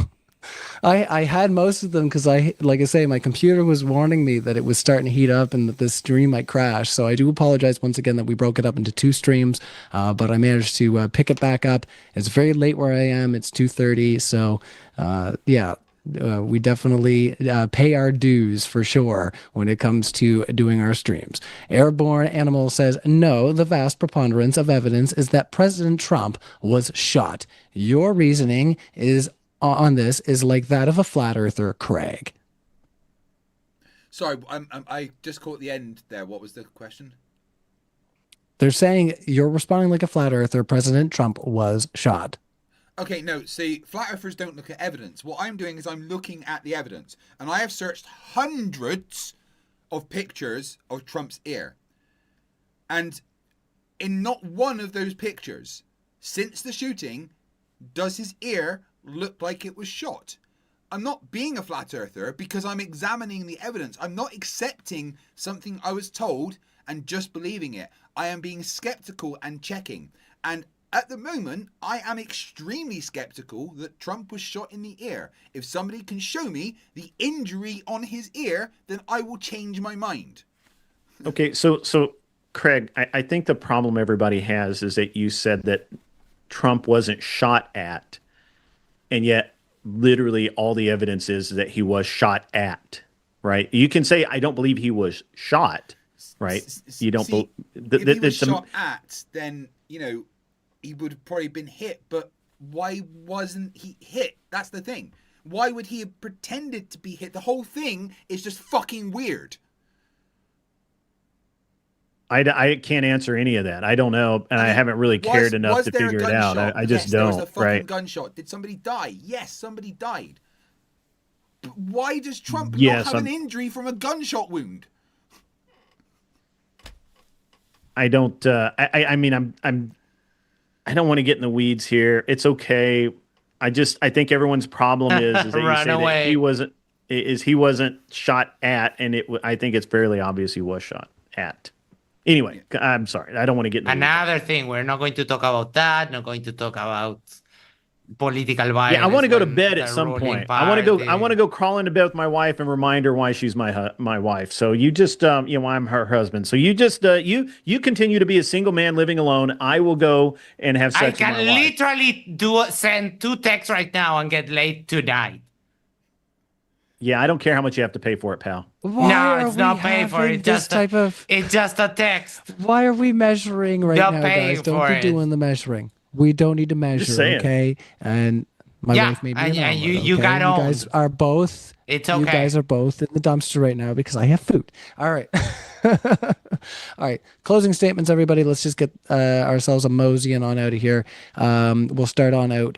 I had most of them because like I say, my computer was warning me that it was starting to heat up and that this stream might crash. So I do apologize once again that we broke it up into 2 streams, but I managed to pick it back up. It's very late where I am. It's 2:30. So we definitely pay our dues for sure when it comes to doing our streams. Airborne Animal says, no, the vast preponderance of evidence is that President Trump was shot. Your reasoning on this is like that of a flat earther, Craig.
Sorry, I just caught the end there. What was the question?
They're saying you're responding like a flat earther. President Trump was shot.
Okay, no, see, flat earthers don't look at evidence. What I'm doing is I'm looking at the evidence. And I have searched hundreds of pictures of Trump's ear. And in not one of those pictures, since the shooting, does his ear look like it was shot. I'm not being a flat earther because I'm examining the evidence. I'm not accepting something I was told and just believing it. I am being skeptical and checking. And at the moment, I am extremely skeptical that Trump was shot in the ear. If somebody can show me the injury on his ear, then I will change my mind.
Okay, so Craig, I think the problem everybody has is that you said that Trump wasn't shot at, and yet literally all the evidence is that he was shot at, right? You can say, I don't believe he was shot, right? You don't believe...
If he was shot at, then, you know, he would have probably been hit, but why wasn't he hit? That's the thing. Why would he have pretended to be hit? The whole thing is just fucking weird.
I can't answer any of that. I don't know, and I haven't really cared enough to figure it out. I just don't.
There was a fucking
right?
gunshot. Did somebody die? Yes, somebody died. But why does Trump not have an injury from a gunshot wound?
I don't. I mean, I don't want to get in the weeds here. It's okay. I think everyone's problem is that you say that he wasn't shot at, and I think it's fairly obvious he was shot at. Anyway, I'm sorry. I don't want to get into
another thing. We're not going to talk about that. Not going to talk about political violence.
Yeah, I want to go to bed at some point. I want to go crawl into bed with my wife and remind her why she's my wife. So you just I'm her husband. So you just you continue to be a single man living alone. I will go and have sex with my wife.
I can literally send 2 texts right now and get laid tonight.
Yeah, I don't care how much you have to pay for it, pal.
No, it's not pay for it. It's just a text.
Why are we measuring right now, guys? Don't be doing the measuring. We don't need to measure, okay? And my wife made me an omelet,
you got
You guys are both.
It's okay.
You guys are both in the dumpster right now because I have food. All right. All right. Closing statements, everybody. Let's just get ourselves a moseying on out of here. We'll start on out.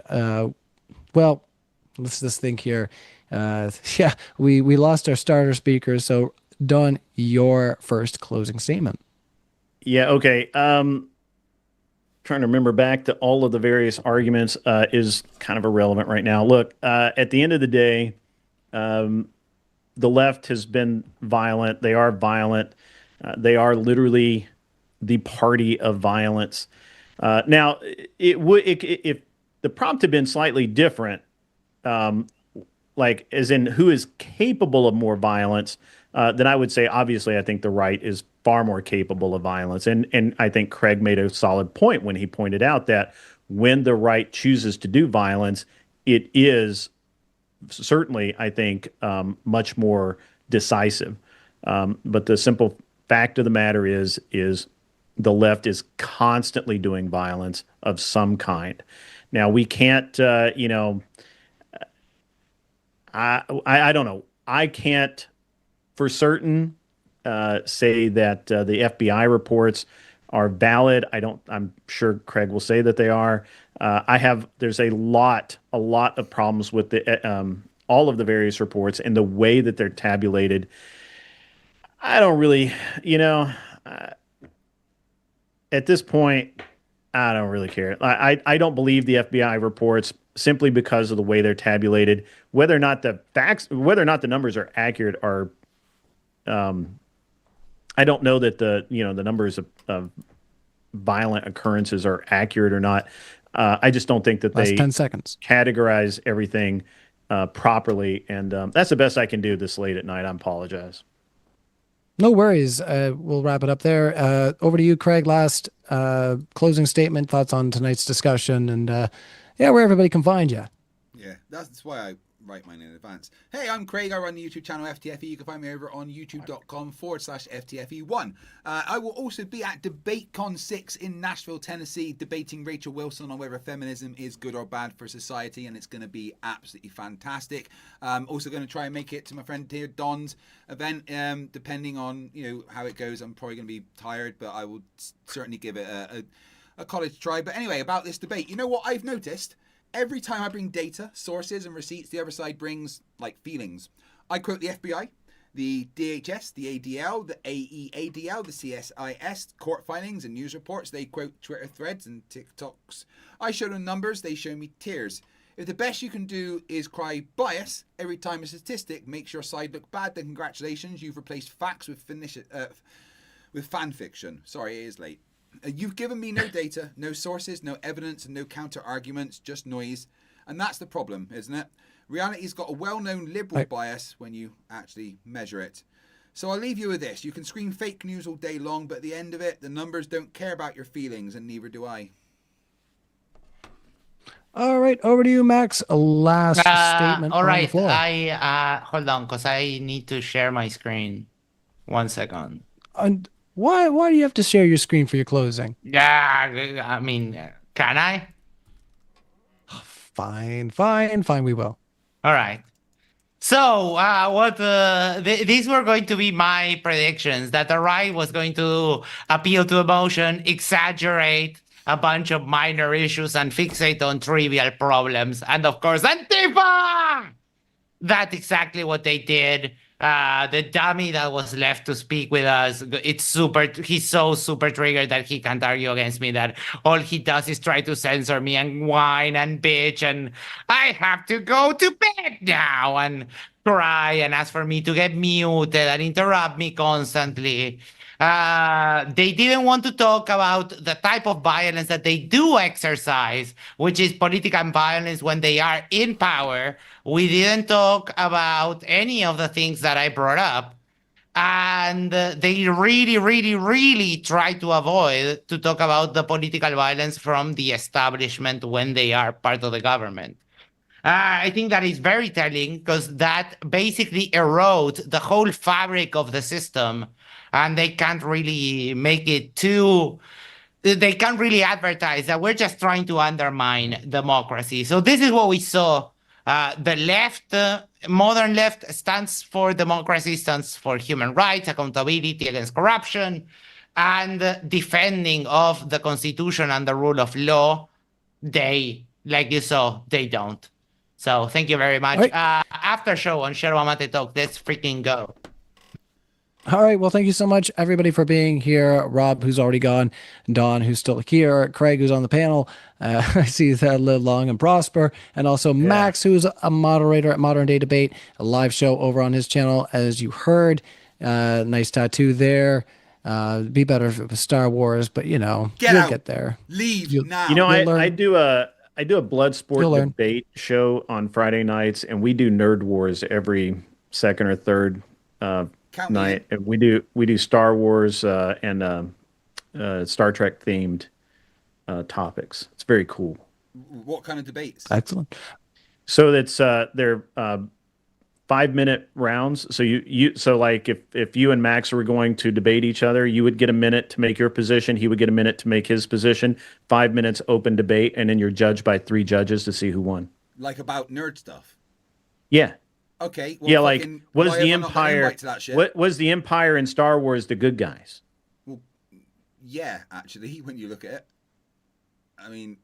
Well, let's just think here. We lost our starter speaker. So, Don, your first closing statement.
Yeah. Okay. Trying to remember back to all of the various arguments is kind of irrelevant right now. Look, at the end of the day, the left has been violent. They are violent. They are literally the party of violence. Now, if the prompt had been slightly different, like as in who is capable of more violence, then I would say, obviously, I think the right is far more capable of violence. And I think Craig made a solid point when he pointed out that when the right chooses to do violence, it is certainly, I think, much more decisive. But the simple fact of the matter is the left is constantly doing violence of some kind. Now, we can't, I don't know. I can't for certain say that the FBI reports are valid. I'm sure Craig will say that they are. There's a lot of problems with the all of the various reports and the way that they're tabulated, I don't really, uh, at this point, I don't really care. I don't believe the FBI reports simply because of the way they're tabulated. Whether or not the numbers are accurate I don't know that the numbers of violent occurrences are accurate or not. I just don't think that
Last
they
10 seconds.
categorize everything properly, and that's the best I can do this late at night. I apologize.
No worries. We'll wrap it up there. Over to you, Craig. Last closing statement, thoughts on tonight's discussion, and where everybody can find you.
Yeah, that's why I write mine in advance. Hey, I'm Craig. I run the YouTube channel FTFE. You can find me over on youtube.com/FTFE1. I will also be at DebateCon 6 in Nashville, Tennessee, debating Rachel Wilson on whether feminism is good or bad for society, and it's going to be absolutely fantastic. Also going to try and make it to my friend here Don's event. Depending on how it goes, I'm probably going to be tired, but I will certainly give it a college try. But anyway, about this debate, you know what I've noticed? Every time I bring data, sources, and receipts, the other side brings, feelings. I quote the FBI, the DHS, the ADL, the AEADL, the CSIS, court filings and news reports. They quote Twitter threads and TikToks. I show them numbers, they show me tears. If the best you can do is cry bias every time a statistic makes your side look bad, then congratulations, you've replaced facts with fan fiction. Sorry, it is late. You've given me no data, no sources, no evidence, and no counter arguments, just noise. And that's the problem, isn't it? Reality's got a well-known liberal bias when you actually measure it. So I'll leave you with this. You can scream fake news all day long, but at the end of it, the numbers don't care about your feelings, and neither do I.
All right, over to you, Max. A last statement
all
on
right.
the floor.
I hold on, because I need to share my screen. 1 second.
And why do you have to share your screen for your closing?
Yeah, I mean, can I?
Fine, we will.
All right. So, these were going to be my predictions, that the right was going to appeal to emotion, exaggerate a bunch of minor issues, and fixate on trivial problems. And of course, Antifa! That's exactly what they did. The dummy that was left to speak with us, he's so super triggered that he can't argue against me, that all he does is try to censor me and whine and bitch, and I have to go to bed now, and cry and ask for me to get muted and interrupt me constantly. They didn't want to talk about the type of violence that they do exercise, which is political violence when they are in power. We didn't talk about any of the things that I brought up. And they really, really, really try to avoid to talk about the political violence from the establishment when they are part of the government. I think that is very telling, because that basically erodes the whole fabric of the system, and they can't really they can't really advertise that we're just trying to undermine democracy. So this is what we saw. The left, modern left, stands for democracy, stands for human rights, accountability against corruption, and defending of the Constitution and the rule of law. They, like you saw, they don't. So thank you very much.
Right.
After show on Yerba Mate Talk, let's freaking go.
All right. Well, thank you so much, everybody, for being here. Rob, who's already gone, Don, who's still here, Craig, who's on the panel. I see that live long and prosper, and also Max, who's a moderator at Modern Day Debate, a live show over on his channel, as you heard. Nice tattoo there. Be better if it was Star Wars, but you'll get there.
Leave now.
I do a blood sport debate show on Friday nights, and we do Nerd Wars every second or third night, and we do Star Wars and Star Trek themed topics. It's very cool.
What kind of debates?
Excellent.
So that's they're 5-minute rounds. So so like if you and Max were going to debate each other, you would get a minute to make your position. He would get a minute to make his position. 5 minutes open debate, and then you're judged by 3 judges to see who won.
Like about nerd stuff.
Yeah.
Okay.
Well, yeah. Like, was the Empire? What was the Empire in Star Wars the good guys?
Well, yeah. Actually, when you look at it, I mean,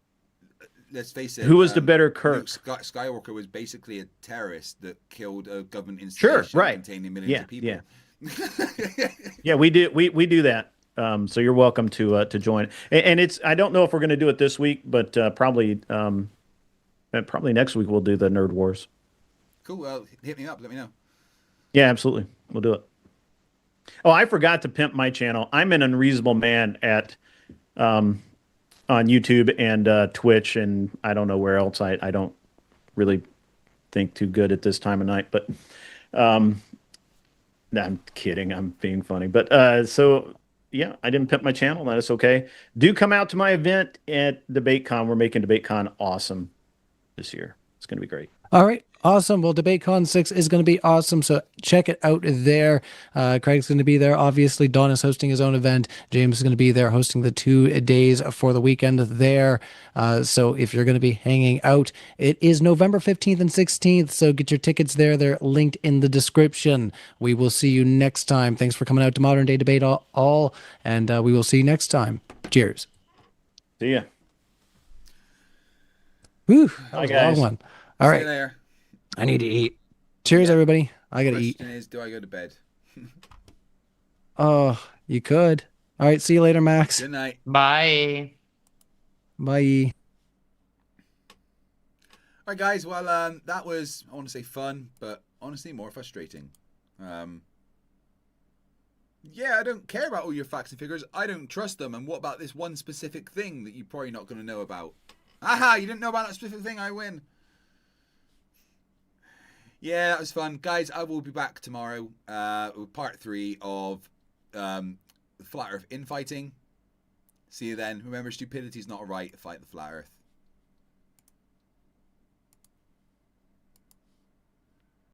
let's face it.
Who was the better
Luke
Kirk?
Skywalker was basically a terrorist that killed a government
Sure,
installation
right.
containing millions of people.
Yeah, we do that. So you're welcome to join. And it's, I don't know if we're going to do it this week, but probably next week we'll do the Nerd Wars.
Cool. Well, hit me up. Let me know.
Yeah, absolutely. We'll do it. Oh, I forgot to pimp my channel. I'm an unreasonable man at on YouTube and Twitch, and I don't know where else. I don't really think too good at this time of night, but no, I'm kidding. I'm being funny. But so yeah, I didn't pimp my channel. That is okay. Do come out to my event at DebateCon. We're making DebateCon awesome this year. It's going to be great.
All right. Awesome. Well, DebateCon 6 is going to be awesome. So check it out there. Craig's going to be there. Obviously, Don is hosting his own event. James is going to be there hosting the 2 days for the weekend there. So if you're going to be hanging out, it is November 15th and 16th. So get your tickets there. They're linked in the description. We will see you next time. Thanks for coming out to Modern Day Debate all. And we will see you next time. Cheers.
See ya.
Whew, that was
Bye,
a long
guys.
one. All
See
right.
you later.
I need to eat. Cheers, everybody. I got to eat.
Question is, do I go to bed?
Oh, you could. All right. See you later, Max.
Good night.
Bye.
Bye.
All right, guys. Well, that was, I want to say fun, but honestly more frustrating. Yeah, I don't care about all your facts and figures. I don't trust them. And what about this one specific thing that you're probably not going to know about? Aha, you didn't know about that specific thing. I win. Yeah, that was fun. Guys, I will be back tomorrow with part 3 of the Flat Earth infighting. See you then. Remember, stupidity is not a right. Fight the Flat Earth.